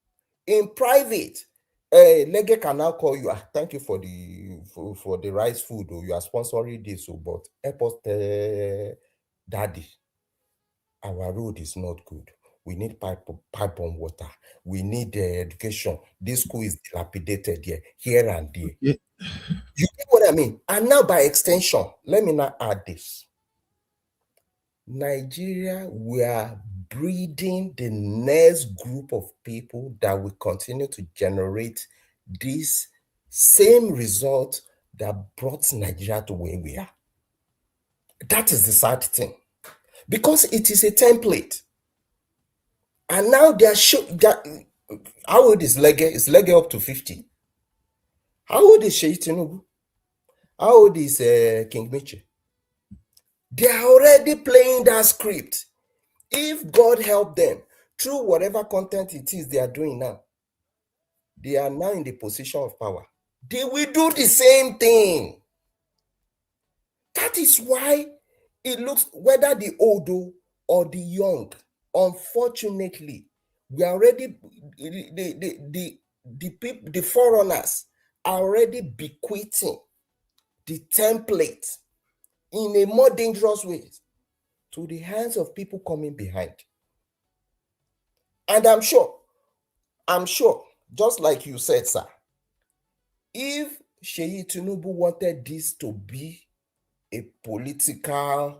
In private, Lege can now call you, thank you for the rice food, or you are sponsoring this, but help us, daddy, our road is not good. We need pipe on water. We need education. This school is dilapidated here and there. Yeah. You get what I mean? And now, by extension, let me now add this. Nigeria, we are breeding the next group of people that will continue to generate this same result that brought Nigeria to where we are. That is the sad thing. Because it is a template. And now they are that. How old is Lege? Is Lege up to 50? How old is Seyi Tinubu? How old is King Mitchi? They are already playing that script. If God help them, through whatever content it is they are doing now, they are now in the position of power. They will do the same thing. That is why it looks, whether the old or the young, unfortunately, we are already, the people, the foreigners are already bequeathing the template in a more dangerous way to the hands of people coming behind. And I'm sure, just like you said, sir, if Seyi Tinubu wanted this to be a political,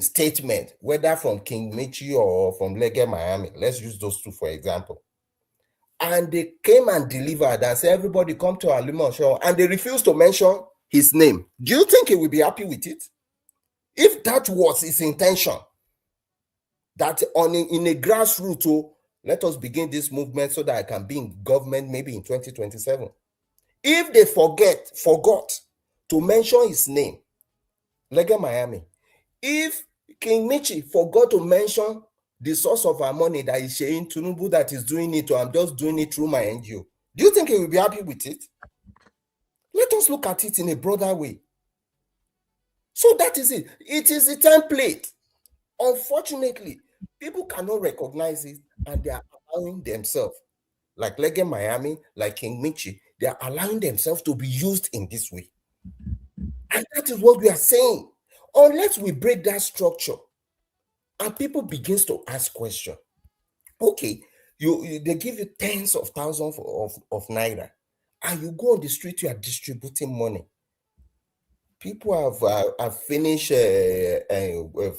statement, whether from King Mitchi or from Lege Miami, let's use those two for example, and they came and delivered and said, everybody come to our Limon show, and they refused to mention his name, do you think he will be happy with it? If that was his intention, that in a grassroots, let us begin this movement so that I can be in government maybe in 2027. If they forgot to mention his name, Lege Miami, if King Mitchi forgot to mention the source of our money that is Seyi Tinubu that is doing it, or I'm just doing it through my NGO, do you think he will be happy with it? Let us look at it in a broader way. So that is it. It is a template. Unfortunately, people cannot recognize it, and they are allowing themselves, like Lege Miami, like King Mitchi, they are allowing themselves to be used in this way. And that is what we are saying. Unless we break that structure and people begins to ask questions, okay, they give you tens of thousands of naira, and you go on the street, you are distributing money. People have finished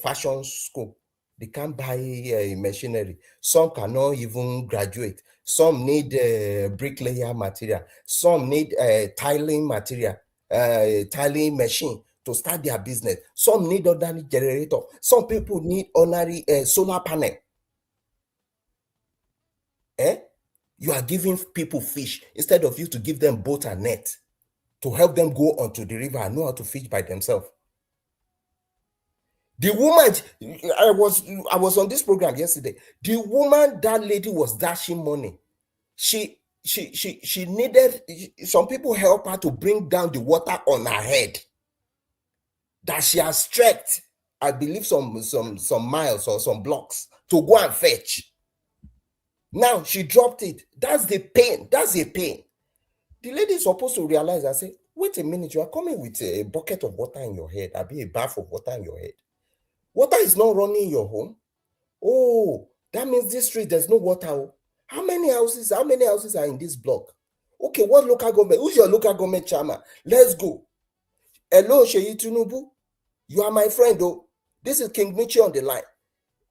fashion school. They can't buy machinery. Some cannot even graduate. Some need bricklayer material. Some need tiling material, tiling machine to start their business. Some need ordinary generator. Some people need ordinary solar panel. You are giving people fish instead of you to give them boat and net to help them go onto the river and know how to fish by themselves. The woman, I was on this program yesterday. The woman, that lady was dashing money. She needed some people help her to bring down the water on her head that she has trekked, I believe, some miles or some blocks to go and fetch. Now she dropped it. That's the pain. That's the pain. The lady is supposed to realize and say, wait a minute, you are coming with a bucket of water in your head. I'll be a bath of water in your head. Water is not running in your home. Oh, that means this street, there's no water. How many houses are in this block? Okay, what local government? Who's your local government chairman? Let's go. Hello, Seyi Tinubu. You are my friend, though. This is King Mitchi on the line.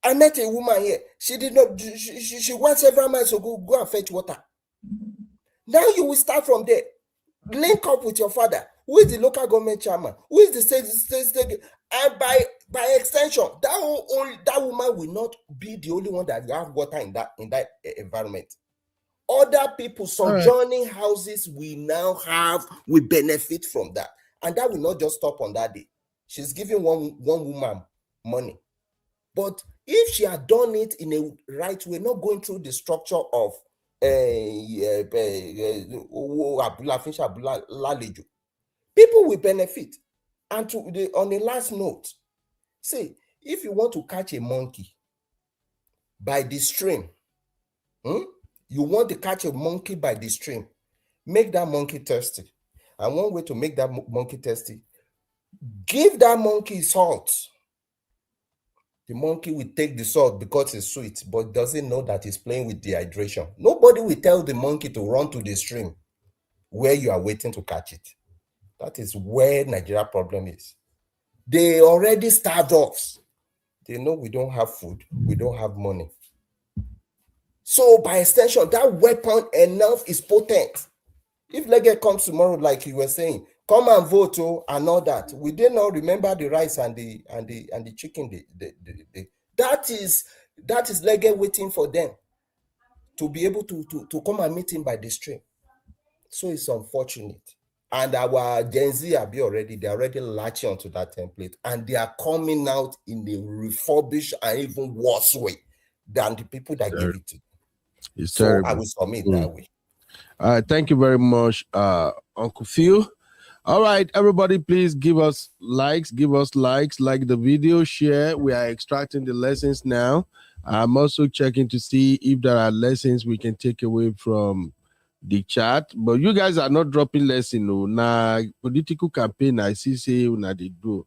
I met a woman here. She did not, she went several miles to go and fetch water. Now you will start from there. Link up with your father. Who is the local government chairman? Who is the state? And by extension, that woman will not be the only one that you have water in that environment. Other people sojourning houses we benefit from that. And that will not just stop on that day. She's giving one woman money. But if she had done it in a right way, not going through the structure of people will benefit. And on the last note, see, if you want to catch a monkey by the stream, you want to catch a monkey by the stream, make that monkey thirsty. And one way to make that monkey thirsty, give that monkey salt. The monkey will take the salt because it's sweet, but doesn't know that it's playing with dehydration. Nobody will tell the monkey to run to the stream where you are waiting to catch it. That is where Nigeria problem is. They already starved us. They know we don't have food, we don't have money. So by extension, that weapon enough is potent. If Lege comes tomorrow, like you were saying, come and vote and all that, we did not remember the rice and the chicken. That is Lege waiting for them to be able to come and meet him by the stream. So it's unfortunate. And our Gen Z they're already latching onto that template, and they are coming out in a refurbished and even worse way than the people that give it to. It's so terrible. I will submit that way. All right, thank you very much, Uncle Phil. All right, everybody, please give us likes, like the video, share. We are extracting the lessons now. I'm also checking to see if there are lessons we can take away from the chat, but you guys are not dropping lesson. No, na political campaign. I see say una they do.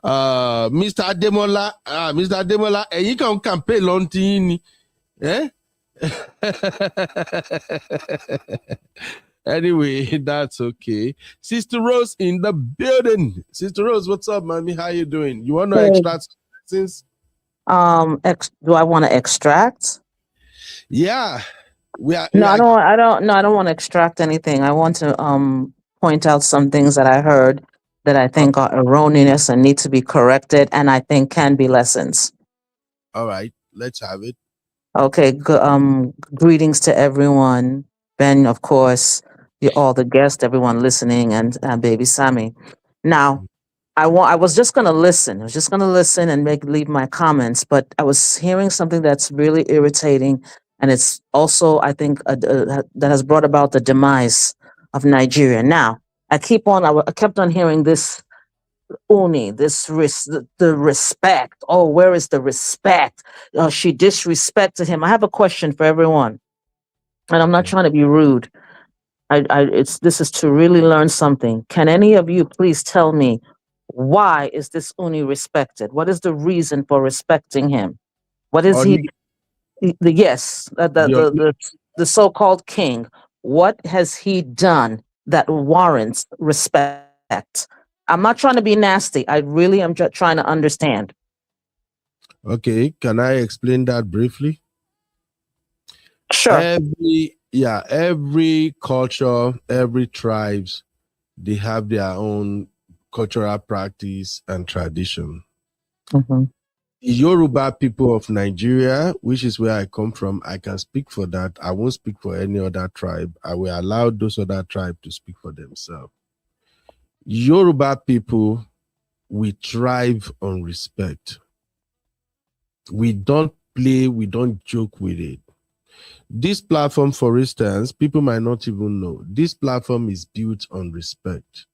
Mr. Ademola, and you can campaign long thing, eh? Anyway, that's okay. Sister Rose in the building. Sister Rose, what's up, mommy? How you doing? You want to extract since? Do I want to extract? Yeah. I don't want to extract anything. I want to point out some things that I heard that I think are erroneous and need to be corrected, and I think can be lessons. All right, let's have it. Okay, greetings to everyone. Ben, of course, all the guests, everyone listening, and baby Sammy. Now, I was just gonna listen. I was just gonna listen and leave my comments, but I was hearing something that's really irritating, and it's also, I think, that has brought about the demise of Nigeria. Now, I kept on hearing this Uni, the respect. Oh, where is the respect? She disrespected him. I have a question for everyone, and I'm not trying to be rude. This is to really learn something. Can any of you please tell me, why is this Uni respected? What is the reason for respecting him? What is the so-called king? What has he done that warrants respect? I'm not trying to be nasty. I really am just trying to understand. Okay, can I explain that briefly? Sure. Every culture, every tribes, they have their own cultural practice and tradition. Mm-hmm. The Yoruba people of Nigeria, which is where I come from, I can speak for that. I won't speak for any other tribe. I will allow those other tribes to speak for themselves. Yoruba people, we thrive on respect. We don't play, we don't joke with it. This platform, for instance, people might not even know, this platform is built on respect.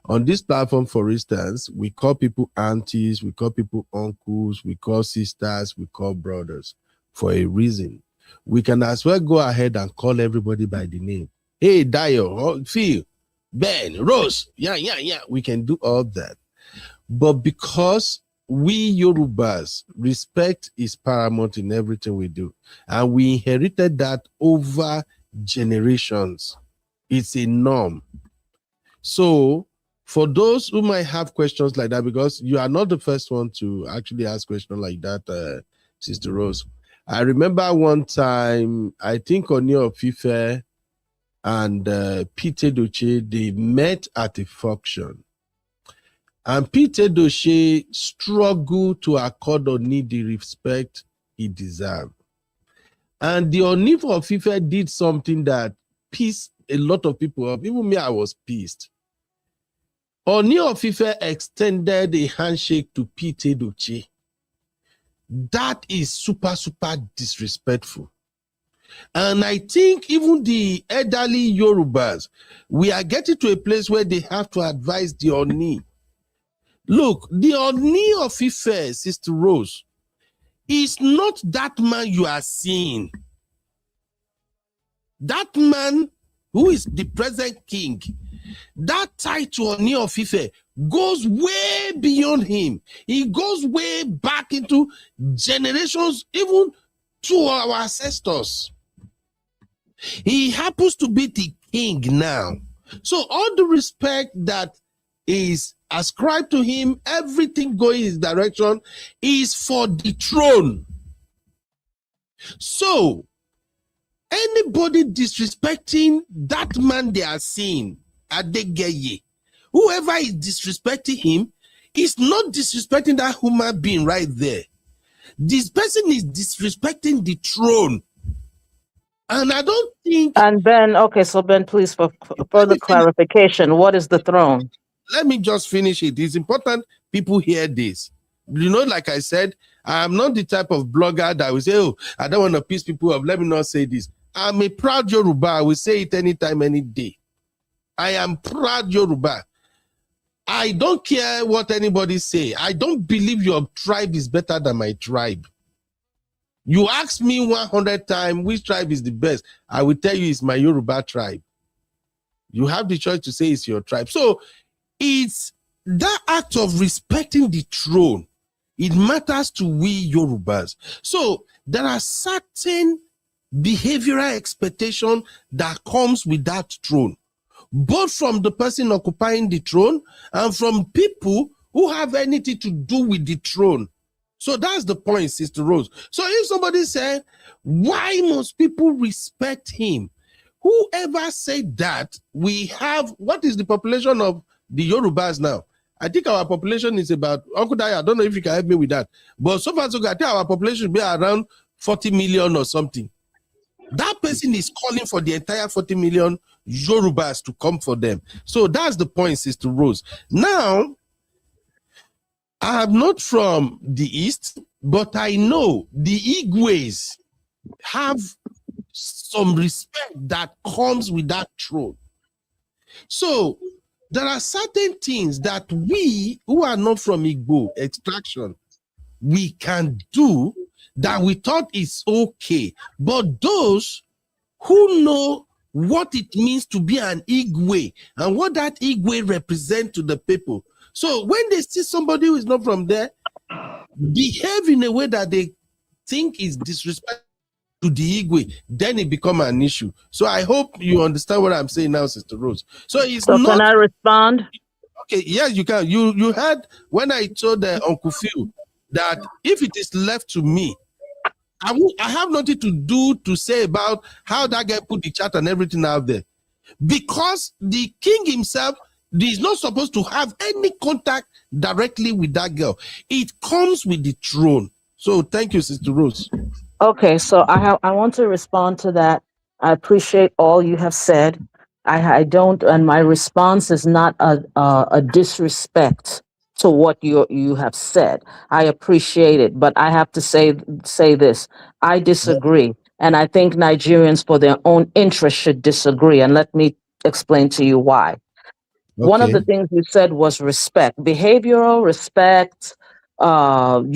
On this platform, for instance, we call people aunties, we call people uncles, we call sisters, we call brothers for a reason. We can as well go ahead and call everybody by the name. Hey, Dio, Phil, Ben, Rose, yeah. We can do all that. But because we Yorubas, respect is paramount in everything we do. And we inherited that over generations. It's a norm. So for those who might have questions like that, because you are not the first one to actually ask questions like that, Sister Rose. I remember one time, I think Oni of Ife and Peter Doche, they met at a function. And Peter Doche struggled to accord Oni the respect he deserved. And the Oni of Ife did something that pissed a lot of people off. Even me, I was pissed. Oni of Ife extended a handshake to Peter Doche. That is super, super disrespectful. And I think even the elderly Yorubas, we are getting to a place where they have to advise the Oni. Look, the Oni of Ife, Sister Rose, is not that man you are seeing. That man who is the present king, that title Oni of Ife goes way beyond him. He goes way back into generations, even to our ancestors. He happens to be the king now. So all the respect that is ascribed to him, everything going his direction is for the throne. So anybody disrespecting that man they are seeing, Adegeye, whoever is disrespecting him is not disrespecting that human being right there. This person is disrespecting the throne. And I don't think... And Ben, okay, so Ben, please, for further clarification, what is the throne? Let me just finish it. It's important people hear this. You know, like I said, I'm not the type of blogger that will say, oh, I don't want to piss people off. Let me not say this. I'm a proud Yoruba. I will say it anytime, any day. I am proud Yoruba. I don't care what anybody say. I don't believe your tribe is better than my tribe. You ask me 100 times which tribe is the best, I will tell you it's my Yoruba tribe. You have the choice to say it's your tribe. So it's that act of respecting the throne. It matters to we Yorubas. So there are certain behavioral expectation that comes with that throne, both from the person occupying the throne and from people who have anything to do with the throne. So that's the point, Sister Rose. So if somebody said, why must people respect him? Whoever said that, we have, what is the population of the Yorubas now? I think our population is about, Uncle Daya, I don't know if you can help me with that, but so far so good, I think our population should be around 40 million or something. That person is calling for the entire 40 million Yorubas to come for them. So that's the point, Sister Rose. Now, I am not from the East, but I know the Igwes have some respect that comes with that throne. So there are certain things that we who are not from Igbo extraction, we can do that we thought is okay. But those who know what it means to be an Igwe and what that Igwe represents to the people. So when they see somebody who is not from there behave in a way that they think is disrespectful to the Igwe, then it becomes an issue. So I hope you understand what I'm saying now, Sister Rose. So it's So not. can I respond? Okay, yes, you can. You heard when I told Uncle Phil that if it is left to me, I have nothing to do to say about how that guy put the chat and everything out there, because the king himself is not supposed to have any contact directly with that girl. It comes with the throne. So thank you, Sister Rose. Okay, so I want to respond to that. I appreciate all you have said. I don't, and my response is not a disrespect to what you have said. I appreciate it, but I have to say this. I disagree, and I think Nigerians, for their own interest, should disagree. And let me explain to you why. One of the things you said was respect, behavioral respect. And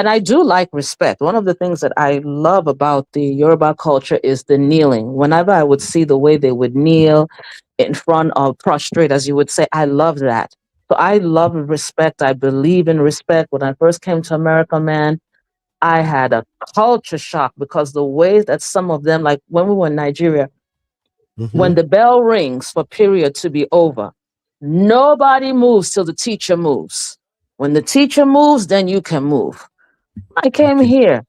I do like respect. One of the things that I love about the Yoruba culture is the kneeling. Whenever I would see the way they would kneel in front of prostrate, as you would say, I love that. So I love respect. I believe in respect. When I first came to America, man, I had a culture shock because the way that some of them, like when we were in Nigeria, when the bell rings for period to be over, nobody moves till the teacher moves. When the teacher moves, then you can move. I came here.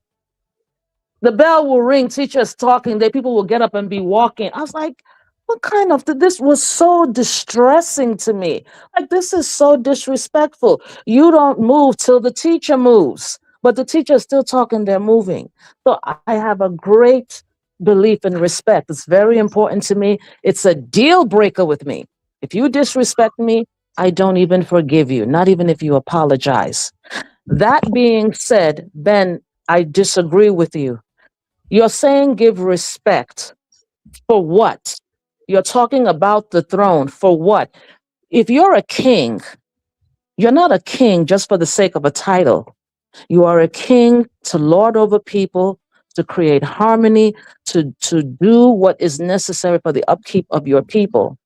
The bell will ring, teachers talking, people will get up and be walking. I was like, what kind of, this was so distressing to me. Like, this is so disrespectful. You don't move till the teacher moves, but the teacher is still talking, they're moving. So I have a great belief in respect. It's very important to me. It's a deal breaker with me. If you disrespect me, I don't even forgive you, not even if you apologize. That being said, Ben, I disagree with you. You're saying give respect. For what? You're talking about the throne. For what? If you're a king, you're not a king just for the sake of a title. You are a king to lord over people, to create harmony, to do what is necessary for the upkeep of your people.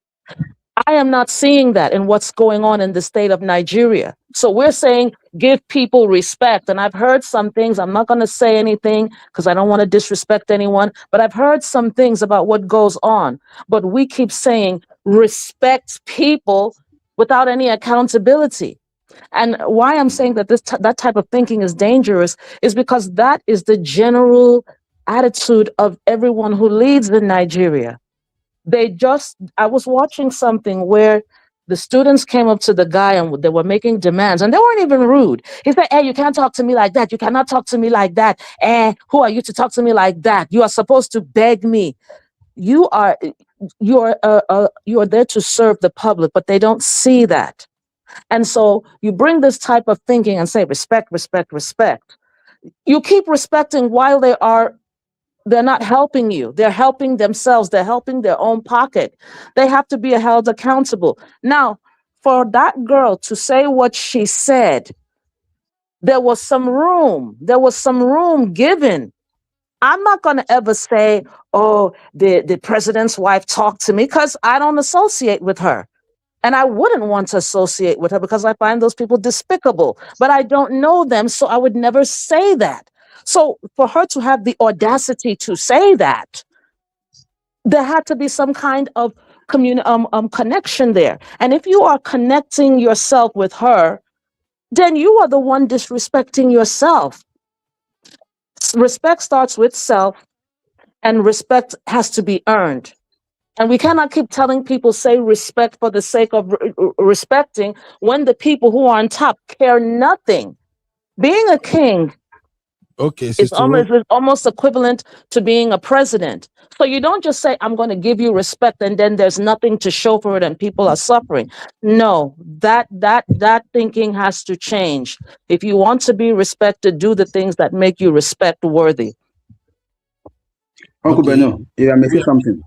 I am not seeing that in what's going on in the state of Nigeria. So we're saying give people respect. And I've heard some things, I'm not going to say anything because I don't want to disrespect anyone, but I've heard some things about what goes on. But we keep saying respect people without any accountability. And why I'm saying that that type of thinking is dangerous is because that is the general attitude of everyone who leads in Nigeria. I was watching something where the students came up to the guy and they were making demands and they weren't even rude. He said, hey, you can't talk to me like that. You cannot talk to me like that. Who are you to talk to me like that? You are supposed to beg me. You are there to serve the public, but they don't see that. And so you bring this type of thinking and say, respect, respect, respect. You keep respecting while they're not helping you. They're helping themselves. They're helping their own pocket. They have to be held accountable. Now, for that girl to say what she said, There was some room. There was some room given. I'm not going to ever say, oh, the president's wife talked to me, because I don't associate with her. And I wouldn't want to associate with her because I find those people despicable. But I don't know them, so I would never say that. So for her to have the audacity to say that, there had to be some kind of connection there. And if you are connecting yourself with her, then you are the one disrespecting yourself. Respect starts with self, and respect has to be earned. And we cannot keep telling people, say respect for the sake of respecting, when the people who are on top care nothing. Being a king is almost equivalent to being a president. So you don't just say, I'm going to give you respect, and then there's nothing to show for it and people are suffering. No, that thinking has to change. If you want to be respected, do the things that make you respect worthy. Uncle Beno, if I may say something.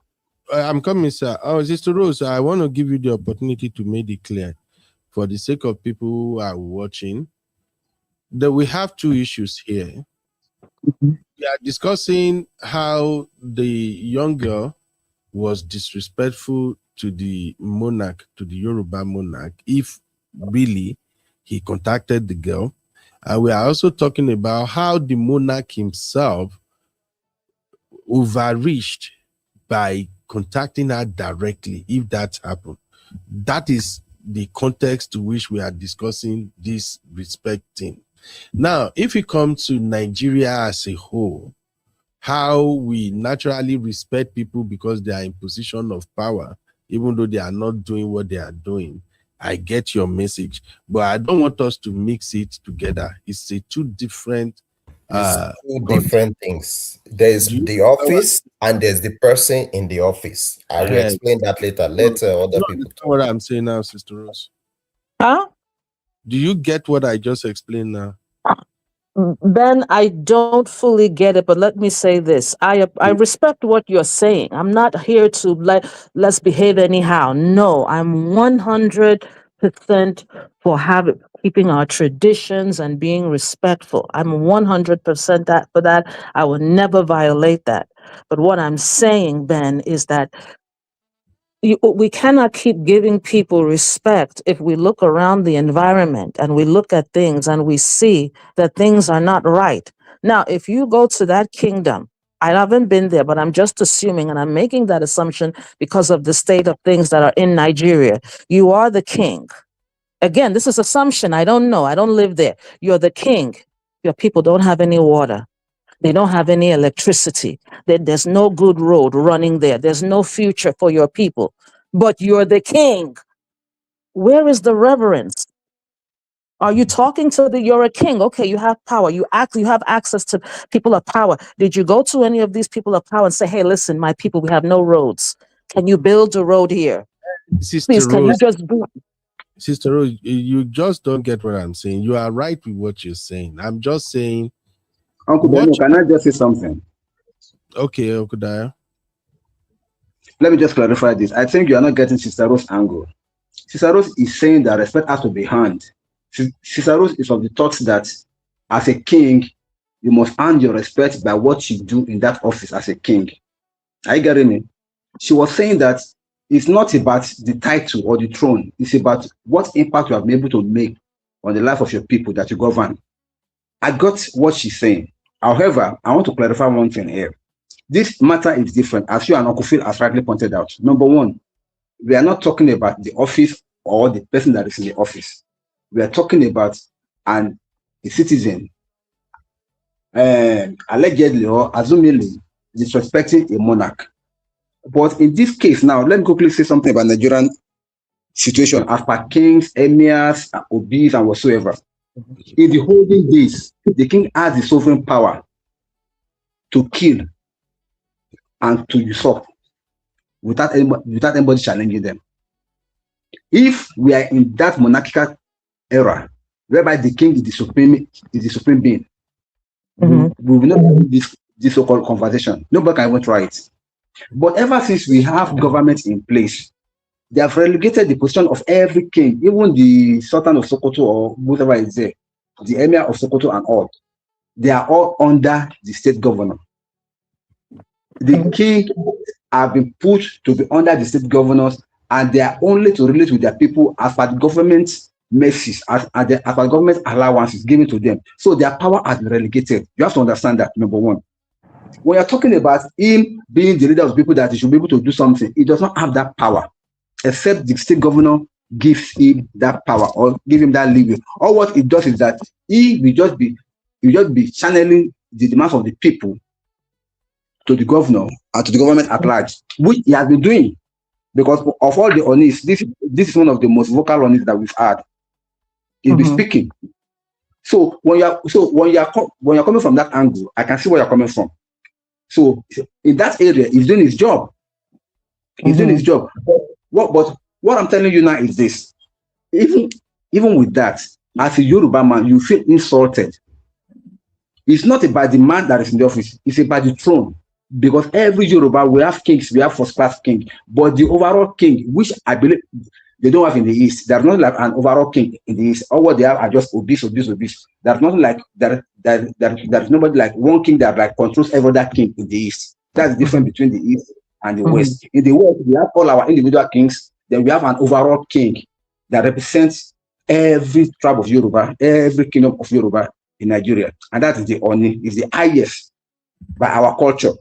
I'm coming, sir. Oh, Sister Rose, I want to give you the opportunity to make it clear, for the sake of people who are watching, that we have two issues here. We are discussing how the young girl was disrespectful to the monarch, to the Yoruba monarch, if really he contacted the girl. And we are also talking about how the monarch himself overreached by contacting her directly, if that happened. That is the context to which we are discussing this respect thing. Now, if we come to Nigeria as a whole, how we naturally respect people because they are in position of power, even though they are not doing what they are doing. I get your message, but I don't want us to mix it together. It's two different different things. There's the office and there's the person in the office. I will explain that later. Let other people talk. What I'm saying now, Sister Rose. Huh? Do you get what I just explained now? Ben, I don't fully get it, but let me say this. I respect what you're saying. I'm not here to let's behave anyhow. No, I'm 100% for keeping our traditions and being respectful. I'm 100% for that. I will never violate that. But what I'm saying, Ben, is that we cannot keep giving people respect if we look around the environment and we look at things and we see that things are not right. Now, if you go to that kingdom, I haven't been there, but I'm just assuming, and I'm making that assumption because of the state of things that are in Nigeria. You are the king. Again, this is assumption. I don't know. I don't live there. You're the king. Your people don't have any water. They don't have any electricity. There's no good road running there. There's no future for your people. But you're the king. Where is the reverence? Are you talking to you're a king? Okay, you have power. You have access to people of power. Did you go to any of these people of power and say, hey, listen, my people, we have no roads. Can you build a road here? Sister Please, can Rose, you just do it? Sister Rose, you just don't get what I'm saying. You are right with what you're saying. I'm just saying, Uncle Beno, can I just say something? Okay, Uncle Daya. Let me just clarify this. I think you are not getting Sister Rose's angle. Sister Rose is saying that respect has to be earned. Sister Rose is of the thought that as a king, you must earn your respect by what you do in that office as a king. Are you getting me? She was saying that it's not about the title or the throne. It's about what impact you have been able to make on the life of your people that you govern. I got what she's saying. However, I want to clarify one thing here. This matter is different, as you and Uncle Phil has rightly pointed out. Number one, we are not talking about the office or the person that is in the office. We are talking about a citizen, allegedly or assumingly disrespecting a monarch. But in this case now, let me quickly say something about Nigerian situation as per kings, emirs, obis, and whatsoever. In the olden days, the king has the sovereign power to kill and to usurp without anybody challenging them. If we are in that monarchical era, whereby the king is the supreme being, we will not have this so-called conversation. Nobody can even try it. But ever since we have government in place, they have relegated the position of every king, even the Sultan of Sokoto or whatever is there, the Emir of Sokoto and all, they are all under the state governor. The king have been put to be under the state governors, and they are only to relate with their people as per the government's mercies, as per the government allowances given to them. So their power has been relegated. You have to understand that, number one. When you're talking about him being the leader of people that he should be able to do something, he does not have that power, except the state governor gives him that power or give him that leeway. Or what it does is that he will just be channeling the demands of the people to the governor and to the government at large, which he has been doing. Because of all the Onis, this is one of the most vocal Onis that we've had. He's been speaking. So when you're coming from that angle, I can see where you're coming from. So in that area, he's doing his job. He's doing his job. But what I'm telling you now is this: even with that, as a Yoruba man, you feel insulted. It's not about the man that is in the office; it's about the throne. Because every Yoruba, we have kings, we have first-class king, but the overall king, which I believe they don't have in the East, there's not like an overall king in the East. All what they have are just obese. There's nothing like there's nobody like one king that like controls every other king in the East. That's the difference between the East and the West. In the West, we have all our individual kings, then we have an overall king that represents every tribe of Yoruba, every kingdom of Yoruba in Nigeria. And that is the Oni, is the highest by our culture.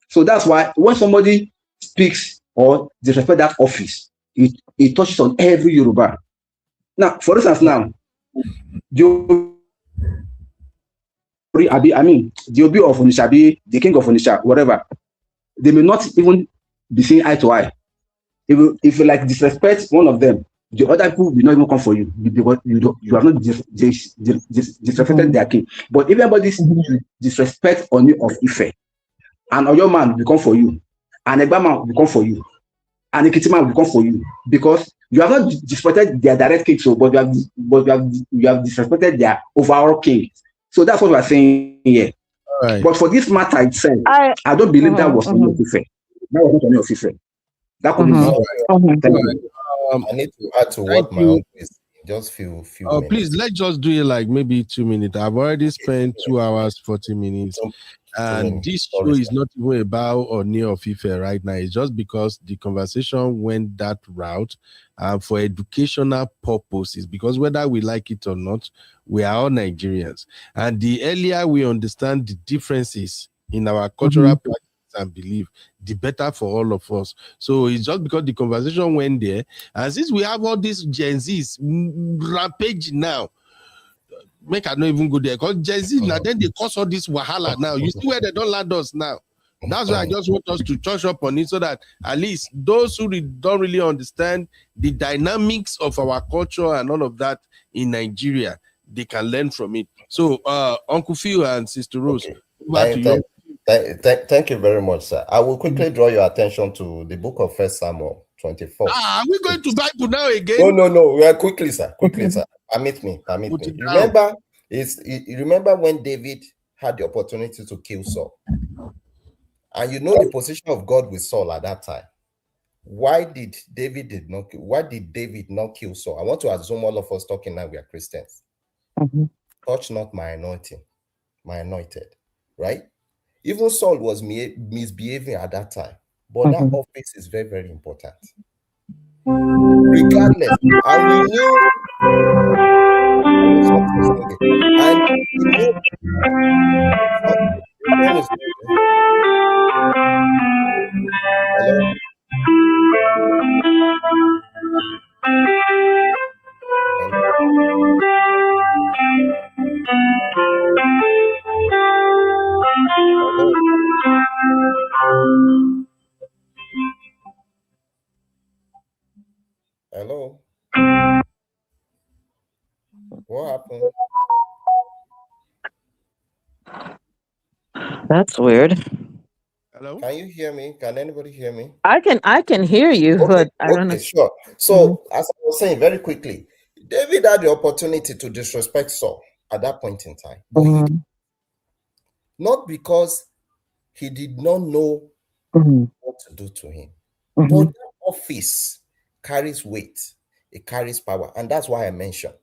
So that's why when somebody speaks or disrespect that office, it touches on every Yoruba. Now, for instance, the Obi of Onisha, the king of Onisha, whatever, they may not even be seeing eye to eye. If you like disrespect one of them, the other people will not even come for you because you have not disrespected their king. But if everybody disrespect Oni of Ife, and Oyo man will come for you, and Egba man will come for you, and Ekiti man will come for you, because you have not disrespected their direct king, but you have disrespected their overall king. So that's what we are saying here. Right. But for this matter itself, I don't believe that was Oni of Ife. That was not Oni of Ife. That could be. I need to add to what my uncle is. Just few minutes. Please, let's just do it like maybe 2 minutes. I've already spent 2 hours, 40 minutes. And this show is not even about or near of Ife right now. It's just because the conversation went that route for educational purposes. Because whether we like it or not, we are all Nigerians. And the earlier we understand the differences in our cultural practice and belief, the better for all of us. So it's just because the conversation went there. And since we have all these Gen Zs rampage now, make I not even go there because Gen Z now then they cause all this wahala now. You see where they don't land us now. That's why I just want us to touch up on it so that at least those who don't really understand the dynamics of our culture and all of that in Nigeria, they can learn from it. So Uncle Phil and Sister Rose, thank you very much, sir. I will quickly draw your attention to the book of 1 Samuel 24. Are we going to Bible now again? No. We are quickly, sir. Sir. Permit me. Remember when David had the opportunity to kill Saul? And you know the position of God with Saul at that time. Why did David not kill Saul? I want to assume all of us talking now we are Christians. Touch not my anointing, my anointed, right? Even Saul was misbehaving at that time. But that office is very, very important. Regardless, and we knew Hello? What happened? That's weird. Hello? Can you hear me? Can anybody hear me? I can hear you, but I don't know. Sure. So, as I was saying very quickly, David had the opportunity to disrespect Saul at that point in time. But he did. Not because he did not know what to do to him. But that office carries weight. It carries power. And that's why I mentioned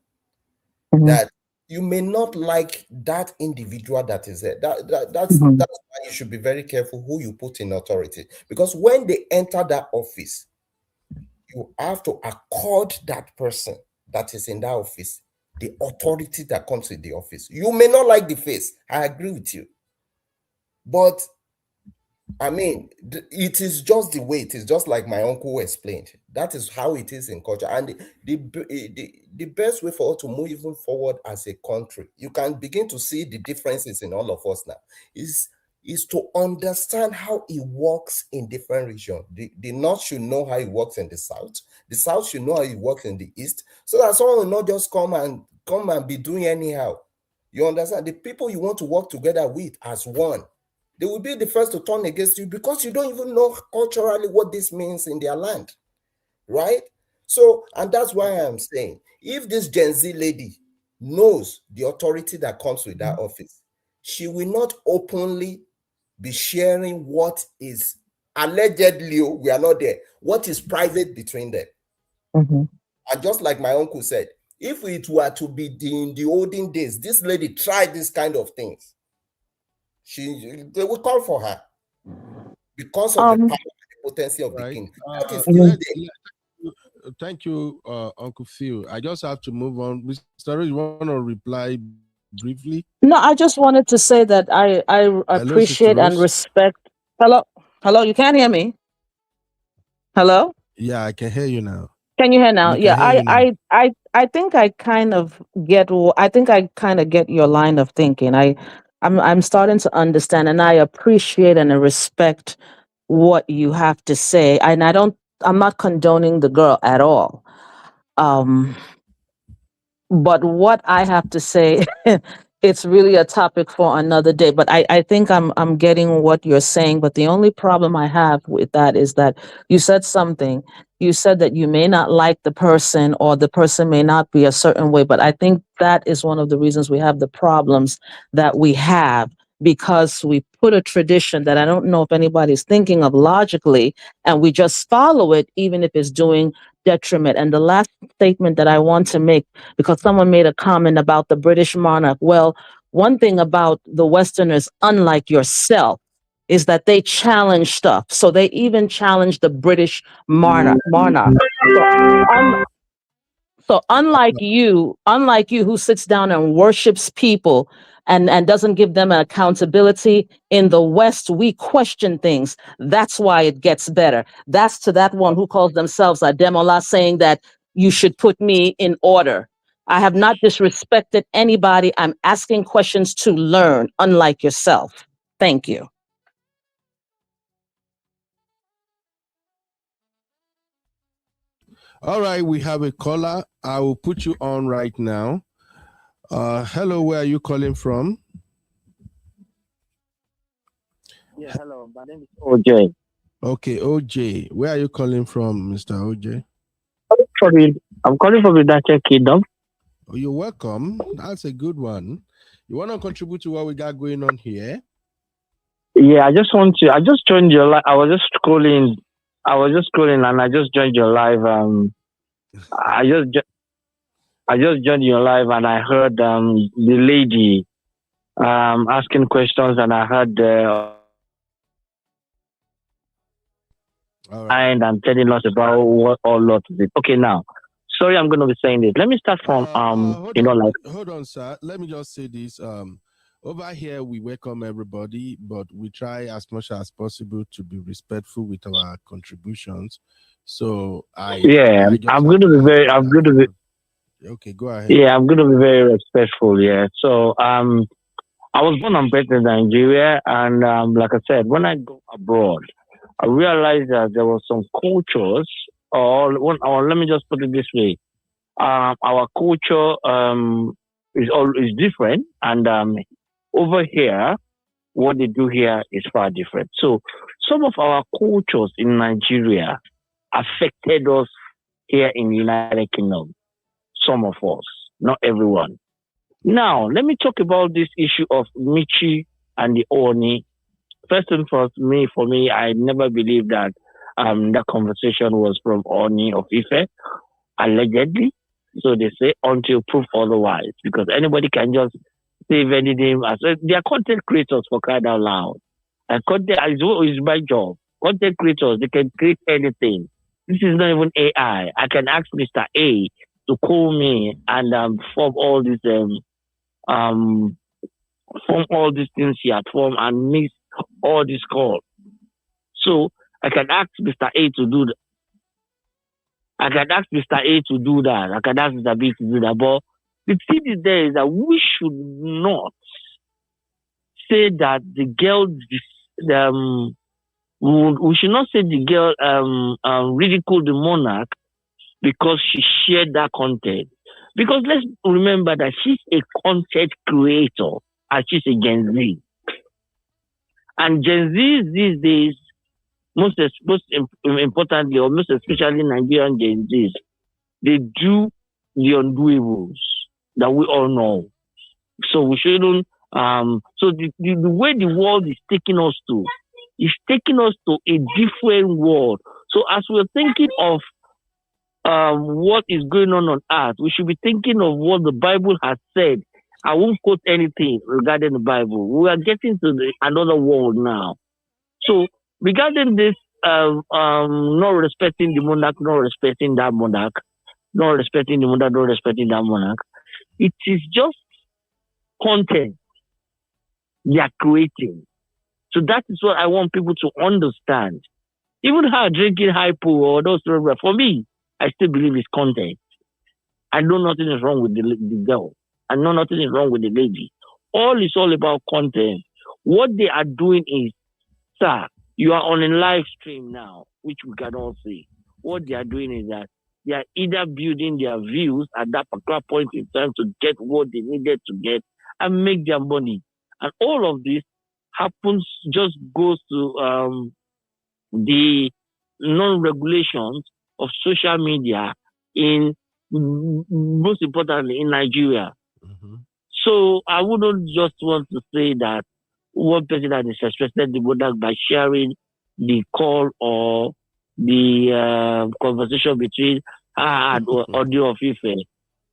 that you may not like that individual that is there. That's Mhm. why you should be very careful who you put in authority, because when they enter that office, you have to accord that person that is in that office the authority that comes with the office. You may not like the face. I agree with you. But I mean, it is just the way it is, just like my uncle explained. That is how it is in culture. And the best way for us to move even forward as a country, you can begin to see the differences in all of us now, is to understand how it works in different regions. The North should know how it works in the South. The South should know how it works in the East, so that someone will not just come and be doing anyhow. You understand? The people you want to work together with as one, they will be the first to turn against you because you don't even know culturally what this means in their land, right? So, and that's why I'm saying, if this Gen Z lady knows the authority that comes with that office, she will not openly be sharing what is allegedly, we are not there, what is private between them. Mhm. And just like my uncle said, if it were to be in the olden days, this lady tried this kind of things, they will call for her because of the power and the potency of the king. That is still there. Thank you, Uncle Phil. I just have to move on. Mr. Rose, you want to reply briefly? No, I just wanted to say that I Hello, Sister appreciate and Rose. respect. Hello, you can't hear me? Hello? Yeah, I can hear you now. Can you hear now? We can Yeah, hear you now. I think I kind of get your line of thinking. I'm starting to understand, and I appreciate and I respect what you have to say. And I'm not condoning the girl at all. Um, but what I have to say, it's really a topic for another day. But I think I'm getting what you're saying. But the only problem I have with that is that you said something. You said that you may not like the person or the person may not be a certain way. But I think that is one of the reasons we have the problems that we have, because we put a tradition that I don't know if anybody's thinking of logically, and we just follow it, even if it's doing detriment. And the last statement that I want to make, because someone made a comment about the British monarch. Well, one thing about the Westerners, unlike yourself, is that they challenge stuff. So they even challenge the British monarch. So unlike you who sits down and worships people and doesn't give them an accountability, in the West, we question things. That's why it gets better. That's to that one who calls themselves a Demola, saying that you should put me in order. I have not disrespected anybody. I'm asking questions to learn, unlike yourself. Thank you. All right, we have a caller. I will put you on right now. Hello, where are you calling from? Yeah, hello. My name is OJ. Okay, OJ. Where are you calling from, Mr. OJ? I'm calling from the United Kingdom. Oh, you're welcome. That's a good one. You want to contribute to what we got going on here? Yeah, I just joined your live. I was just scrolling and I just joined your live. I just joined your live and I heard the lady asking questions, and I heard and I'm telling us about what all lot of it. Okay, now, sorry, I'm going to be saying this. Let me start from hold on, sir. Let me just say this. Over here, we welcome everybody, but we try as much as possible to be respectful with our contributions. So I'm going to be okay. Go ahead. Yeah, I'm going to be very respectful. Yeah. So I was born and bred in Nigeria, and like I said, when I go abroad, I realized that there were some cultures, or let me just put it this way: our culture is different, and over here, what they do here is far different. So some of our cultures in Nigeria affected us here in the United Kingdom. Some of us, not everyone. Now, let me talk about this issue of Mitchi and the Oni. First and first, for me, I never believed that that conversation was from Oni of Ife, allegedly. So they say until proof otherwise, because anybody can just save any name as they are content creators for crying out loud. And content is my job. Content creators, they can create anything. This is not even AI. I can ask Mr. A to call me and form all these form all these things here, form and mix all these calls. So I can ask Mr. A to do that. I can ask Mr. A to do that. I can ask Mr. B to do that. But the thing is there is that we should not say that the girl, we should not say the girl ridiculed the monarch because she shared that content. Because let's remember that she's a content creator and she's a Gen Z. And Gen Z these days, most importantly, or most especially Nigerian Gen Zs, they do the undoables that we all know. So we shouldn't. So the way the world is taking us to a different world. So as we're thinking of what is going on earth, we should be thinking of what the Bible has said. I won't quote anything regarding the Bible. We are getting to another world now. So regarding this, not respecting the monarch, not respecting that monarch, not respecting the monarch, not respecting that monarch, it is just content they are creating. So that is what I want people to understand. Even her drinking hypo or those, for me, I still believe it's content. I know nothing is wrong with the girl. I know nothing is wrong with the lady. All is all about content. What they are doing is, sir, you are on a live stream now, which we can all see. What they are doing is that they are either building their views at that particular point in time to get what they needed to get and make their money. And all of this happens, just goes to the non-regulations of social media in, most importantly, in Nigeria. Mm-hmm. So I wouldn't just want to say that one person that disrespected the monarch by sharing the call or the conversation between her and Audio of Ife,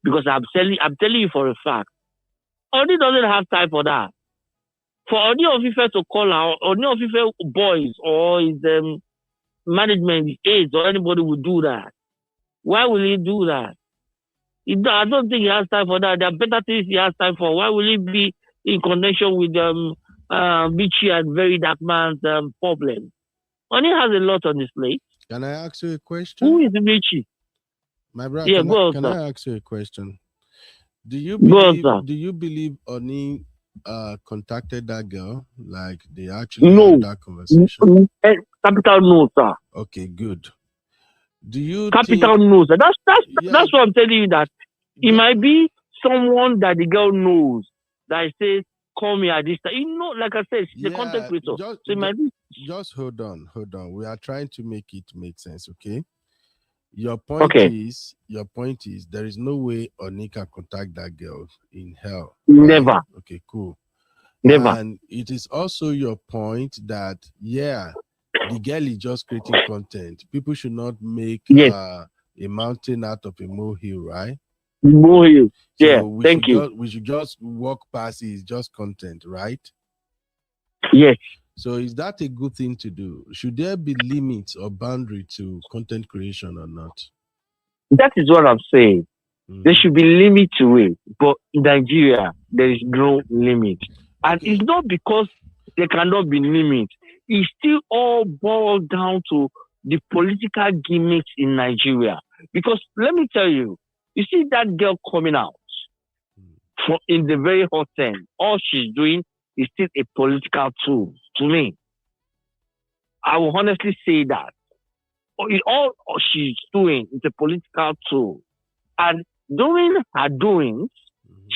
because I'm telling you for a fact, Audio doesn't have time for that. For Audio of Ife to call out, Audio of Ife boys or his management, his aides or anybody would do that. Why will he do that? I don't think he has time for that. There are better things he has time for. Why will he be in connection with Mitchy and VeryDarkMan's problem? And he has a lot on his plate. Can I ask you a question? Who is Mitchy? My brother, Yeah, can I ask you a question? Do you believe Oni contacted that girl? Like they actually had that conversation? Capital no, sir. Okay, good. Do you capital knows? That's what I'm telling you, that it might be someone that the girl knows that says, call me at this time. You know, like I said, she's a content creator. So it might be. Just hold on. We are trying to make it make sense, okay? Your point is there is no way Oni can contact that girl in hell. Never. Right? Okay, cool. Never. And it is also your point that the girl is just creating content. People should not make a mountain out of a molehill, right? Molehill. So yeah. Thank you. We should just walk past it. It's just content, right? Yes. So is that a good thing to do? Should there be limits or boundary to content creation or not? That is what I'm saying. There should be limit to it. But in Nigeria, there is no limit. And it's not because there cannot be limits. It still all boils down to the political gimmicks in Nigeria. Because let me tell you, you see that girl coming out in the very hot end, all she's doing is still a political tool to me. I will honestly say that. All she's doing is a political tool. And during her doings,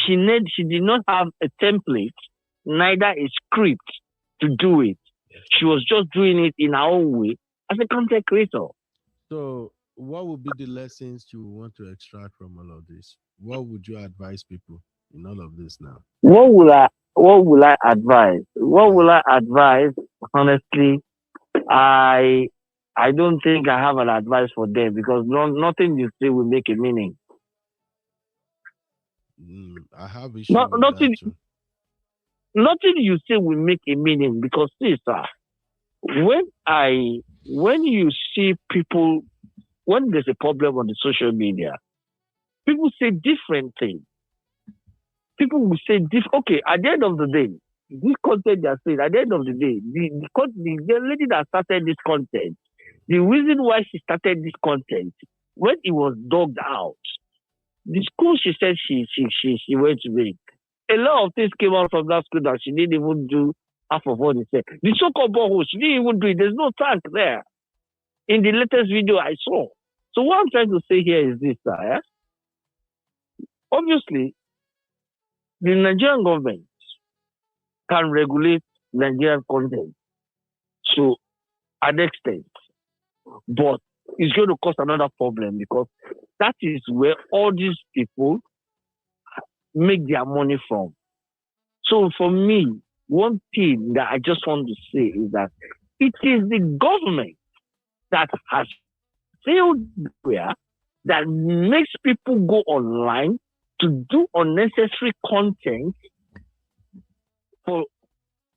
she did not have a template, neither a script to do it. She was just doing it in her own way as a content creator. So what would be the lessons you want to extract from all of this? What would you advise people in all of this now? What will I advise? What will I advise? Honestly, I don't think I have an advice for them, because nothing you say will make a meaning. I have issue with nothing, that too. nothing you say will make a meaning because see, sir, when you see people, when there's a problem on the social media, people say different things. People will say okay, at the end of the day, this content they are saying, at the end of the day, the lady that started this content, the reason why she started this content, when it was dogged out, the school she said she went to make, a lot of things came out from that school that she didn't even do half of what they said. The so-called borehole, she didn't even do it. There's no tank there in the latest video I saw. So what I'm trying to say here is this, sir. Obviously, the Nigerian government can regulate Nigerian content to an extent, but it's going to cause another problem because that is where all these people make their money from. So for me, one thing that I just want to say is that it is the government that has failed where that makes people go online to do unnecessary content for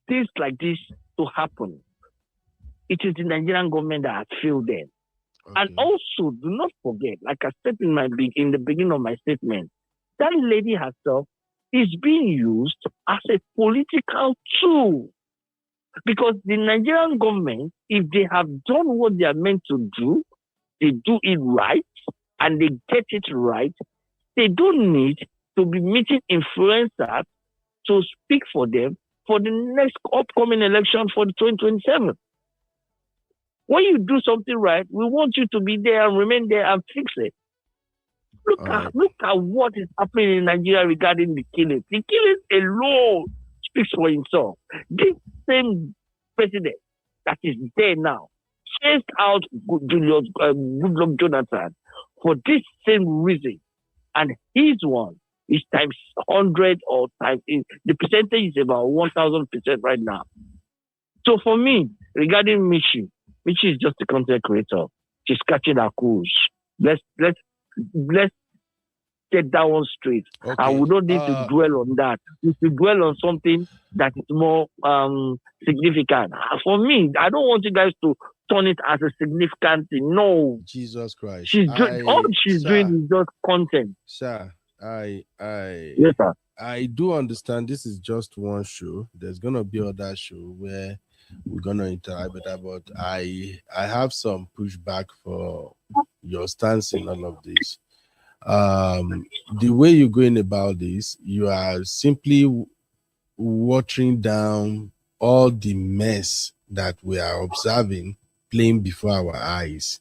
things like this to happen. It is the Nigerian government that has failed them. Okay. And also, do not forget, like I said in the beginning of my statement, that lady herself is being used as a political tool. Because the Nigerian government, if they have done what they are meant to do, they do it right, and they get it right, they don't need to be meeting influencers to speak for them for the next upcoming election for the 2027. When you do something right, we want you to be there and remain there and fix it. Look at what is happening in Nigeria regarding the killings. The killings alone speaks for himself. This same president that is there now chased out Goodluck Jonathan for this same reason. And his one is times 100 or times, the percentage is about 1,000% right now. So for me, regarding Mitchi is just a content creator. She's catching her course. Let's get that one straight. Okay. And we don't need to dwell on that. We should dwell on something that is more significant. For me, I don't want you guys to turn it as a significant thing. No. Jesus Christ. All she's doing is just content. Sir, yes, sir. I do understand this is just one show. There's gonna be other show where we're gonna interact with that, but I have some pushback for your stance in all of this. The way you're going about this, you are simply watering down all the mess that we are observing playing before our eyes.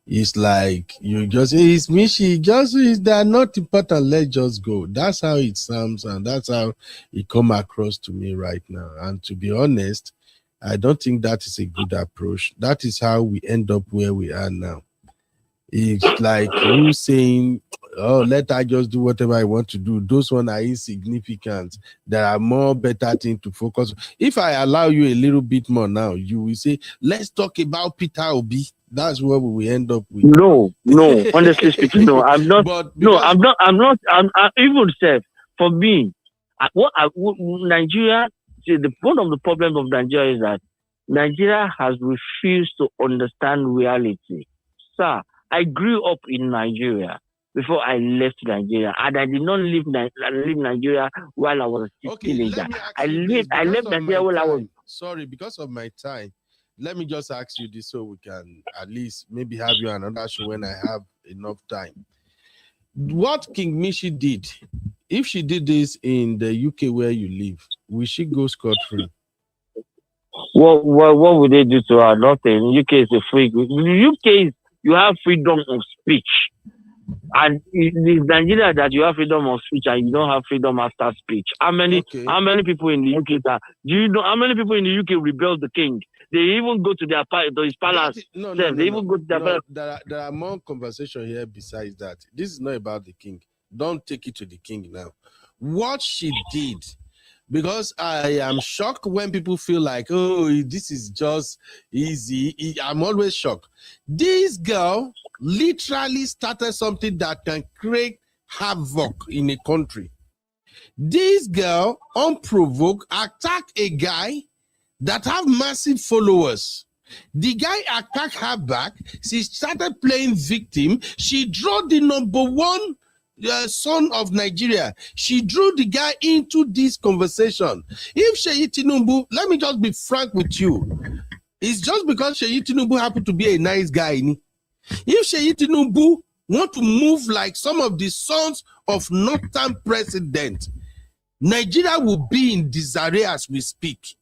It's like you just, it's Mitchi, just they're not important, let's just go. That's how it sounds, and that's how it come across to me right now. And to be honest, I don't think that is a good approach. That is how we end up where we are now. It's like you saying, oh, let I just do whatever I want to do. Those ones are insignificant. There are more better things to focus on. If I allow you a little bit more now, you will say, let's talk about Peter Obi. That's what we end up with. No, honestly speaking, no, I'm not. I'm even said, for me, Nigeria, one of the problems of Nigeria is that Nigeria has refused to understand reality. Sir, I grew up in Nigeria before I left Nigeria, and I did not leave Nigeria while I was a teenager. I left Nigeria while I was. Sorry, because of my time. Let me just ask you this so we can at least maybe have you another show when I have enough time. What King Mitchi did, if she did this in the UK where you live, will she go scot-free? What would they do to her? Nothing. UK is a free. The UK is, you have freedom of speech. And it's Nigeria that you have freedom of speech and you don't have freedom after speech. How many people in the UK do you know how many people in the UK rebel the king? They even go to his palace. They even go to their palace. There are more conversation here besides that. This is not about the king. Don't take it to the king now. What she did, because I am shocked when people feel like, oh, this is just easy. I'm always shocked. This girl literally started something that can create havoc in a country. This girl, unprovoked, attacked a guy that have massive followers. The guy attacked her back. She started playing victim. She drew the number one son of Nigeria. She drew the guy into this conversation. If Seyi Tinubu, let me just be frank with you, it's just because Seyi Tinubu happened to be a nice guy. If Seyi Tinubu want to move like some of the sons of northern president, Nigeria will be in disarray as we speak.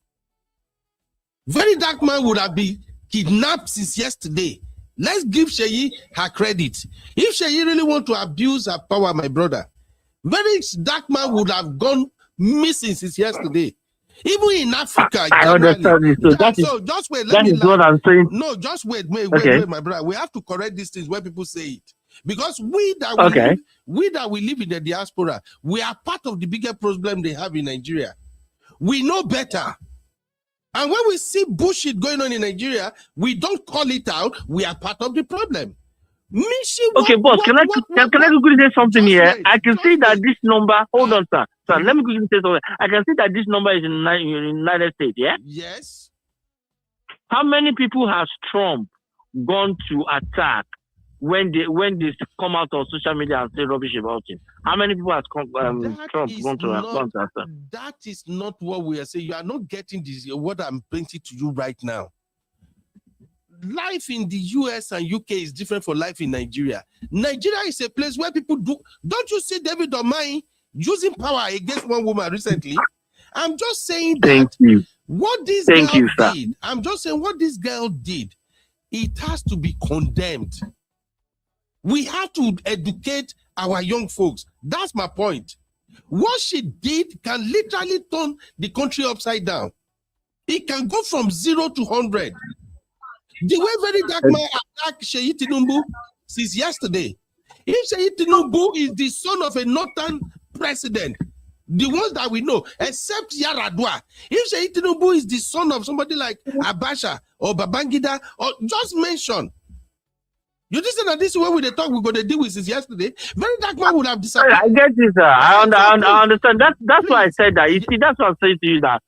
VeryDarkMan would have been kidnapped since yesterday. Let's give Seyi her credit. If Seyi really want to abuse her power, my brother, VeryDarkMan would have gone missing since yesterday. Even in Africa, I understand this. So just wait. That is what I'm saying. No, just wait, wait, my brother. We have to correct these things when people say it, because we that we live in the diaspora, we are part of the bigger problem they have in Nigeria. We know better. And when we see bullshit going on in Nigeria, we don't call it out. We are part of the problem. Mitchy, okay, boss, can I quickly say something here? I can see that this number, hold on, sir. Sir, let me quickly say something. I can see that this number is in the United States, yeah? Yes. How many people has Trump gone to attack when they come out on social media and say rubbish about him? How many people has Trump gone to attack? That is not what we are saying. You are not getting this, what I'm painting to you right now. Life in the US and UK is different from life in Nigeria. Nigeria is a place where people do. Don't you see davido using power against one woman recently? I'm just saying that what this girl did, I'm just saying what this girl did, it has to be condemned. We have to educate our young folks. That's my point. What she did can literally turn the country upside down. It can go from 0 to 100. The way VeryDarkMan attacked Seyi Tinubu since yesterday. If Seyi Tinubu is the son of a northern president, the ones that we know, except Yaradua, if Seyi Tinubu is the son of somebody like Abacha or Babangida, or just mention, you listen to this way with the talk we're going to deal with since yesterday, VeryDarkMan would have disappeared. I get it, sir. I understand. That's why I said that. You see, that's what I'm saying to you, that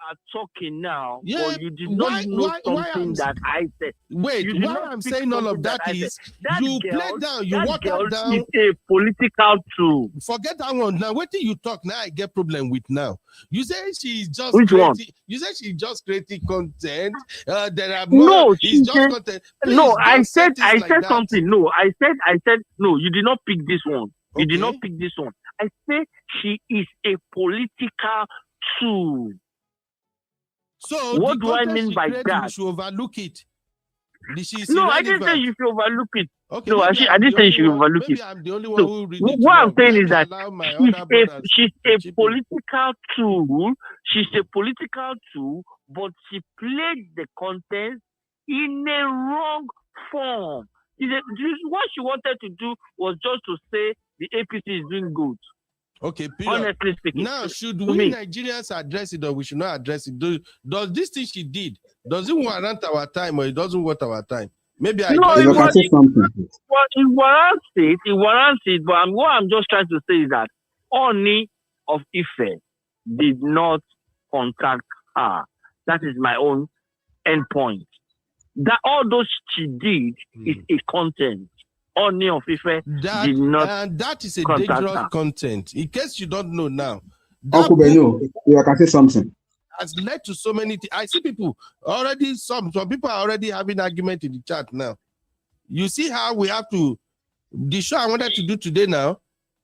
are talking now, but you did not know something that I said. Wait, why I'm saying all of that is you play down, you walk down. It's a political tool. Forget that one. Now, what do you talk now? I get problem with now. You say she's just You say she's just creating content. There are more. No, it's just content. Please, no, I said like something. No, I said no. You did not pick this one. You did not pick this one. I said she is a political tool. So what do I mean by that? You should overlook it. No, I didn't say you should overlook it. Okay, no, I didn't say you should overlook it. I'm the only one who read it. What I'm saying is that she's a political tool. She's a political tool, but she played the content in a wrong form. What she wanted to do was just to say the APC is doing good. Okay, period. Honestly speaking. Now, should we Nigerians address it or we should not address it? Does this thing she did, does it warrant our time or it doesn't warrant our time? Maybe I can say something. Well, it warrants it, but what I'm just trying to say is that Oni of Ife did not contact her. That is my own endpoint. That all those she did is a content. Oni of Ife did not. And that is a dangerous content. In case you don't know now. Uncle Benno, I can say something. Has led to so many things. I see people already, some people are already having argument in the chat now. You see how we have to, the show I wanted to do today now,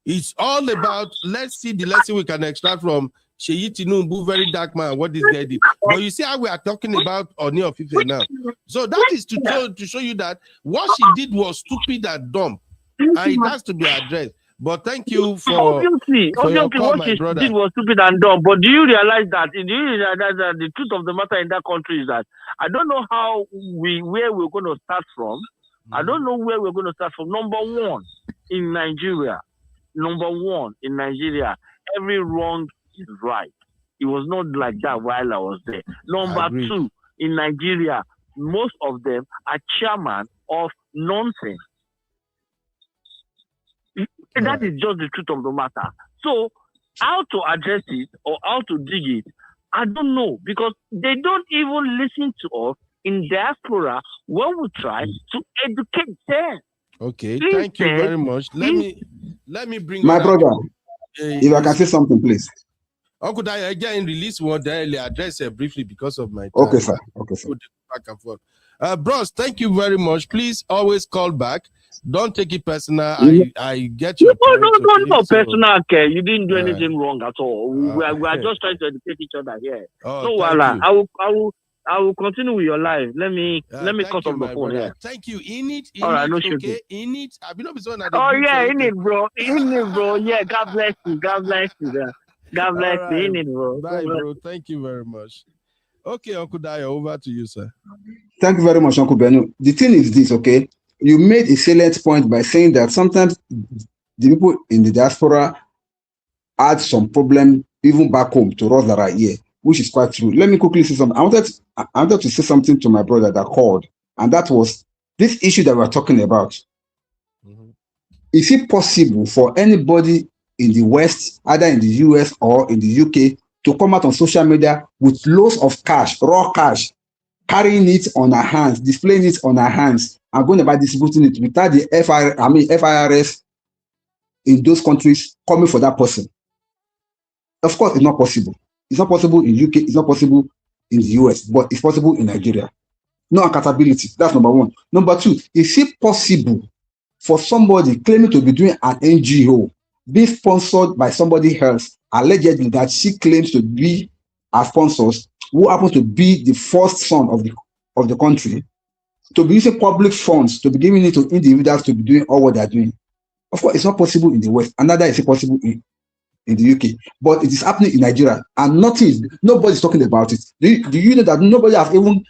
it's all about, let's see the lesson we can extract from Seyi Tinubu, VeryDarkMan, what this guy did. But you see how we are talking about Oni of Ife now. So that is to show you that what she did was stupid and dumb. And it has to be addressed. But thank you for obviously call, what she did was stupid and dumb. But do you realize that the truth of the matter in that country is that I don't know where we're going to start from. I don't know where we're going to start from. Number one, in Nigeria, every wrong is right. It was not like that while I was there. Number two, in Nigeria, most of them are chairman of nonsense. And that is just the truth of the matter. So how to address it or how to dig it, I don't know, because they don't even listen to us in diaspora when we try to educate them. Okay, thank you very much. Let me bring my brother. If I can say something, please. Uncle Daya, again, release one daily address briefly because of my time. Okay, sir. Okay, sir. Back and forth. Bros, thank you very much. Please always call back. Don't take it personal. I get your point. No, personal care. You didn't do anything wrong at all. We are just trying to educate each other here. I will continue with your life. Let me cut off the phone here. Thank you. In it. All right, no okay. shit. In it. Oh yeah, in it, bro. In it, bro. Yeah, God bless you. God bless you. God bless you. In it, bro. Bye, bro. Thank you very much. Okay, Uncle Daya, over to you, sir. Thank you very much, Uncle Benu. The thing is this, okay? You made a salient point by saying that sometimes the people in the diaspora had some problem even back home to us that are here, which is quite true. Let me quickly say something. I wanted to say something to my brother that called, and that was this issue that we're talking about. Is it possible for anybody in the West, either in the US or in the UK, to come out on social media with loads of cash, raw cash, carrying it on our hands, displaying it on our hands, and going about distributing it without the FIRS in those countries coming for that person? Of course, it's not possible. It's not possible in UK, it's not possible in the US, but it's possible in Nigeria. No accountability. That's number one. Number two, is it possible for somebody claiming to be doing an NGO, being sponsored by somebody else, allegedly that she claims to be our sponsors, who happens to be the first son of the country, to be using public funds, to be giving it to individuals to be doing all what they're doing? Of course, it's not possible in the West, and neither is it possible in the UK, but it is happening in Nigeria, and nobody's talking about it. Do you know that nobody has even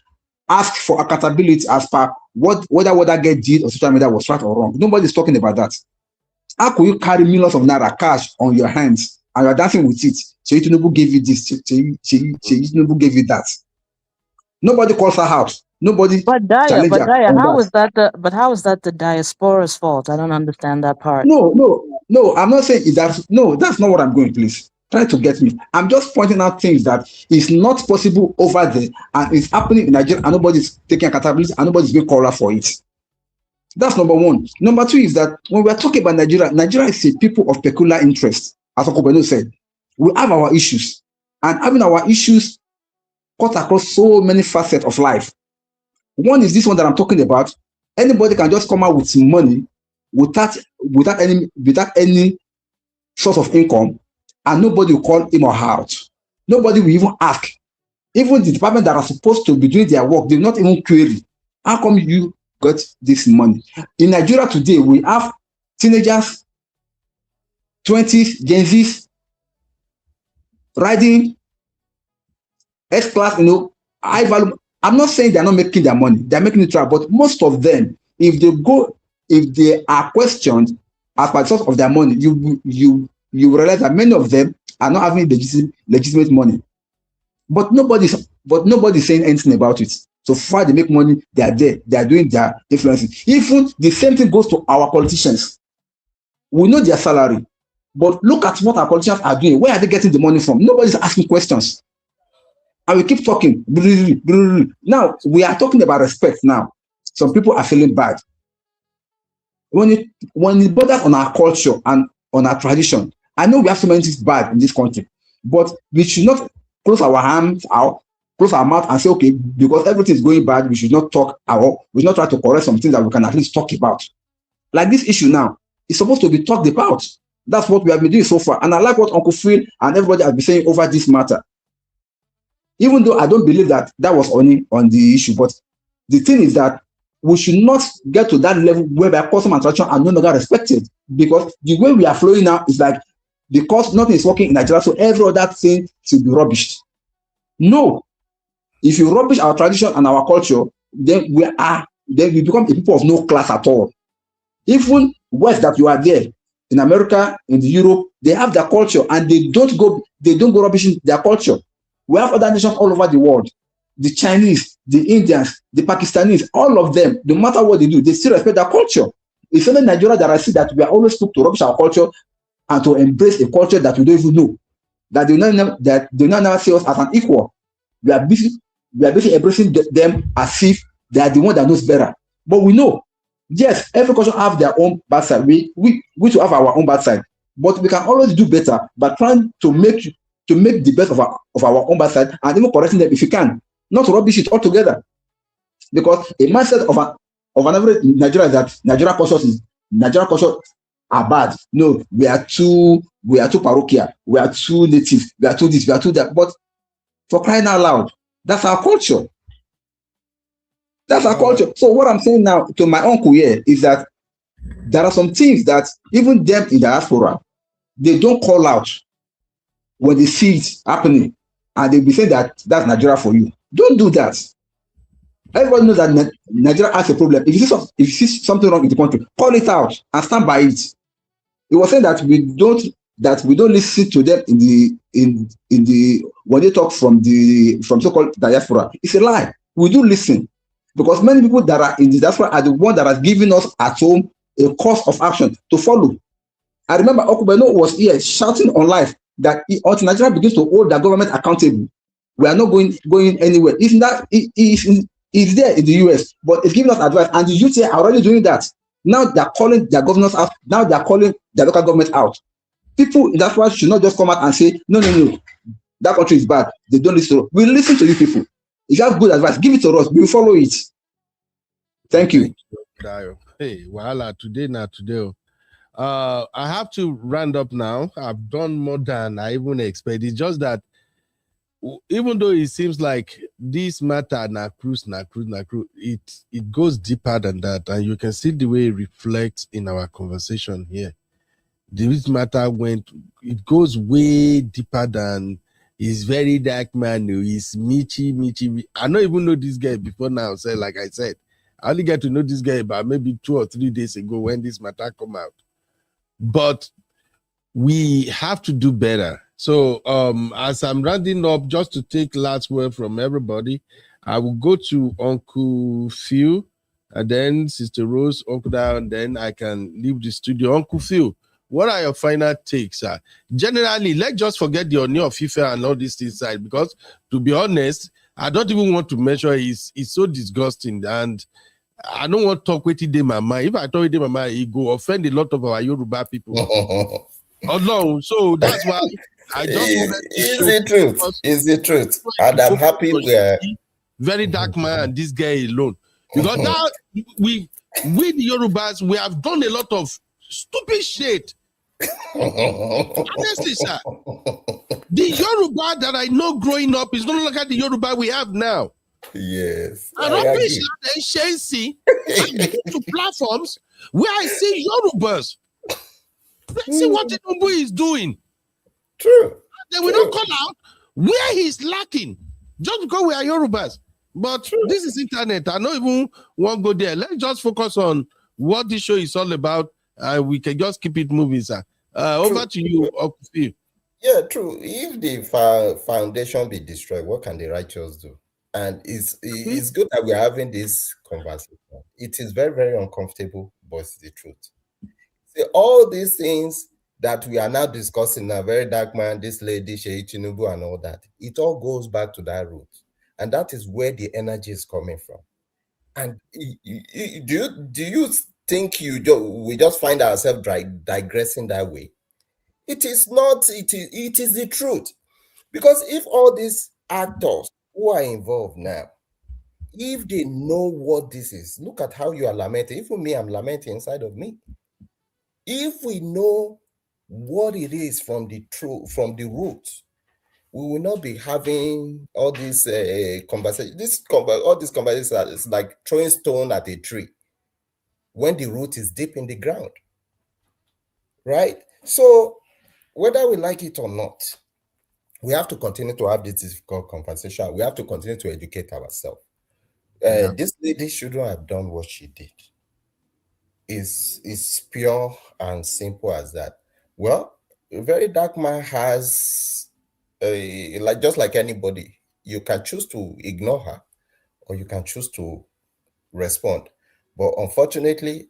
asked for accountability as per whether what that guy did on social media was right or wrong? Nobody's talking about that. How could you carry millions of naira cash on your hands and you're dancing with it? Seyi Tinubu gave you this, Seyi Tinubu gave you that. Nobody calls her out. Nobody. But Daya, how is that the diaspora's fault? I don't understand that part. No, I'm not saying that. No, that's not what I'm going, please. Try to get me. I'm just pointing out things that is not possible over there and it's happening in Nigeria and nobody's taking accountability and nobody's being called out for it. That's number one. Number two is that when we're talking about Nigeria is a people of peculiar interest, as Uncle Beno said. We have our issues, and having our issues cut across so many facets of life. One is this one that I'm talking about. Anybody can just come out with some money without any source of income, and nobody will call him or her out. Nobody will even ask. Even the department that are supposed to be doing their work, they not even query. How come you got this money? In Nigeria today, we have teenagers, 20s, Gen Zs, riding S-class, high value. I'm not saying they're not making their money. They're making it right, but most of them, if they are questioned as per the source of their money, you realize that many of them are not having legitimate money. But nobody's saying anything about it. So far they make money, they are there, they are doing their influencing. Even the same thing goes to our politicians. We know their salary, but look at what our politicians are doing. Where are they getting the money from? Nobody's asking questions. And we keep talking. Now, we are talking about respect now. Some people are feeling bad. When it borders on our culture and on our tradition, I know we have so many things bad in this country, but we should not close our hands out, close our mouth and say, okay, because everything is going bad, we should not talk we should not try to correct some things that we can at least talk about. Like this issue now, it's supposed to be talked about. That's what we have been doing so far. And I like what Uncle Phil and everybody has been saying over this matter. Even though I don't believe that was only on the issue, but the thing is that we should not get to that level whereby custom and tradition are no longer respected, because the way we are flowing now is like, because nothing is working in Nigeria, so every other thing should be rubbished. No. If you rubbish our tradition and our culture, then we become a people of no class at all. Even West that you are there, in America, in Europe, they have their culture and they don't go rubbishing their culture. We have other nations all over the world. The Chinese, the Indians, the Pakistanis, all of them, no matter what they do, they still respect their culture. It's only Nigeria that I see that we are always quick to rubbish our culture and to embrace a culture that we don't even know. That they not never see us as an equal. We are busy embracing them as if they are the one that knows better. But we know, yes, every culture have their own bad side. We to have our own bad side, but we can always do better by trying to make the best of our own bad side and even correcting them if you can, not rubbish it altogether. Because a mindset of an average Nigerian is that Nigerian culture are bad. No, we are too parochial, we are too native, we are too this, we are too that. But for crying out loud, that's our culture. That's our culture. So what I'm saying now to my uncle here is that there are some things that even them in diaspora, they don't call out when they see it happening, and they'll be saying that that's Nigeria for you. Don't do that. Everybody knows that Nigeria has a problem. If you see something wrong in the country, call it out and stand by it. He was saying that we don't listen to them in the when they talk from so-called diaspora. It's a lie. We do listen, because many people that are in the diaspora are the ones that are giving us at home a course of action to follow. I remember Okubeno was here shouting on live that until Nigeria begins to hold their government accountable, we are not going anywhere. Isn't that it's there in the US, but it's giving us advice, and the youth here are already doing that. Now they're calling their governors out. Now they're calling their local government out. People in that part should not just come out and say, no, that country is bad. They don't listen to us. We listen to you people. If you have good advice, give it to us. We will follow it. Thank you. Hey, Wahala, today. I have to round up now. I've done more than I even expected. It's just that even though it seems like this matter na cruise, it goes deeper than that, and you can see the way it reflects in our conversation here. This matter it goes way deeper than his VeryDarkMan. He's Mitchy. I don't even know this guy before now. So like I said, I only get to know this guy about maybe 2 or 3 days ago when this matter come out. But we have to do better. So as I'm rounding up, just to take last word from everybody, I will go to Uncle Phil, and then Sister Rose, Uncle Down, and then I can leave the studio. Uncle Phil, what are your final takes? Generally, let's just forget the Oni of FIFA and all these things side, because to be honest, I don't even want to measure. It's so disgusting, and I don't want to talk with it in my mind. If I talk with it in my mind, it go offend a lot of our Yoruba people. Oh no, so that's why I just it's the truth. And I'm happy we're VeryDarkMan and this guy alone. Because now we the Yorubas, we have done a lot of stupid shit. Honestly, sir. The Yoruba that I know growing up is no longer the Yoruba we have now. Yes. I don't wish that Shensi to platforms where I see Yorubas. Let's see what Tinubu is doing. True. Then we don't call out where he's lacking just because we are Yorubas. But this is internet. I don't even want to go there. Let's just focus on what this show is all about. We can just keep it moving, sir. Over to you, Uncle Phil. Yeah, true. If the foundation be destroyed, what can the righteous do? And it's good that we're having this conversation. It is very, very uncomfortable, but it's the truth. See, all these things that we are now discussing now, VeryDarkMan, this lady, Seyi Tinubu, and all that, it all goes back to that root. And that is where the energy is coming from. And do you think we just find ourselves digressing that way? It is not. It is the truth. Because if all these actors who are involved now, if they know what this is, look at how you are lamenting. Even me, I'm lamenting inside of me. If we know what it is from the roots, we will not be having all these conversations. All these conversations are like throwing stone at a tree when the root is deep in the ground, right? So whether we like it or not, we have to continue to have this difficult conversation. We have to continue to educate ourselves. This lady shouldn't have done what she did. It's pure and simple as that. Well, VeryDarkMan has just like anybody, you can choose to ignore her or you can choose to respond. But unfortunately,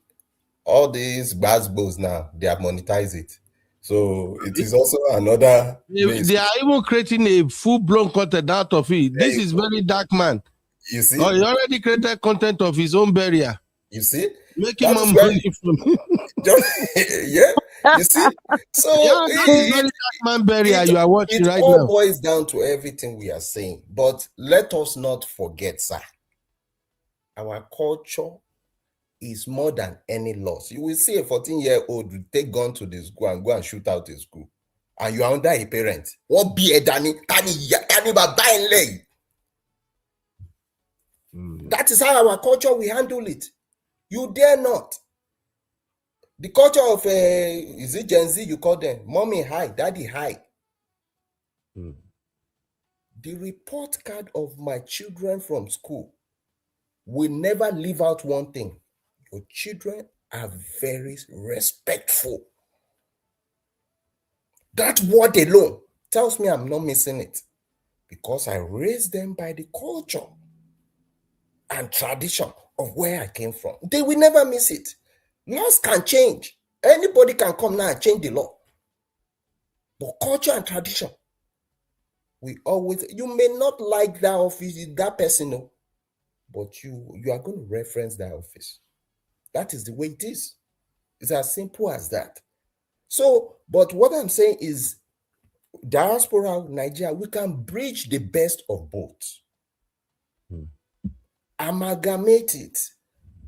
all these basketballs now, they have monetized it. So it is also another means. They are even creating a full-blown content out of it. This is VeryDarkMan. You see? Oh, he already created content of his own burial. You see? Making That more is where money from yeah, you see? So yeah, that is VeryDarkMan burial you are watching it right all now. boils down to everything we are saying. But let us not forget, sir, our culture is more than any loss. You will see a 14-year-old will take gun to the school and go and shoot out a school. And you are under a parent. What be a Danny? That is how our culture will handle it. You dare not. The culture of is it Gen Z you call them? Mommy high, daddy high. The report card of my children from school will never leave out one thing. Your children are very respectful. That word alone tells me I'm not missing it, because I raised them by the culture and tradition of where I came from. They will never miss it. Laws can change. Anybody can come now and change the law. But culture and tradition, we always, you may not like that office, that person, no, but you are going to reference that office. That is the way it is. It's as simple as that. So, but what I'm saying is, Diaspora, Nigeria, we can bridge the best of both. Amalgamate it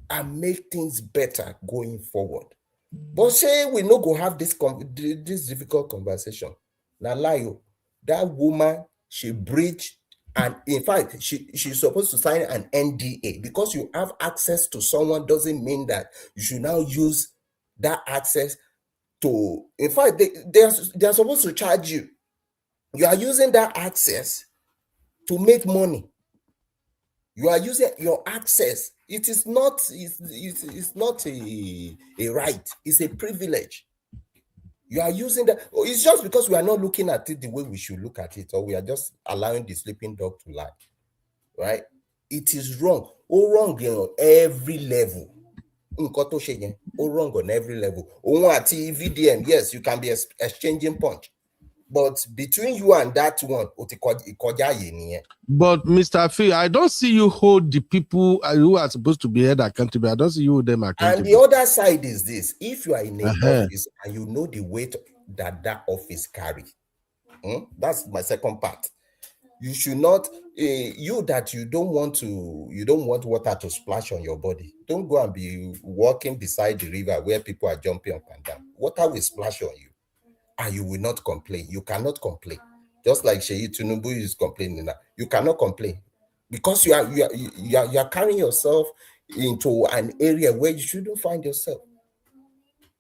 and make things better going forward. But say we no go have this difficult conversation. Now, lie, that woman, she breached, and in fact, she's supposed to sign an NDA. Because you have access to someone doesn't mean that you should now use that access to, in fact, they are supposed to charge you. You are using that access to make money. You are using your access. It is not, it's not a right, it's a privilege. You are using that. It's just because we are not looking at it the way we should look at it, or we are just allowing the sleeping dog to lie, right? It is wrong. Oh, wrong on every level. Oh, wrong on every level. Oh, VDM, yes, you can be exchanging punch. But between you and that one, but Mr. Phil, I don't see you hold the people who are supposed to be held accountable. I don't see you hold them accountable. And the other side is this: if you are in an office and you know the weight that office carry, that's my second part. You should not, you don't want water to splash on your body. Don't go and be walking beside the river where people are jumping up and down. Water will splash on you, and you will not complain. You cannot complain. Just like Seyi Tinubu is complaining now. You cannot complain because you are carrying yourself into an area where you shouldn't find yourself.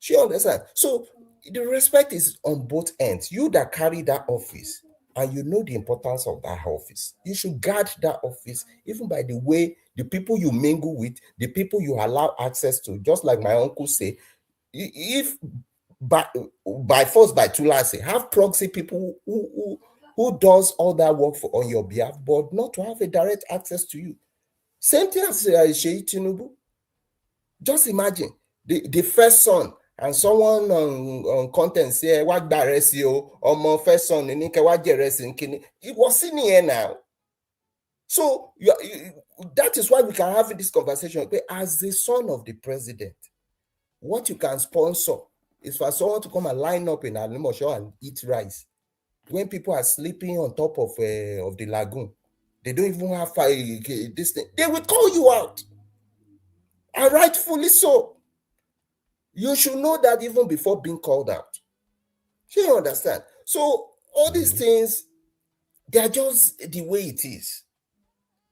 You understand? So the respect is on both ends. You that carry that office and you know the importance of that office, you should guard that office even by the way the people you mingle with, the people you allow access to. Just like my uncle say, if by force, by tulasi, have proxy people who does all that work on your behalf, but not to have a direct access to you. Same thing as Seyi Tinubu. Just imagine the first son, and someone on content say, what the or my first son, it was in here now. So that is why we can have this conversation. But as the son of the president, what you can sponsor is for someone to come and line up in Alimosho and eat rice when people are sleeping on top of the lagoon. They don't even have this thing. They will call you out, and rightfully so. You should know that even before being called out. You understand? So all these things, they are just the way it is.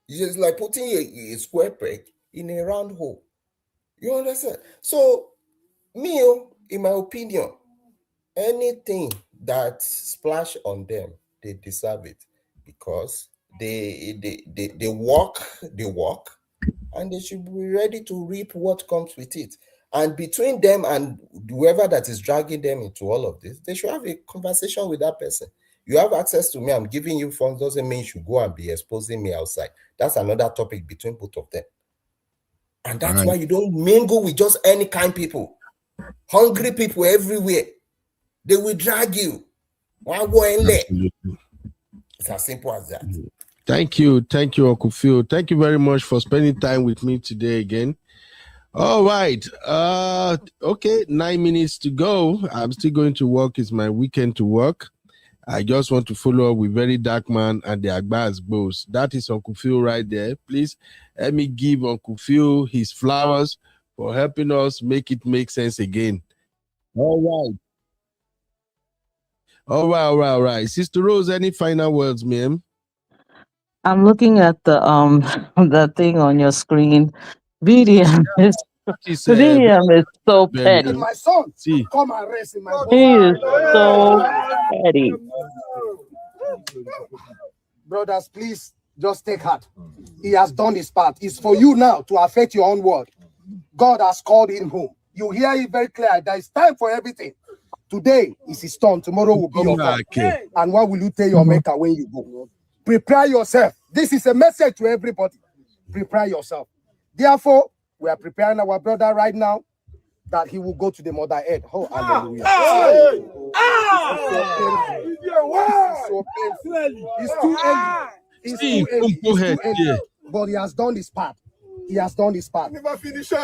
It's just like putting a square peg in a round hole. You understand? So me, in my opinion, anything that splash on them, they deserve it, because they walk, and they should be ready to reap what comes with it. And between them and whoever that is dragging them into all of this, they should have a conversation with that person. You have access to me, I'm giving you funds, doesn't mean you should go and be exposing me outside. That's another topic between both of them. And that's why you don't mingle with just any kind of people. Hungry people everywhere. They will drag you. Absolutely. It's as simple as that. Thank you, Uncle Phil. Thank you very much for spending time with me today again. All right. Okay, 9 minutes to go. I'm still going to work. It's my weekend to work. I just want to follow up with VeryDarkMan and the Agbas Boss. That is Uncle Phil right there. Please let me give Uncle Phil his flowers for helping us make it make sense again. All right. Sister Rose, any final words, ma'am? I'm looking at the the thing on your screen. VDM is VDM is so petty. My son, come and rest in my bosom. He is so petty. Brothers, please just take heart. He has done his part. It's for you now to affect your own world. God has called him home. You hear it very clear. There is time for everything. Today is his turn. Tomorrow will be your turn. And what will you tell your maker when you go? Prepare yourself. This is a message to everybody. Prepare yourself. Therefore, we are preparing our brother right now that he will go to the mother earth. Oh, hallelujah. It's too early. It's too early. But he has done his part. He has done his part. Never finish. Take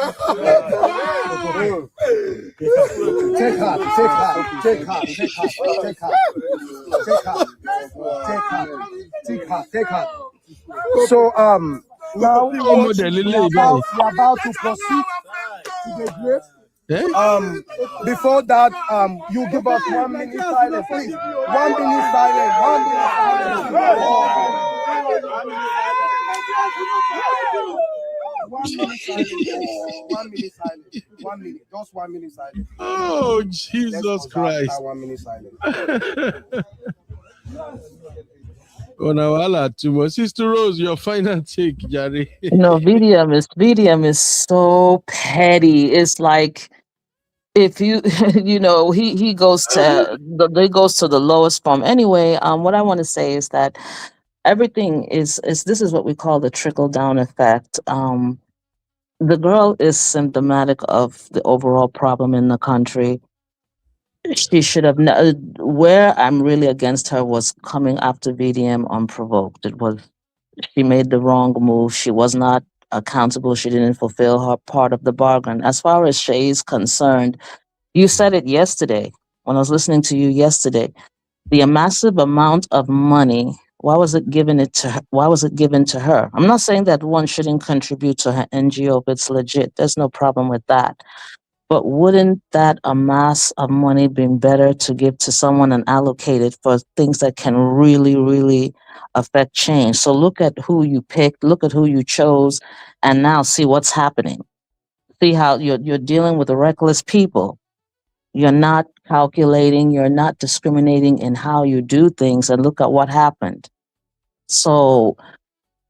heart. So now we are about to proceed to the grave. Before that, you give us 1 minute silence, please. 1 minute silence. 1 minute silence. 1 minute silence. 1 minute silence. 1 minute. Just 1 minute silence. Oh, Jesus Christ. 1 minute silence. Oh, now, too much. Sister Rose, your final take, Jari. No, VDM is so petty. It's like if you he goes to the lowest form. Anyway, what I want to say is that everything is this is what we call the trickle down effect. The girl is symptomatic of the overall problem in the country. She should have where I'm really against her was coming after VDM unprovoked. She made the wrong move. She was not accountable. She didn't fulfill her part of the bargain. As far as Shay is concerned, you said it yesterday when I was listening to you yesterday. The massive amount of money. Why was it given to her? Why was it given to her? I'm not saying that one shouldn't contribute to her NGO if it's legit. There's no problem with that. But wouldn't that amass of money been better to give to someone and allocate it for things that can really, really affect change? So look at who you picked, look at who you chose, and now see what's happening. See how you're dealing with reckless people. You're not calculating, you're not discriminating in how you do things, and look at what happened. So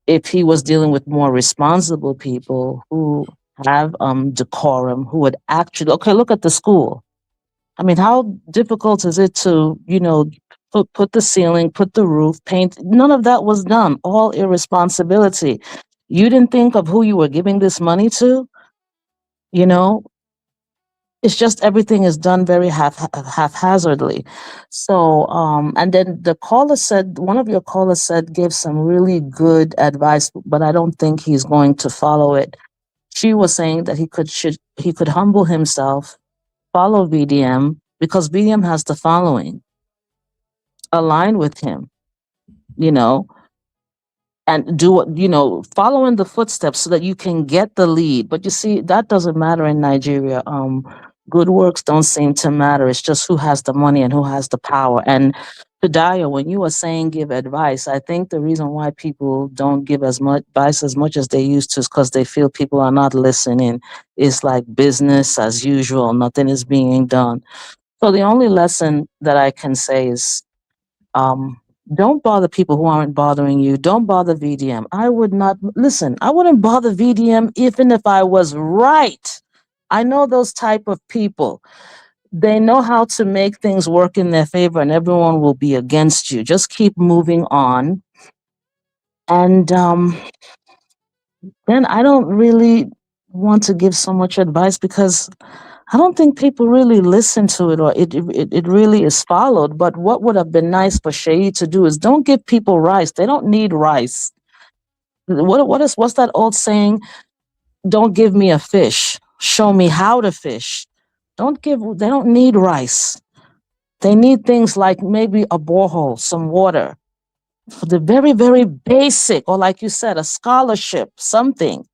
if he was dealing with more responsible people who have decorum, who would actually look at the school. I mean, how difficult is it to, put the ceiling, put the roof, paint? None of that was done. All irresponsibility. You didn't think of who you were giving this money to? It's just everything is done very haphazardly. So, and then one of your callers gave some really good advice, but I don't think he's going to follow it. She was saying that he could humble himself, follow VDM, because VDM has the following. Align with him, and do what, follow in the footsteps so that you can get the lead. But you see, that doesn't matter in Nigeria. Good works don't seem to matter. It's just who has the money and who has the power. And Pedaya, when you were saying give advice, I think the reason why people don't give as much advice as much as they used to is because they feel people are not listening. It's like business as usual. Nothing is being done. So the only lesson that I can say is, don't bother people who aren't bothering you. Don't bother VDM. I wouldn't bother VDM even if I was right. I know those type of people. They know how to make things work in their favor and everyone will be against you. Just keep moving on. And then I don't really want to give so much advice because I don't think people really listen to it or it really is followed. But what would have been nice for Seyi to do is don't give people rice. They don't need rice. What's that old saying? Don't give me a fish. Show me how to fish. They don't need rice. They need things like maybe a borehole, some water, for the very, very basic, or like you said, a scholarship, something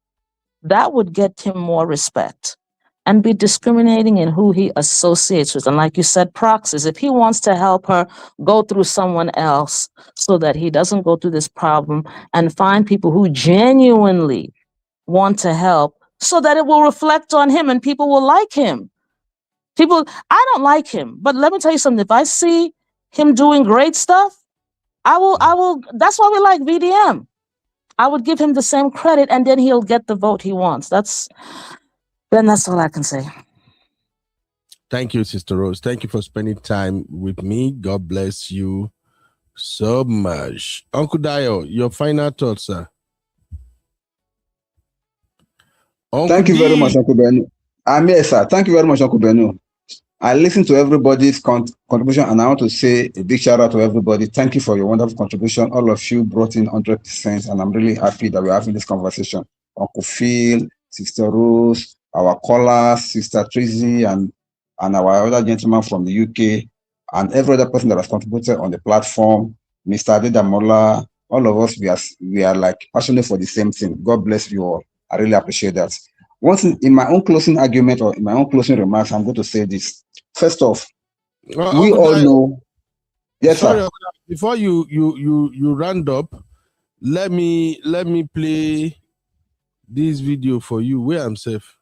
that would get him more respect and be discriminating in who he associates with. And like you said, proxies, if he wants to help her, go through someone else so that he doesn't go through this problem, and find people who genuinely want to help so that it will reflect on him and people will like him. I don't like him, but let me tell you something. If I see him doing great stuff, I will, that's why we like VDM. I would give him the same credit and then he'll get the vote he wants. That's all I can say. Thank you, Sister Rose. Thank you for spending time with me. God bless you so much. Uncle Dio, your final thoughts, sir. Thank you very much, Uncle Benu. I'm here, sir. Thank you very much, Uncle Benu. I listened to everybody's contribution, and I want to say a big shout out to everybody. Thank you for your wonderful contribution. All of you brought in 100%, and I'm really happy that we're having this conversation. Uncle Phil, Sister Rose, our callers, Sister Tracy, and our other gentleman from the UK, and every other person that has contributed on the platform, Mr. Adedamola, all of us, we are like passionate for the same thing. God bless you all. I really appreciate that. Once in my own closing argument or in my own closing remarks, I'm going to say this. First off, we all know. Yes, sorry, sir. Before you round up, let me play this video for you. Where I'm safe.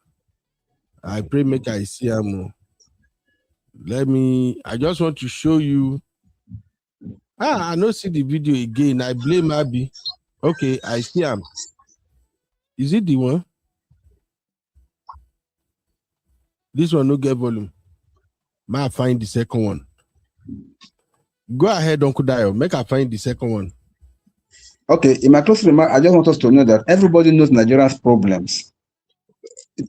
I pray make I see him. I just want to show you. I don't see the video again. I blame Abby. Okay, I see him. Is it the one? This one no get volume. May I find the second one? Go ahead, Uncle Dio. Make I find the second one. Okay, in my closing remark, I just want us to know that everybody knows Nigeria's problems.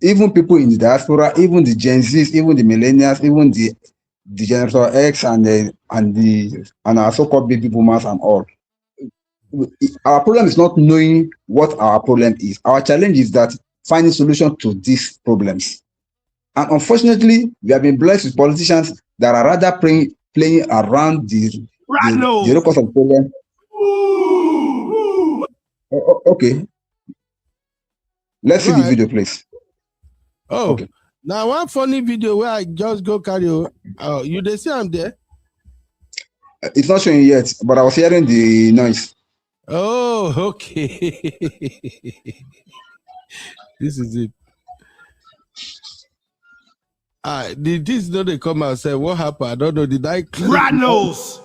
Even people in the diaspora, even the Gen Zs, even the millennials, even the Generation X and our so-called baby boomers and all. Our problem is not knowing what our problem is. Our challenge is that finding solution to these problems. And unfortunately, we have been blessed with politicians that are rather playing around the root cause of the problem. Okay. Let's see the video, please. Oh, okay. Now one funny video where I just go carry. You they see I'm there? It's not showing yet, but I was hearing the noise. Oh, okay. This is it. This no they come and say what happened? I don't know. Did I Rattles?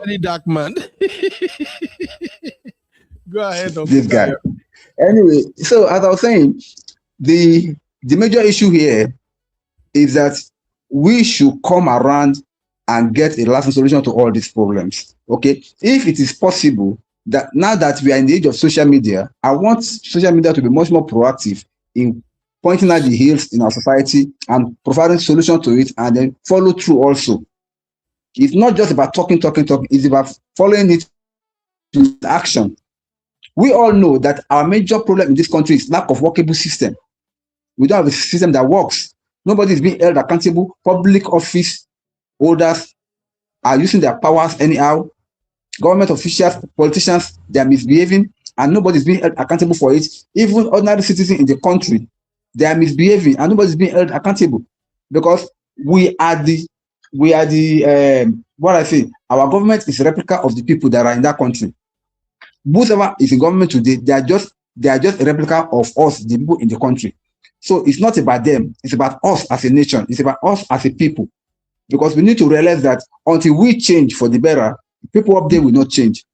VeryDarkMan. Go ahead. This guy. Anyway, so as I was saying, the major issue here is that we should come around and get a lasting solution to all these problems. Okay, if it is possible that now that we are in the age of social media, I want social media to be much more proactive in pointing out the ills in our society and providing solution to it, and then follow through also. It's not just about talking, it's about following it to action. We all know that our major problem in this country is lack of workable system. We don't have a system that works. Nobody is being held accountable. Public office holders are using their powers anyhow. Government officials, politicians, they are misbehaving, and nobody is being held accountable for it. Even ordinary citizens in the country, they are misbehaving, and nobody is being held accountable because our government is a replica of the people that are in that country. Whoever is in government today, they are just a replica of us, the people in the country. So it's not about them, it's about us as a nation, it's about us as a people. Because we need to realize that until we change for the better, people up there will not change.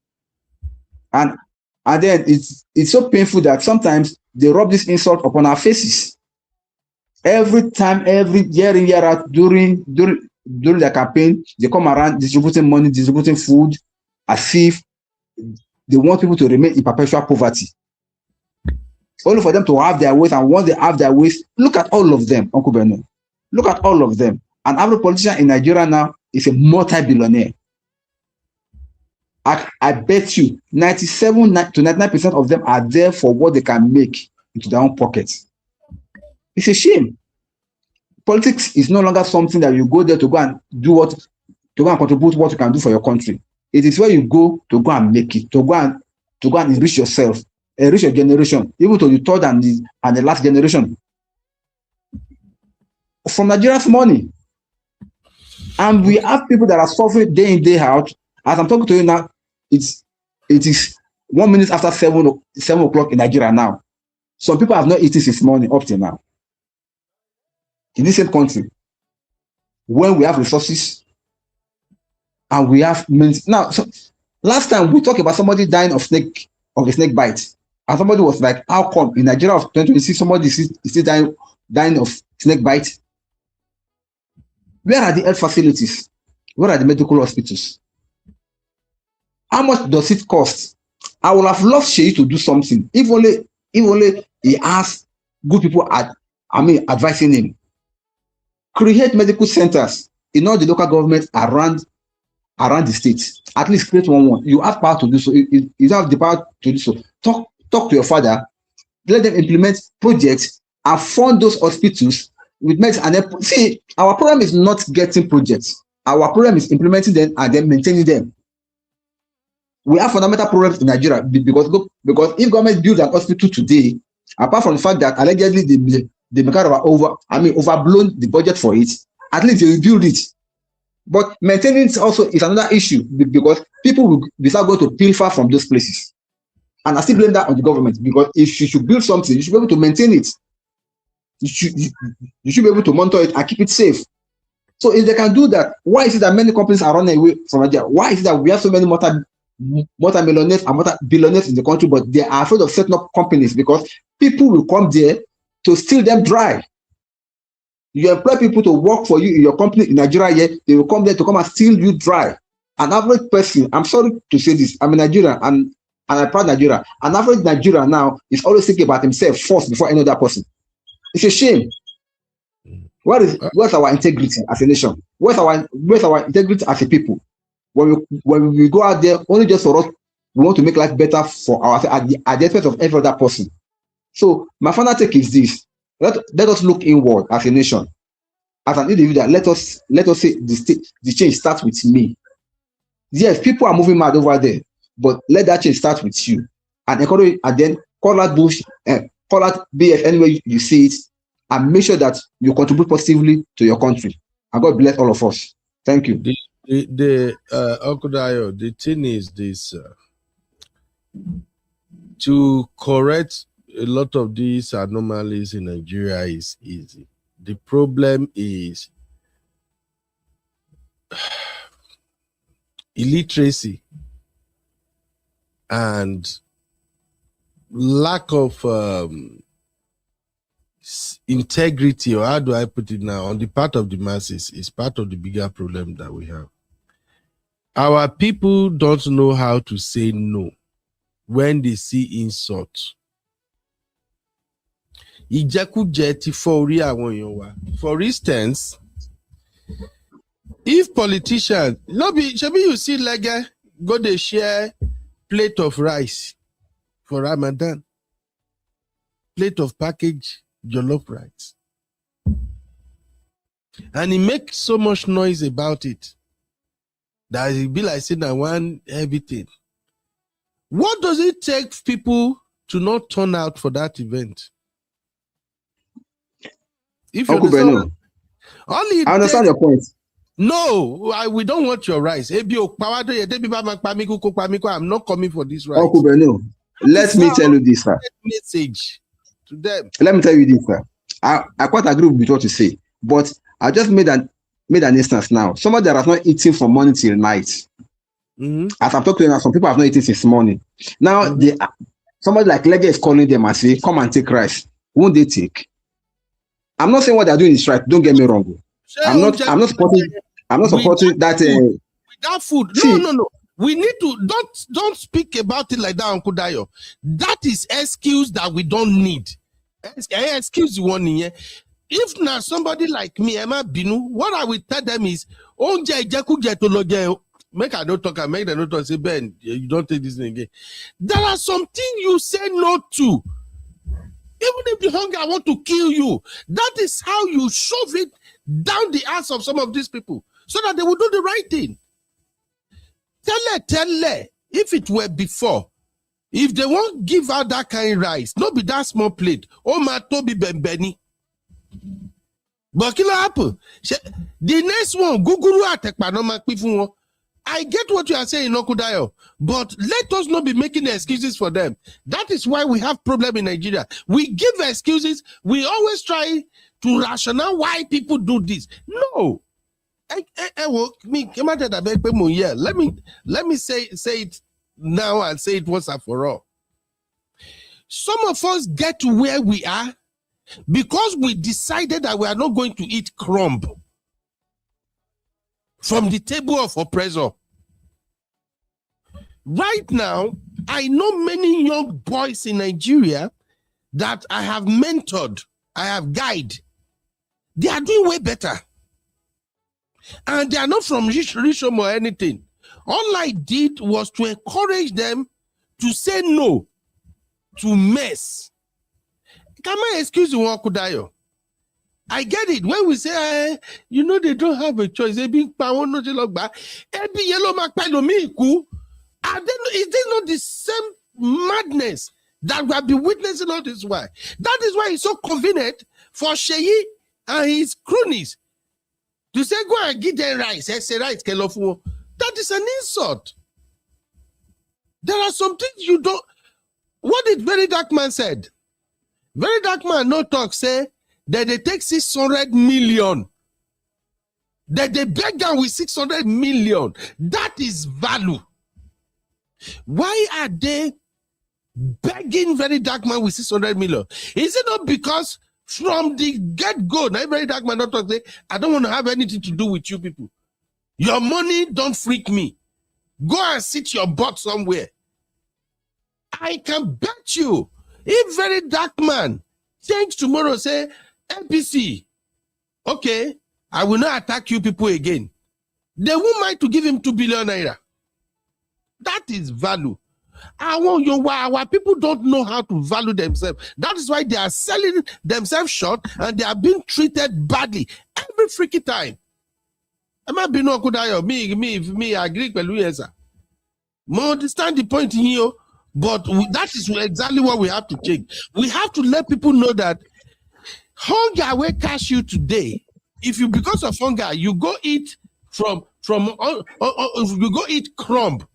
And then it's so painful that sometimes they rub this insult upon our faces. Every time, every year in, year out, during the campaign, they come around distributing money, distributing food, as if they want people to remain in perpetual poverty. Only for them to have their ways, and once they have their ways, look at all of them, Uncle Beno. Look at all of them. And every politician in Nigeria now is a multi-billionaire. I bet you 97 to 99% of them are there for what they can make into their own pockets. It's a shame. Politics is no longer something that you go there to go and do what, to go and contribute what you can do for your country. It is where you go to and make it, to go and enrich yourself, enrich your generation, even to the third and the last generation. From Nigeria's money. And we have people that are suffering day in, day out. As I'm talking to you now, it is 1 minute after 7 o'clock in Nigeria now. Some people have not eaten since morning up till now. In this same country, when we have resources and we have means. Now, so last time we talked about somebody dying of a snake bite. And somebody was like, how come in Nigeria of 2026 somebody is still dying of snake bite? Where are the health facilities? Where are the medical hospitals? How much does it cost? I would have loved Seyi to do something. If only he has good people advising him. Create medical centers in all the local governments around the state. At least create one. You have power to do so. You have the power to do so. Talk to your father. Let them implement projects and fund those hospitals with medicine. And see, our problem is not getting projects. Our problem is implementing them and then maintaining them. We have fundamental problems in Nigeria because if government builds an hospital today, apart from the fact that allegedly they may kind of overblown the budget for it, at least they will build it. But maintaining it also is another issue because people will start going to pilfer from those places. And I still blame that on the government because if you should build something, you should be able to maintain it. You should be able to monitor it and keep it safe. So if they can do that, why is it that many companies are running away from Nigeria? Why is it that we have so many multi-millionaires and multi-billionaires in the country, but they are afraid of setting up companies because people will come there to steal them dry? You employ people to work for you in your company in Nigeria here, they will come there to come and steal you dry. An average person, I'm sorry to say this, I'm a Nigerian and I'm proud Nigeria. An average Nigerian now is always thinking about himself first before any other person. It's a shame. Where's our integrity as a nation? Where's our integrity as a people? When we go out there only just for us, we want to make life better for ourselves at the expense of every other person. So my final take is this: let us look inward as a nation, as an individual. Let us say the change starts with me. Yes, people are moving mad over there, but let that change start with you, and encourage, and then call out bullshit, call out BS anywhere you see it, and make sure that you contribute positively to your country. And God bless all of us. Thank you. Uncle Dayo, the thing is this: to correct a lot of these anomalies in Nigeria is easy. The problem is illiteracy and lack of integrity, or how do I put it now, on the part of the masses is part of the bigger problem that we have. Our people don't know how to say no when they see insult. For instance, if politicians, maybe you see like go they share plate of rice for Ramadan, plate of package jollof rice, and he makes so much noise about it that it be like saying I want everything. What does it take people to not turn out for that event? If you understand, I understand your point. No, we don't want your rice. I'm not coming for this rice. Uncle Beno, let me tell you this, sir. Message to them. Let me tell you this, sir. I quite agree with what you say, but I just made an instance now. Somebody that has not eaten from morning till night. As I'm talking to you now, some people have not eaten since morning. Now, somebody like Lega is calling them and say, come and take rice. Won't they take? I'm not saying what they're doing is right. Don't get me wrong. I'm not supporting that. Without food. No. We need to don't speak about it like that, Uncle Dayo. That is excuse that we don't need. Excuse you one here. If now somebody like me, Emma Binu, what I will tell them is, make I don't talk, I make them not talk, say, Ben, you don't take this thing again. There are some things you say no to. Even if the hunger want to kill you, that is how you shove it down the ass of some of these people so that they will do the right thing. Tell her, if it were before, if they won't give out that kind of rice, not be that small plate, oh my Toby Bembeni. But kilo happen. The next one, Guguru Atekpanoma Kifun. I get what you are saying, Okudayo, but let us not be making excuses for them. That is why we have problem in Nigeria. We give excuses. We always try to rationalize why people do this. No. Let me say it now and say it once and for all. Some of us get to where we are because we decided that we are not going to eat crumb from the table of oppressor. Right now, I know many young boys in Nigeria that I have mentored, I have guided. They are doing way better. And they are not from Rishom or anything. All I did was to encourage them to say no to mess. Can I excuse you, Wakudayo? I get it. When we say, they don't have a choice. They being power no every yellow magpie. Is this not the same madness that we have been witnessing all this while? That is why it's so convenient for Seyi and his cronies to say, go and give them rice. That is an insult. There are some things you don't. What did VeryDarkMan said? VeryDarkMan no talk say that they take 600 million. That they beg down with 600 million. That is value. Why are they begging VeryDarkMan with 600 million? Is it not because from the get-go, now VeryDarkMan not talk say, I don't want to have anything to do with you people. Your money don't freak me. Go and sit your butt somewhere. I can bet you, if VeryDarkMan change tomorrow, say, NPC, okay, I will not attack you people again. They won't mind to give him 2 billion naira. That is value. Our people don't know how to value themselves. That is why they are selling themselves short and they are being treated badly every freaking time. I might be no kudayo. Me, I agree with you, sir. I understand the point here, but that is exactly what we have to change. We have to let people know that hunger will catch you today. If you, because of hunger, you go eat you go eat crumb.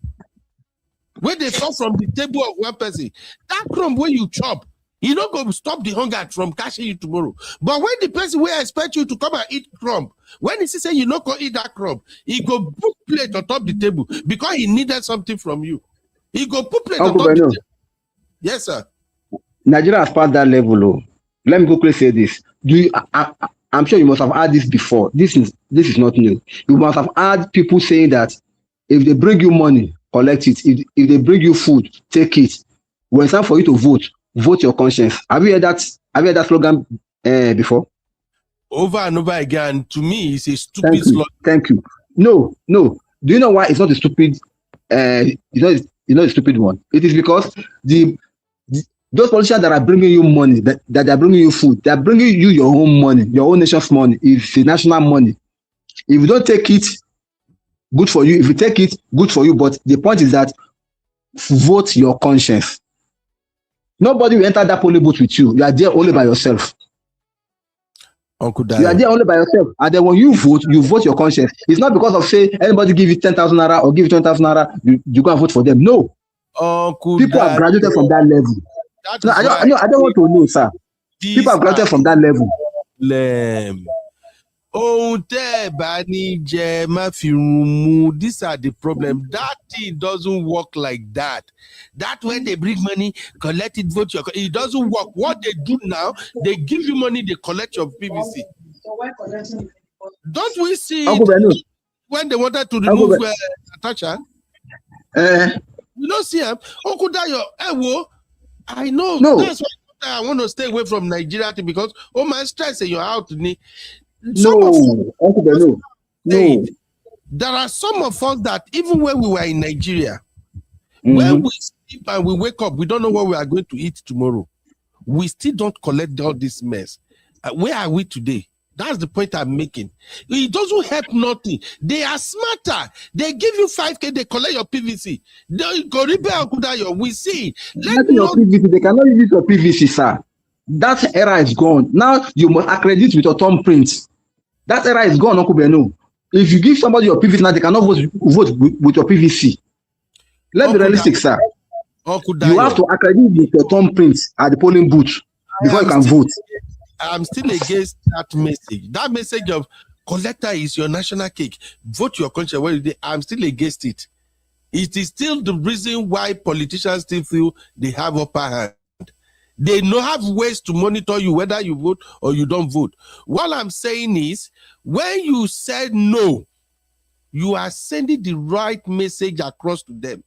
Where they fall from the table of one person, that crumb where you chop, you don't go stop the hunger from catching you tomorrow. But when the person will expect you to come and eat crumb, when he say you not go eat that crumb, he go put plate on top the table because he needed something from you. He go put plate on top the table. Yes, sir. Nigeria has passed that level. Oh. Let me quickly say this. I'm sure you must have heard this before. This is not new. You must have heard people saying that if they bring you money, collect it. If they bring you food, take it. When it's time for you to vote your conscience. Have you heard that slogan before? Over and over again. To me, it's a stupid slogan. Thank you. No. Do you know why it's not a stupid? It's not a stupid one. It is because those politicians that are bringing you money, that are bringing you food, they are bringing you your own money, your own nation's money. It's national money. If you don't take it, good for you. If you take it, good for you. But the point is that vote your conscience. Nobody will enter that polling booth with you. You are there only by yourself. Uncle you are there only by yourself. And then when you vote your conscience. It's not because of say anybody give you 10,000 naira or give you 20,000 naira, you go and vote for them. No. People have graduated from that level. No, I don't want to know, sir. People have graduated from that level. These are the problem. That thing doesn't work like that. That when they bring money, collect it, vote your. It doesn't work. What they do now, they give you money, they collect your PVC. Don't we see it when they wanted to remove Natasha? You don't see him. Uncle Dayo, I know. No. That's why I want to stay away from Nigeria because my stress and you're out. No, Uncle Beno. No. There are some of us that even when we were in Nigeria, when we sleep and we wake up, we don't know what we are going to eat tomorrow. We still don't collect all this mess. Where are we today? That's the point I'm making. It doesn't help nothing. They are smarter. They give you 5K, they collect your PVC. They go repair Kudayo. We see. Your PVC, they cannot use your PVC, sir. That era is gone. Now you must accredit with your thumbprint. That era is gone, Uncle Beno. If you give somebody your PVC now, they cannot vote with your PVC. Let's be realistic, sir. You have to accredit with your thumbprint at the polling booth before you can vote. I'm still against that message. That message of collector is your national cake. Vote your conscience. I'm still against it. It is still the reason why politicians still feel they have upper hand. They don't have ways to monitor you whether you vote or you don't vote. What I'm saying is, when you said no, you are sending the right message across to them.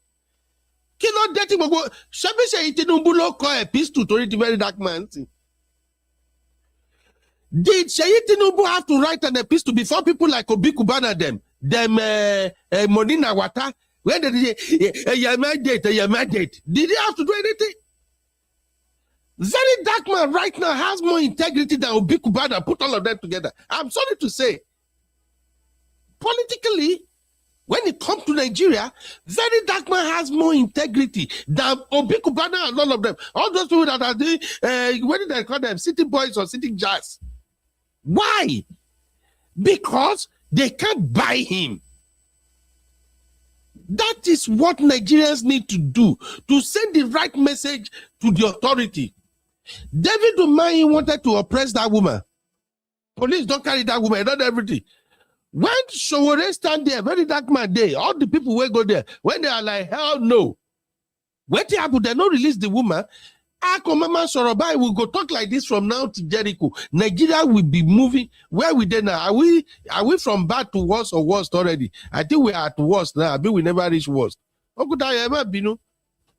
Seyi Tinubu call a peace to the VeryDarkMan. Did Seyi Tinubu have to write an epistle before people like Obi Kubana them Monina Wata? When did he mandate? Did he have to do anything? VeryDarkMan right now has more integrity than Obi Kubana. Put all of them together. I'm sorry to say, politically, when it comes to Nigeria, VeryDarkMan has more integrity than Obi Kubana and all of them. All those people that are doing, what did they call them? City boys or city jazz. Why? Because they can't buy him. That is what Nigerians need to do, to send the right message to the authority. Davido wanted to oppress that woman. Police don't carry that woman, not everything. When Showore stand there, VeryDarkMan day, all the people will go there. When they are like, hell no. When they happen, they don't release the woman. Mama Sorobai will go talk like this from now to Jericho. Nigeria will be moving. Where we there now? Are we from bad to worse or worst already? I think we are at worst now. I mean, we never reach worst.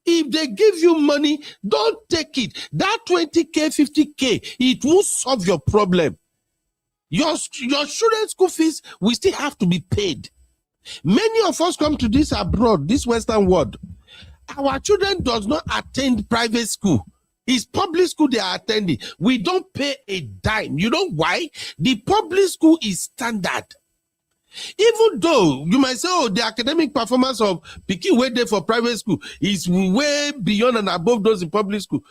If they give you money, don't take it. That 20K, 50K, it will solve your problem. Your student school fees will still have to be paid. Many of us come to this abroad, this Western world. Our children does not attend private school. It's public school they are attending. We don't pay a dime. You know why? The public school is standard. Even though you might say, oh, the academic performance of Pikin way there for private school is way beyond and above those in public school.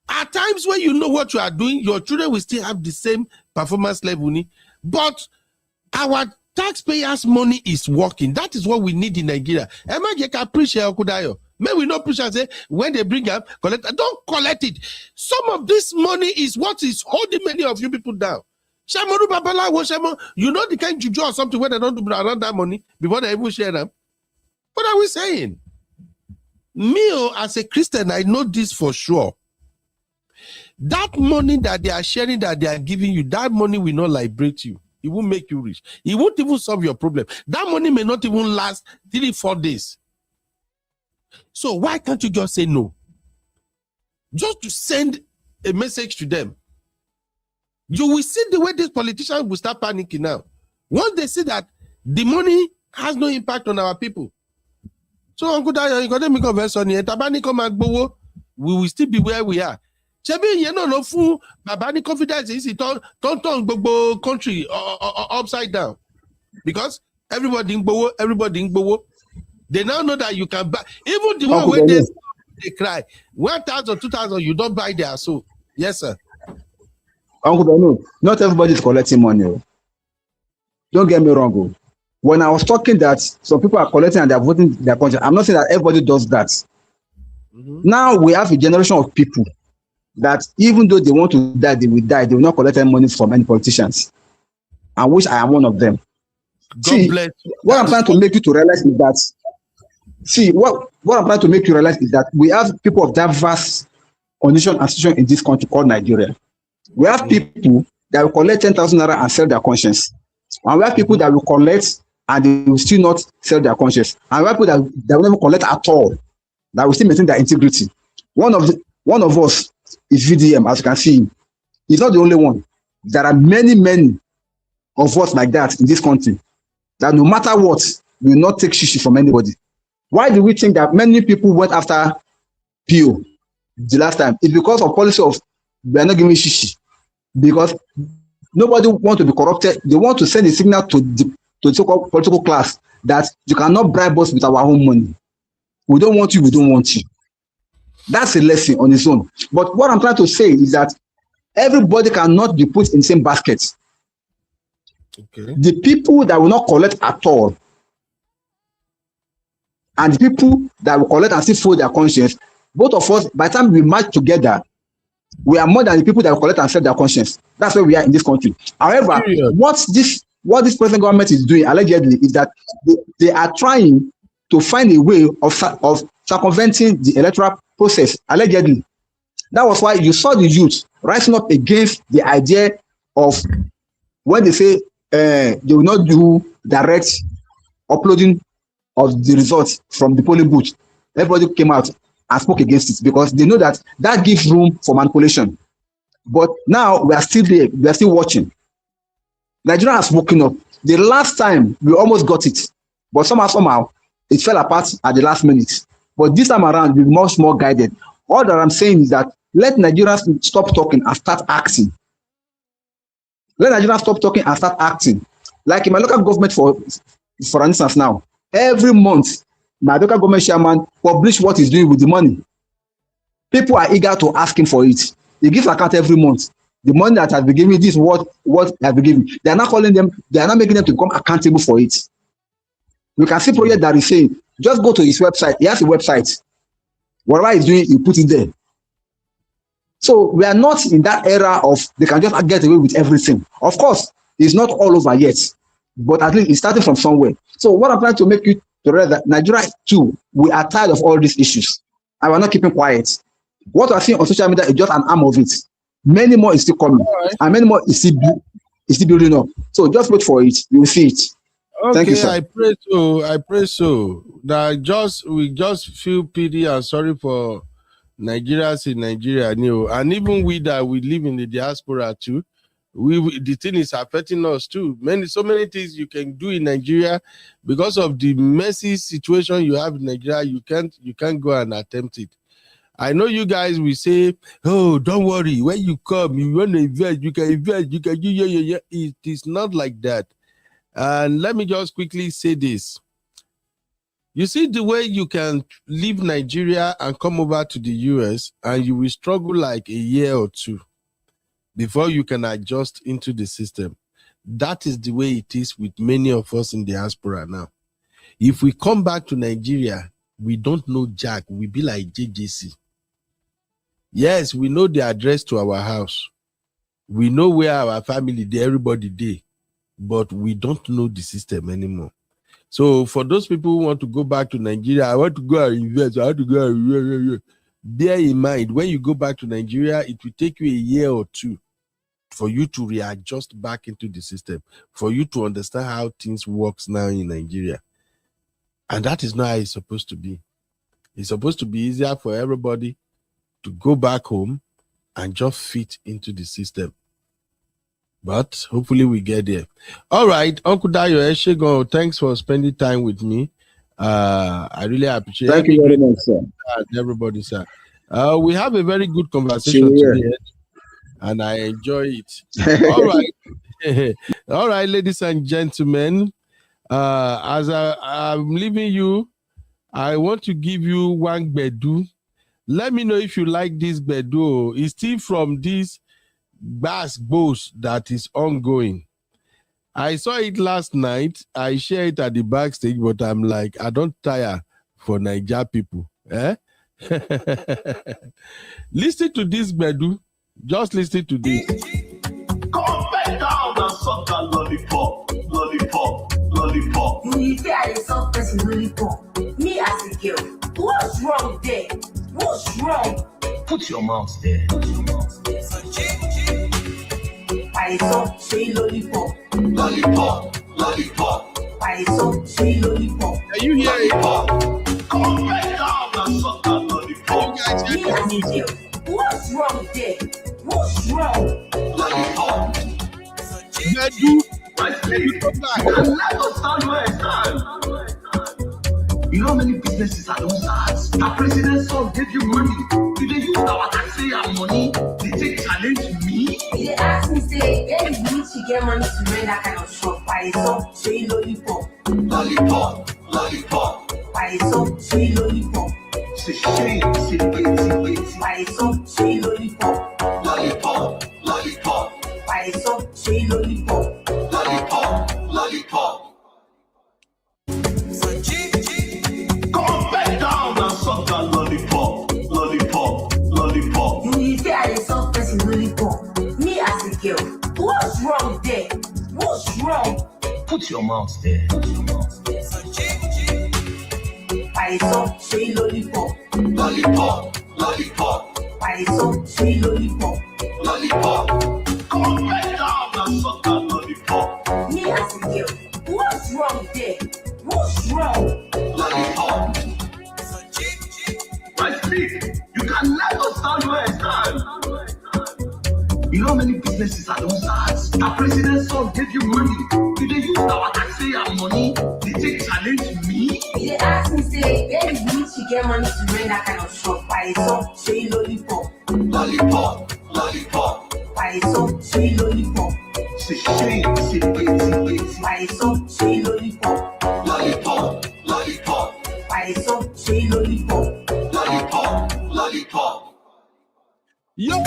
At times when you know what you are doing, your children will still have the same performance level. But our taxpayers' money is working. That is what we need in Nigeria. May we not push and say, when they bring up, collect. Don't collect it. Some of this money is what is holding many of you people down. You know the kind of juju or something where they don't do around that money before they even share them. What are we saying? Me, as a Christian, I know this for sure. That money that they are sharing, that they are giving you, that money will not liberate you. It won't make you rich. It won't even solve your problem. That money may not even last 3-4 days. So why can't you just say no? Just to send a message to them. You will see the way these politicians will start panicking now. Once they see that the money has no impact on our people. So Uncle Dayo, economic convention, we will still be where we are. You know, no fool, Babani confidence is turn Gbogbo country upside down. Because everybody in Gbogbo, they now know that you can buy. Even the one where they cry, 1,000, 2,000, you don't buy there. So, yes, sir. Uncle Beno, not everybody is collecting money. Don't get me wrong. When I was talking that some people are collecting and they're voting their country, I'm not saying that everybody does that. Now we have a generation of people that even though they want to die, they will die. They will not collect any money from any politicians. I wish I am one of them. What I'm trying to make you to realize is that, what I'm trying to make you realize is that we have people of diverse condition and situation in this country called Nigeria. We have people that will collect 10,000 naira and sell their conscience. And we have people that will collect and they will still not sell their conscience. And people that will never collect at all, that will still maintain their integrity. One of us is VDM, as you can see. He's not the only one. There are many of us like that in this country, that no matter what, will not take shishi from anybody. Why do we think that many people went after PO the last time? It's because of policy of we are not giving shishi. Because nobody wants to be corrupted. They want to send a signal to the so-called political class that you cannot bribe us with our own money. We don't want you, we don't want you. That's a lesson on its own. But what I'm trying to say is that everybody cannot be put in the same basket. Okay. The people that will not collect at all, and the people that will collect and still follow their conscience, both of us, by the time we match together, we are more than the people that will collect and sell their conscience. That's where we are in this country. However, what this present government is doing allegedly is that they are trying to find a way of circumventing the electoral process, allegedly. That was why you saw the youth rising up against the idea of when they say they will not do direct uploading of the results from the polling booth. Everybody came out and spoke against it because they know that gives room for manipulation. But now we are still there, we are still watching. Nigeria has woken up. The last time we almost got it, but somehow it fell apart at the last minute. But this time around, we're much more guided. All that I'm saying is that let Nigerians stop talking and start acting. Let Nigerians stop talking and start acting. Like in my local government, for instance now, every month, my local government chairman publish what he's doing with the money. People are eager to ask him for it. He gives account every month. The money that has been given, this is what has been given. They are not calling them, they are not making them to become accountable for it. We can see project that is saying, just go to his website. He has a website. Whatever he's doing, he put it there. So we are not in that era of they can just get away with everything. Of course, it's not all over yet, but at least it's starting from somewhere. So what I'm trying to make you to realize that Nigeria too, we are tired of all these issues, and we're not keeping quiet. What we're seeing on social media is just an arm of it. Many more is still coming, and many more is still building up. So just wait for it. You will see it. Okay, thank you, sir. I pray so. That we just feel pity and sorry for Nigerians in Nigeria, and even we that we live in the diaspora too. The thing is affecting us too. So many things you can do in Nigeria because of the messy situation you have in Nigeria. You can't go and attempt it. I know you guys will say, "Oh, don't worry. When you come, you want to invest. You can invest. You can do It is not like that. And let me just quickly say this. You see the way you can leave Nigeria and come over to the US, and you will struggle like a year or two before you can adjust into the system. That is the way it is with many of us in diaspora now. If we come back to Nigeria, we don't know Jack. We be like JJC. Yes, we know the address to our house. We know where our family, everybody dey, but we don't know the system anymore. So for those people who want to go back to Nigeria, I want to go and invest, I want to go and bear in mind, when you go back to Nigeria, it will take you a year or two for you to readjust back into the system, for you to understand how things works now in Nigeria. And that is not how it's supposed to be. It's supposed to be easier for everybody to go back home and just fit into the system. But hopefully we get there. All right, Uncle Dayo Eshegon, thanks for spending time with me. I really appreciate it. Thank you very much, sir. Everybody, sir. We have a very good conversation today, and I enjoy it. All right. All right, ladies and gentlemen, as I'm leaving you, I want to give you one bedu. Let me know if you like this bedu. It's still from this bass boss that is ongoing. I saw it last night. I shared it at the backstage, but I'm like, I don't tire for Niger people. Listen to this, Bedu. Just listen to this. Come back down and suck a lollipop, lollipop, lollipop. You say I a soft person lollipop. Me as a girl. What's wrong there? What's wrong? Put your mouth there. Put your mouth there. I saw say lollipop. Lollipop, lollipop. Are you hear it? Come back down and suck that lollipop. You guys hear this music? What's wrong there? What's wrong? Lollipop. Come back. And let us stand where I stand. You know how many businesses are don't start? The president's son gave you money. Did they use our taxi and money? Did they challenge me? They ask me, say, where did Mitchi get money to rent that kind of shop? By some say lollipop. Lollipop, lollipop. By some say lollipop. Say shame, say pity. By some say lollipop. Lollipop, lollipop. By some say lollipop. Lollipop, lollipop. Come back down and suck that lollipop. Lollipop, lollipop. You say I a soft person lollipop. Me as a girl. What's wrong there? What's wrong? Put your mouth there. By some say lollipop. Lollipop, lollipop. By some say lollipop. Lollipop. Come back down and suck that lollipop. Me as a girl. What's wrong there? What's wrong? Lollipop. I speak. You can never stand where I stand. You know how many businesses are don't start? The president's son gave you money. Did they use our taxi and money? Did they challenge me? They ask me, say, where did Mitchi get money to rent that kind of shop? By some say lollipop. Lollipop, lollipop. By some say lollipop. Say shame, say pity. By some say lollipop. Lollipop, lollipop. By some say lollipop. Lollipop, lollipop. Yo.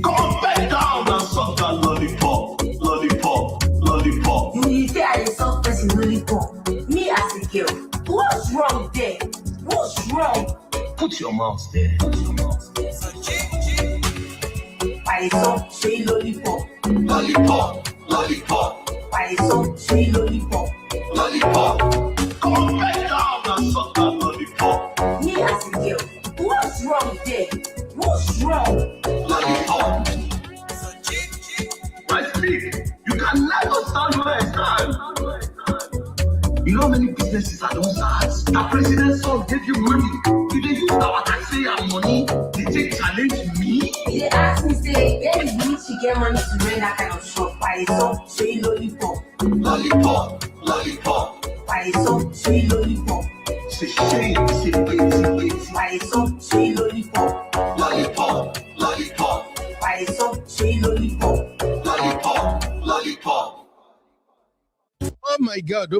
Come back down and suck that lollipop. Lollipop, lollipop. You say I a soft person lollipop. Me as a girl. What's wrong there? What's wrong? Put your mouth there. By some say lollipop. Lollipop, lollipop. By some say lollipop. Lollipop. Come back down and suck that lollipop. Me as a girl. What's wrong there? What's wrong? Lollipop. I speak. You can never stand where I stand. You know how many businesses are don't start? The president's son gave you money. Did they use our taxi and money? Did they challenge me? They ask me, say, where did Mitchi get money to rent that kind of shop? By some say lollipop. Lollipop, lollipop. By some say lollipop. Say shame, say pity. By some say lollipop. Lollipop, lollipop. By some say lollipop. Lollipop, lollipop. Oh my God!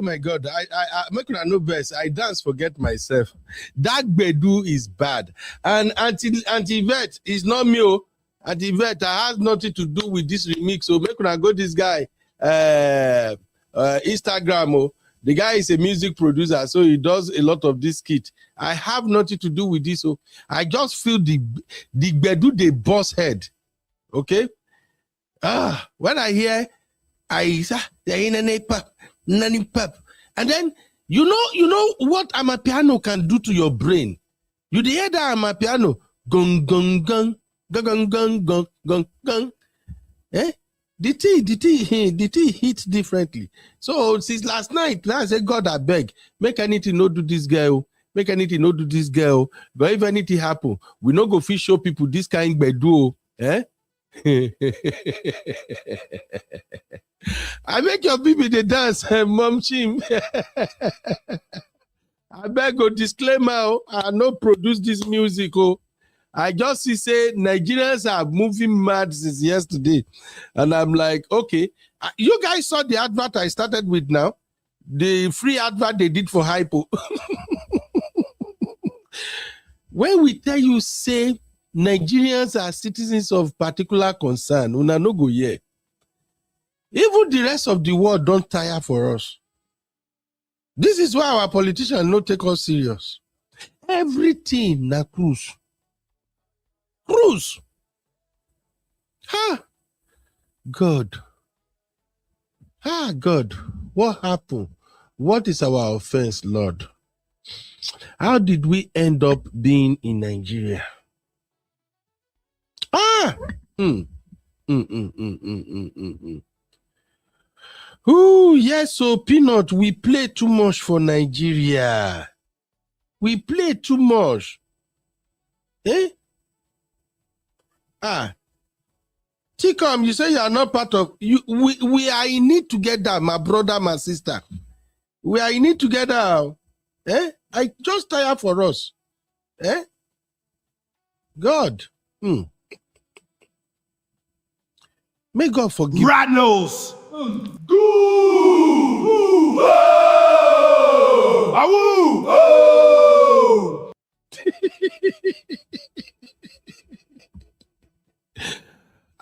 I make una no best. I dance, forget myself. That Bedu is bad, and anti-vet is not me. Oh, anti-vet has nothing to do with this remix. So make una go this guy Instagram. Oh, the guy is a music producer, so he does a lot of this skit. I have nothing to do with this. So I just feel the Bedu the boss head. Okay. When I hear I say Nanny pep. And then you know what amapiano can do to your brain. You hear that amapiano gong gong gong gong gong gong gong gong. Eh? The tea hits differently. So since last night, I said, God, I beg, make anything no do this girl. Make anything no do this girl. But if anything happen, we no go fish show people this kind bedu. Eh? I make your baby the dance, Mom Chim. I beg a disclaimer. I no produce this music. I just see say Nigerians are moving mad since yesterday, and I'm like, okay. You guys saw the advert I started with now, the free advert they did for Hypo. When we tell you say Nigerians are citizens of particular concern, una no go here. Even the rest of the world don't tire for us. This is why our politicians no take us serious. Everything na cruise. Cruise. God. God. What happened? What is our offense, Lord? How did we end up being in Nigeria? Oh, yes, so Peanut, we play too much for Nigeria. We play too much. Eh? Tikom, you say you are not part of you. We are in it together, my brother, my sister. We are in it together. Eh? I just tire for us. Eh? God. May God forgive. Rat nose.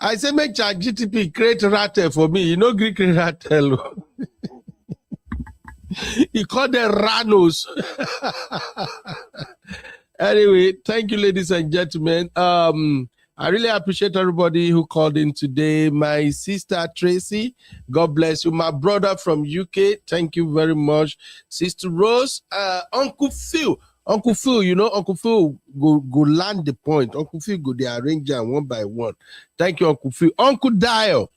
I say make ChatGPT create Ratel for me. You know Greek Ratel. He called them Ranos. Anyway, thank you, ladies and gentlemen. I really appreciate everybody who called in today. My sister Tracy, God bless you. My brother from UK, thank you very much. Sister Rose, Uncle Phil. Uncle Phil, you know, Uncle Phil go land the point. Uncle Phil go the arranger one by one. Thank you, Uncle Phil. Uncle Dio.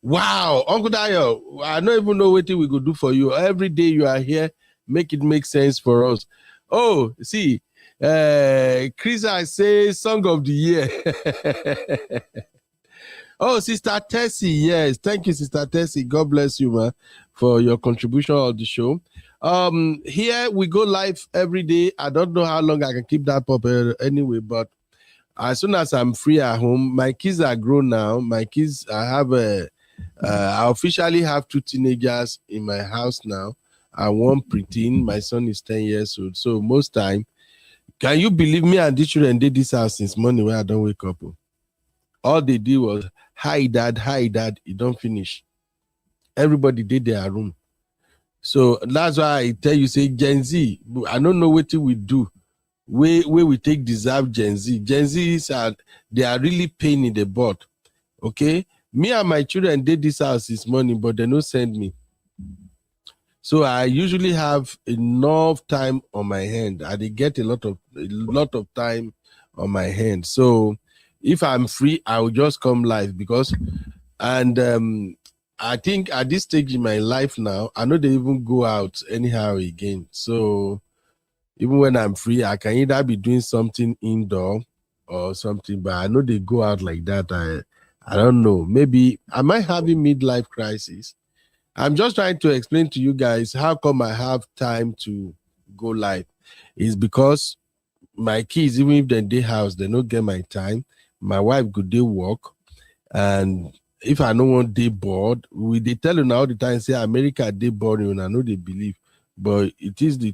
Wow, Uncle Dio, I don't even know what we go do for you. Every day you are here, make it make sense for us. Oh, see, Chris, I say song of the year. Oh, Sister Tessie, yes. Thank you, Sister Tessie. God bless you, man, for your contribution on the show. Here we go live every day. I don't know how long I can keep that up anyway, but as soon as I'm free at home, my kids are grown now. My kids, I officially have 2 teenagers in my house now and 1 preteen. My son is 10 years old. So most time, can you believe me and the children did this house since morning when I don't wake up? All they did was, hi dad, it don't finish. Everybody did their room. So that's why I tell you, say Gen Z, I don't know what we do. Where we take deserve Gen Z. Gen Zs they are really pain in the butt. Okay? Me and my children did this house this morning, but they don't send me. So I usually have enough time on my hand. I get a lot of time on my hand. So if I'm free, I will just come live I think at this stage in my life now, I know they even go out anyhow again. So even when I'm free, I can either be doing something indoor or something, but I know they go out like that. I don't know. Maybe I might have a midlife crisis. I'm just trying to explain to you guys how come I have time to go live. It's because my kids, even if they're in the house, they don't get my time. My wife could do work. And if I don't want day bored, they tell you now all the time, say America day boring, and I know they believe. But it is the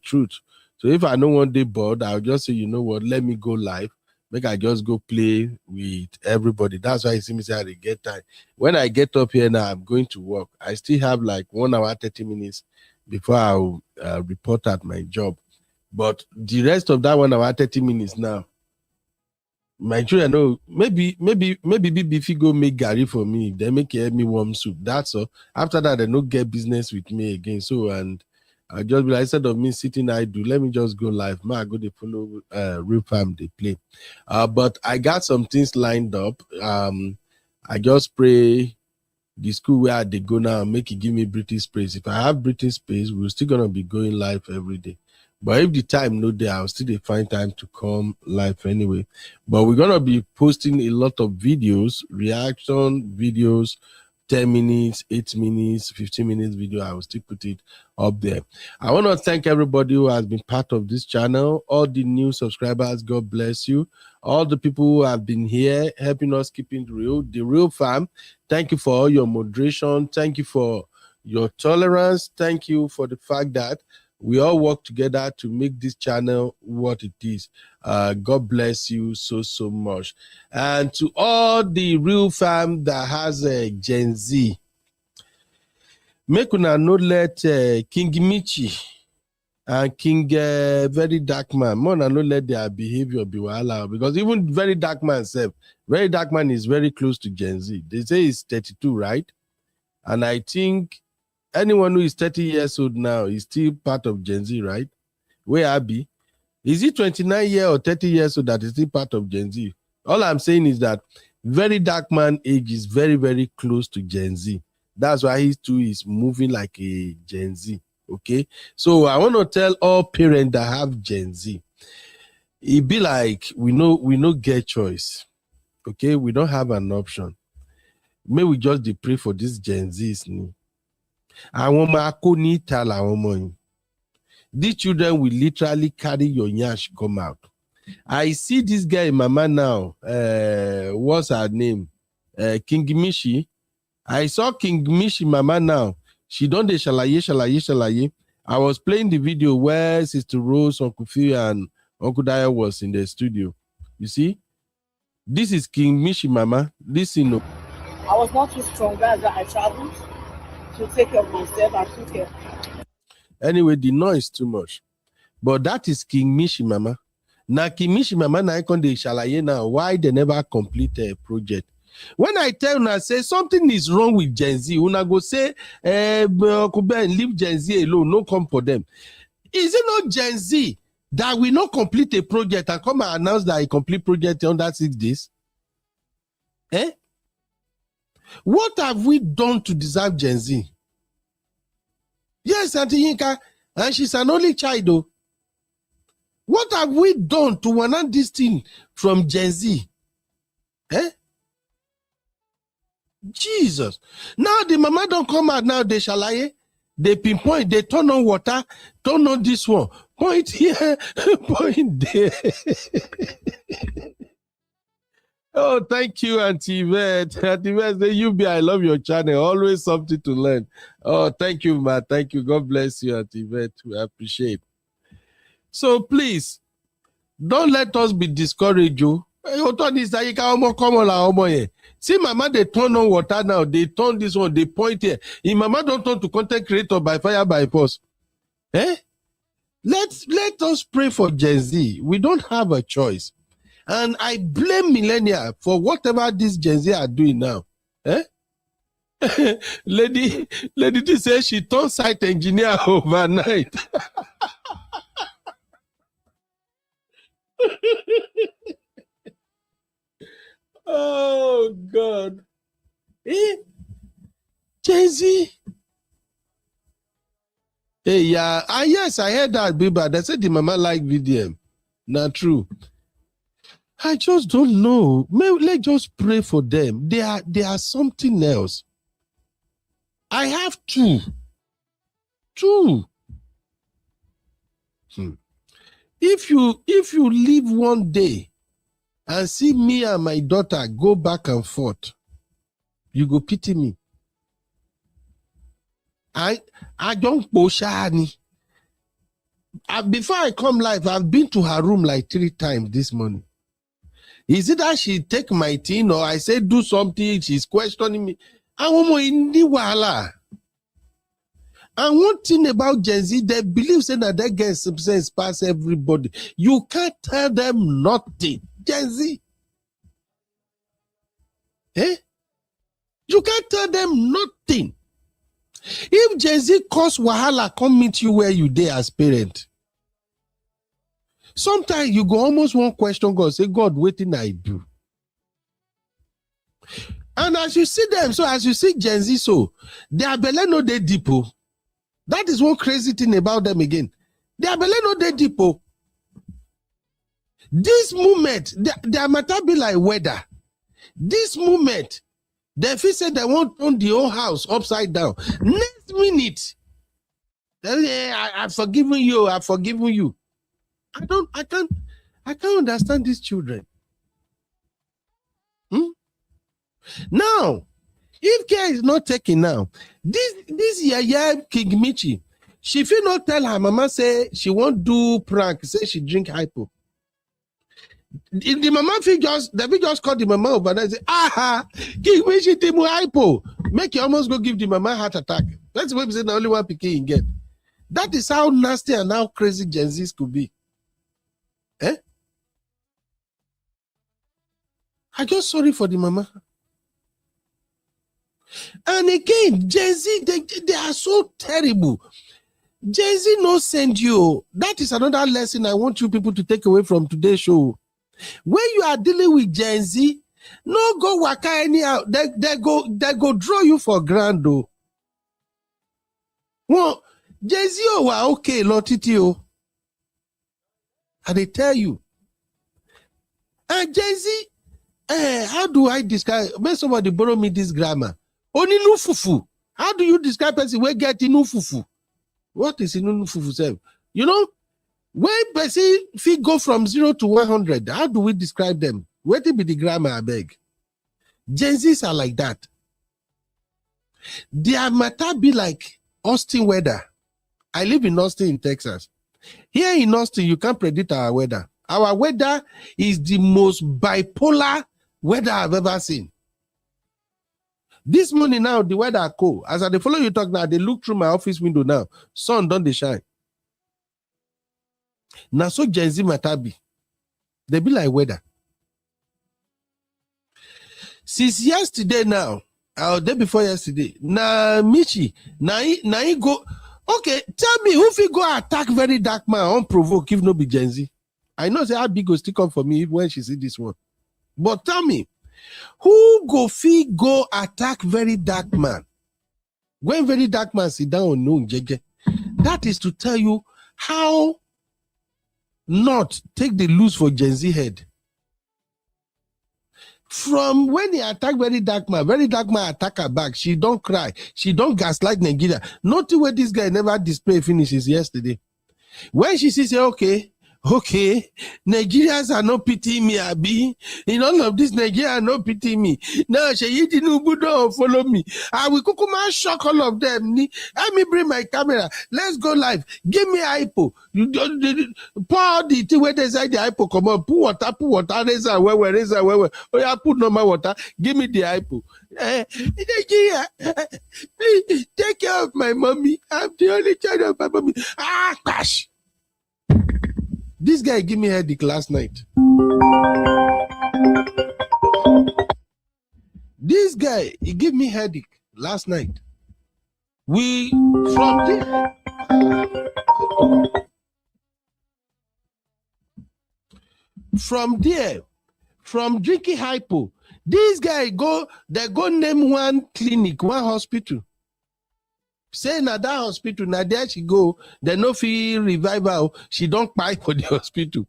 truth. So if I don't want day bored, I'll just say, you know what, let me go live. Make I just go play with everybody. That's why you see me say I get time. When I get up here now, I'm going to work. I still have like 1 hour, 30 minutes before I'll report at my job. But the rest of that 1 hour, 30 minutes now, my children know, maybe if go make Gary for me, they make me warm soup. That's all. After that, they don't get business with me again. So, and I just be like, instead of me sitting idle, let me just go live. I go to follow Real Farm they play. But I got some things lined up. I just pray the school where they go now make it give me British space. If I have British space, we're still gonna be going live every day. But if the time no there, I'll still find time to come live anyway. But we're gonna be posting a lot of videos, reaction videos, 10 minutes, 8 minutes, 15 minutes video. I will still put it up there. I want to thank everybody who has been part of this channel, all the new subscribers, God bless you. All the people who have been here helping us keeping the real fam. Thank you for all your moderation. Thank you for your tolerance. Thank you for the fact that we all work together to make this channel what it is. God bless you so much. And to all the real fam that has a Gen Z, make una no let King Mitchi and King VeryDarkMan, more than no let their behavior be wild, because even VeryDarkMan self, VeryDarkMan is very close to Gen Z. They say he's 32, right? And I think anyone who is 30 years old now is still part of Gen Z, right? Where I be? Is he 29 years or 30 years old that is still part of Gen Z? All I'm saying is that VeryDarkMan age is very, very close to Gen Z. That's why he too is moving like a Gen Z. Okay, so I want to tell all parents that have Gen Z, it be like we no get choice. Okay, we don't have an option. May we just pray for this Gen Z's ni. These children will literally carry your nyash come out. I see this guy, mama now. What's her name? King Mitchy. I saw King Mitchy mama now. She done the shalaye. I was playing the video where Sister Rose, Uncle Phil, and Uncle Daya was in the studio. You see? This is King Mitchy mama. Listen. I was not too strong. That's why I traveled to take care of myself and took care. Anyway, the noise too much. But that is King Mitchy mama. Now King Mitchy mama na icon de shalaye now. Why they never complete a project? When I tell una say something is wrong with Gen Z, una go say, leave Gen Z alone, no come for them. Is it not Gen Z that will not complete a project and come and announce that a complete project under 6 days? Eh? What have we done to deserve Gen Z? Yes, Auntie Yinka, and she's an only child though. What have we done to want this thing from Gen Z? Eh? Jesus. Now the mama don't come out now, they shalaye, they pinpoint, they turn on water, turn on this one, point here, point there. Oh, thank you, Auntie Yvette. Auntie Yvette, say, you be, I love your channel. Always something to learn. Oh, thank you, ma. Thank you. God bless you, Auntie Yvette. We appreciate. So please, don't let us be discouraged. See, mama, they turn on water now. They turn this one, they point here. If mama don't turn to content creator by fire, by force. Eh? Let us pray for Gen Z. We don't have a choice. And I blame millennials for whatever this Gen Z are doing now. Eh? Lady says she turned site engineer overnight. Oh, God. Eh? Gen Z. Hey, yeah. Yes, I heard that, Biba. They said the mama like VDM. Not true. I just don't know. Maybe let's just pray for them. They are something else. I have two. If you leave one day and see me and my daughter go back and forth, you go pity me. I don't poshani. Before I come live, I've been to her room like 3 times this morning. Is it that she take my thing or I say do something, she's questioning me? And one thing about Gen Z, they believe that they get substance past everybody. You can't tell them nothing. Gen Z. Eh? You can't tell them nothing. If Gen Z cause wahala, come meet you where you there as parent. Sometimes you go almost one question God, say, God, what did I do? And as you see them, so as you see Gen Z, so their belly no they deep. That is one crazy thing about them again. Their belly no they deep. This moment, their matter be like weather. This moment, they feel say they want to turn the whole house upside down. Next minute, I've forgiven you, I've forgiven you. I can't understand these children. Now, if care is not taken now, this Yaya King Mitchy, she feel not tell her mama say she won't do prank, say she drink hypo. The mama feel just call the mama over and say, King Mitchy timu hypo. Make you almost go give the mama heart attack. That's what we say the only one pikin you get. That is how nasty and how crazy Gen Zs could be. Eh? I just sorry for the mama. And again, Gen Z, they are so terrible. Gen Z no send you. That is another lesson I want you people to take away from today's show. When you are dealing with Gen Z, No go waka anyhow. They go draw you for grand though. Well, Jay-Z wa okay, Lotiti o. And they tell you. And Jay-Z, how do I describe? When somebody borrow me this grammar, only no fufu. How do you describe person where get no fufu? What is no fufu? Self? You know, when person fee go from 0 to 100, how do we describe them? Where to be the grammar? I beg. Gen Zs are like that. Their matter be like Austin weather. I live in Austin, in Texas. Here in Austin, you can't predict our weather. Our weather is the most bipolar weather I've ever seen. This morning now, the weather cold. As I follow you talk now, they look through my office window now. Sun don't they shine. Now so Gen Z matter be. They be like weather. Since yesterday now, or day before yesterday, now Mitchy, now he go. Okay, tell me who fi go attack VeryDarkMan unprovoked if no be Gen Z. I know say how big go stick up for me when she see this one. But tell me, who go fi go attack VeryDarkMan when VeryDarkMan sit down on no jeje? That is to tell you how not take the loose for Gen Z head. From when he attack VeryDarkMan attack her back. She don't cry. She don't gaslight Nigeria. Nothing where this guy never display finishes yesterday. When she say, okay, Nigerians are not pitying me, Abi. In all of this, Nigeria are not pitying me. No, Seyi Tinubu don't follow me. I will kukuma shock all of them. Let me bring my camera. Let's go live. Give me hypo. You pour the thing where they say the hypo. Come on, put water, raise where. Oh yeah, put normal water. Give me the hypo. Nigeria, please take care of my mommy. I'm the only child of my mommy. Ah, gosh. This guy gave me a headache last night. This guy, he gave me headache last night. From drinking hypo, this guy they go name one clinic, one hospital. Say na that hospital, na there she go, they no feel revive her. She don't pay for the hospital.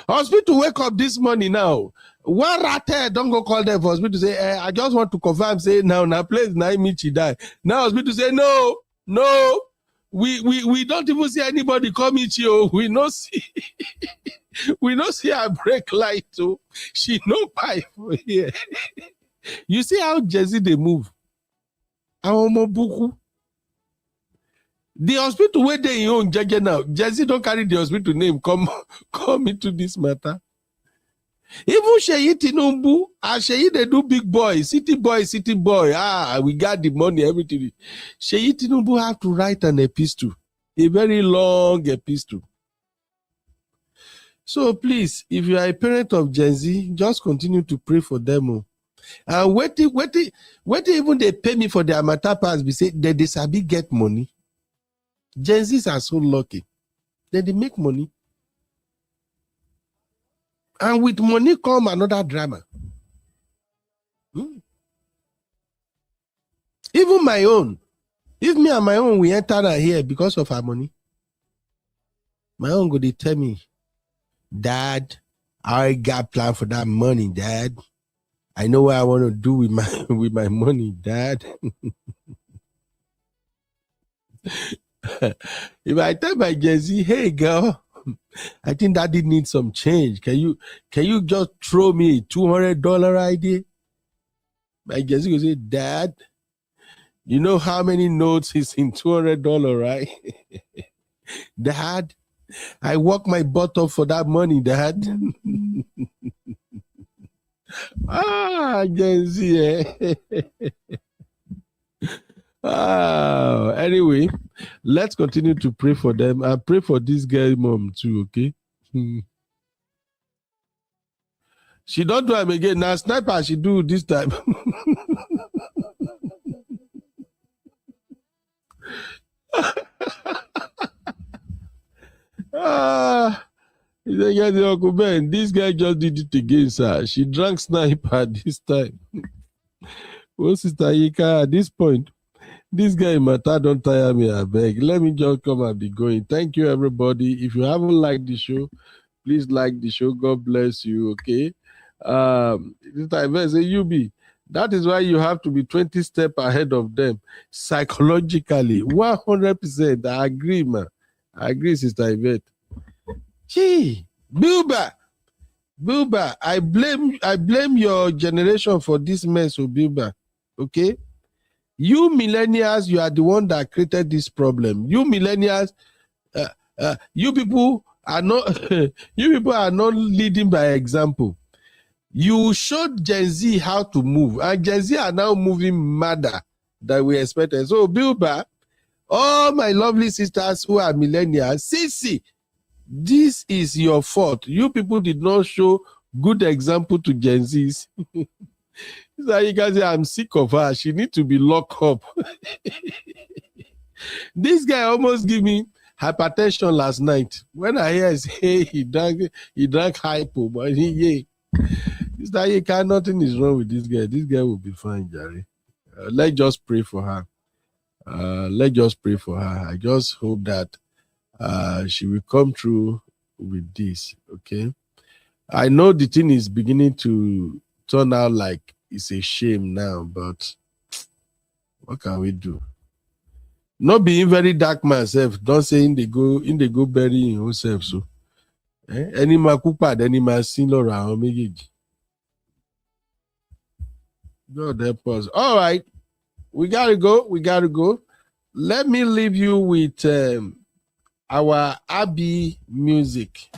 Hospital wake up this morning now. One Ratel don't go call them for hospital say, I just want to confirm, say now place now Mitchi die. Now hospital say no. We don't even see anybody come Mitchi. We no see we no see her break light. So she no pay for here. You see how Jesse they move. The hospital where they own Jagger now. Jesse don't carry the hospital name. Come into this matter. Even Seyi Tinubu, Seyi they do big boy, city boy. We got the money, everything. Seyi Tinubu have to write an epistle, a very long epistle. So please, if you are a parent of Gen Z, just continue to pray for them. And wait even they pay me for their matter pass, we say they sabi get money. Gen Zs are so lucky. Then they make money. And with money come another drama. Even my own. If me and my own, we enter here because of our money. My own go they tell me, Dad, I already got plan for that money, Dad. I know what I want to do with my money, Dad. If I tell my Gen Z, hey girl, I think Daddy needs some change. Can you just throw me a $200 idea? My Gen Z will say, Dad, you know how many notes is in $200, right? Dad, I work my butt off for that money, Dad. Gen Z. Anyway, let's continue to pray for them. I pray for this girl mom too, okay? She don't do him again. Now sniper she do this time. Uncle Ben, this guy just did it again, sir. She drank sniper this time. Oh, Sister Yika, at this point, this guy matter don't tire me, I beg. Let me just come and be going. Thank you, everybody. If you haven't liked the show, please like the show. God bless you, okay? Sister Yvette say, UB, that is why you have to be 20 steps ahead of them psychologically. 100%. I agree, man. I agree, Sister Yvette. Gee, Bilba, I blame your generation for this mess, Bilba. Okay? You millennials, you are the one that created this problem. You millennials, you people are not leading by example. You showed Gen Z how to move, and Gen Z are now moving madder than we expected. So, Bilba, all my lovely sisters who are millennials, Sisi, this is your fault. You people did not show good example to Gen Zs. So you guys say, I'm sick of her. She needs to be locked up. This guy almost gave me hypertension last night. When I hear say he drank hypo, but nothing is wrong with this guy. This guy will be fine, Jerry. Let's just pray for her. Let's just pray for her. I just hope that she will come through with this. Okay. I know the thing is beginning to turn out like it's a shame now, but what can we do? Not being very dark myself. Don't say in they go bury himself. So any man cook any man sin around me. God help us. All right. We gotta go. Let me leave you with our Abby music.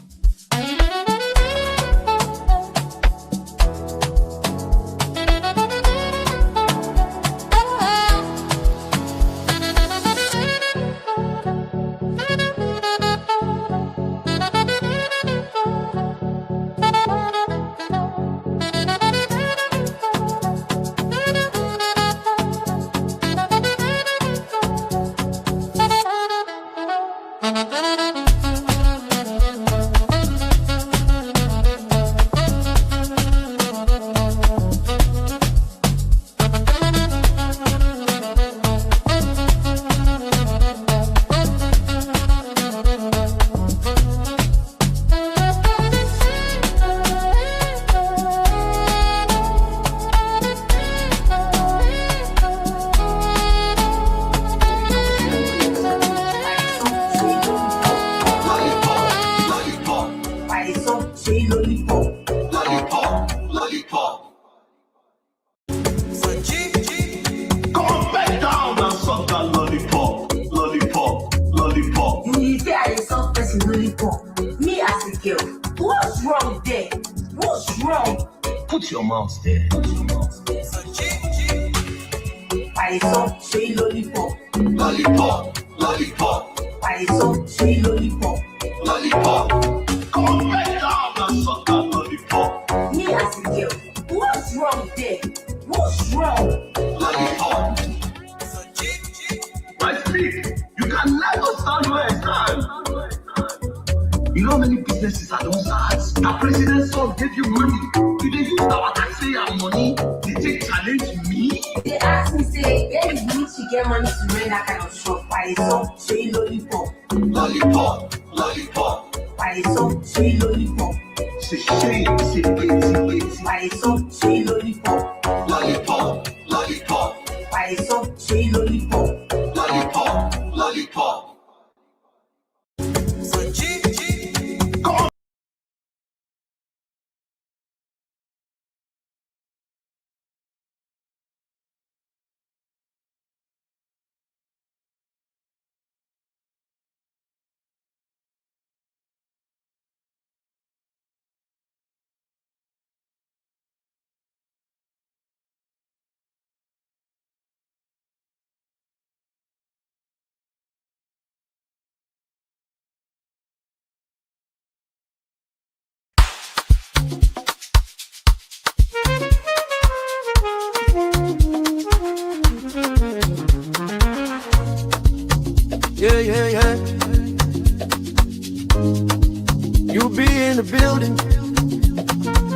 You be in in the building.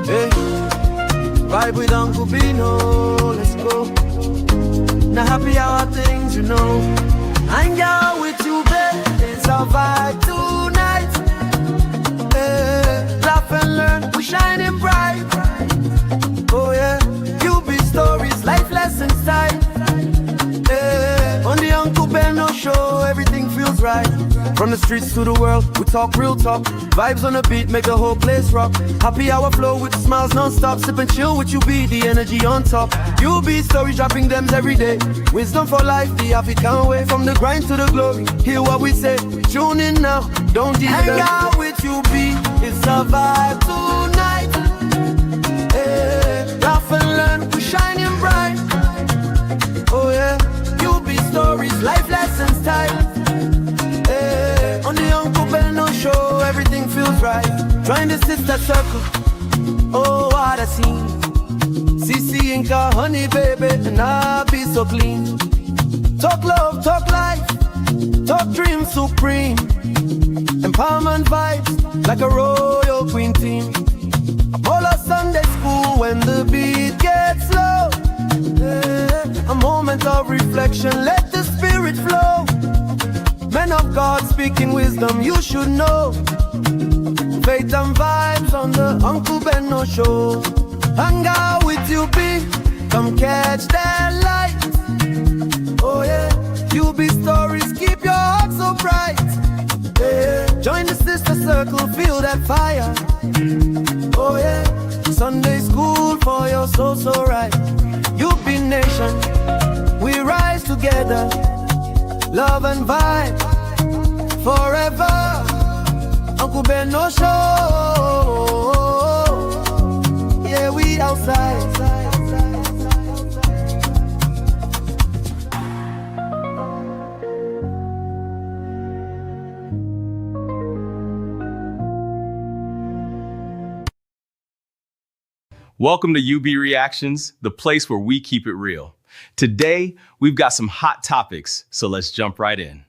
Hey, vibe with Uncle Bino, let's go. Now happy hour things, you know. Hang out with you, babe. It's our vibe tonight. Hey, laugh and learn, we shining bright. Oh yeah, you be stories, life lessons time. Hey, on the Uncle Beno show, everything feels right. From the streets to the world, we talk real talk. Vibes on the beat make the whole place rock. Happy hour flow with smiles non-stop. Sip and chill with you, be the energy on top. You be stories dropping them every day. Wisdom for life, the happy can't wait. From the grind to the glory, hear what we say. Tune in now, don't delay. Hang out with you, be it's a vibe tonight. Hey, laugh and learn, we shining bright. Oh yeah, you be stories, life lessons time. On the Uncle Beno show, everything feels right. Join the sister circle, oh what a scene. CC Inca, honey baby, and I be so clean. Talk love, talk life, talk dream supreme. Empowerment vibes, like a royal queen team. All our Sunday school when the beat gets low. A moment of reflection, let the spirit flow. Men of God speaking wisdom, you should know. Faith and vibes on the Uncle Beno show. Hang out with you, be come catch that light. Oh yeah, you be stories, keep your heart so bright. Yeah, join the sister circle, feel that fire. Oh yeah, Sunday school for your soul so right. You be nation, we rise together. Love and vibe forever. Uncle Beno show. Yeah, we outside. Welcome to UB Reactions, the place where we keep it real. Today, we've got some hot topics, so let's jump right in.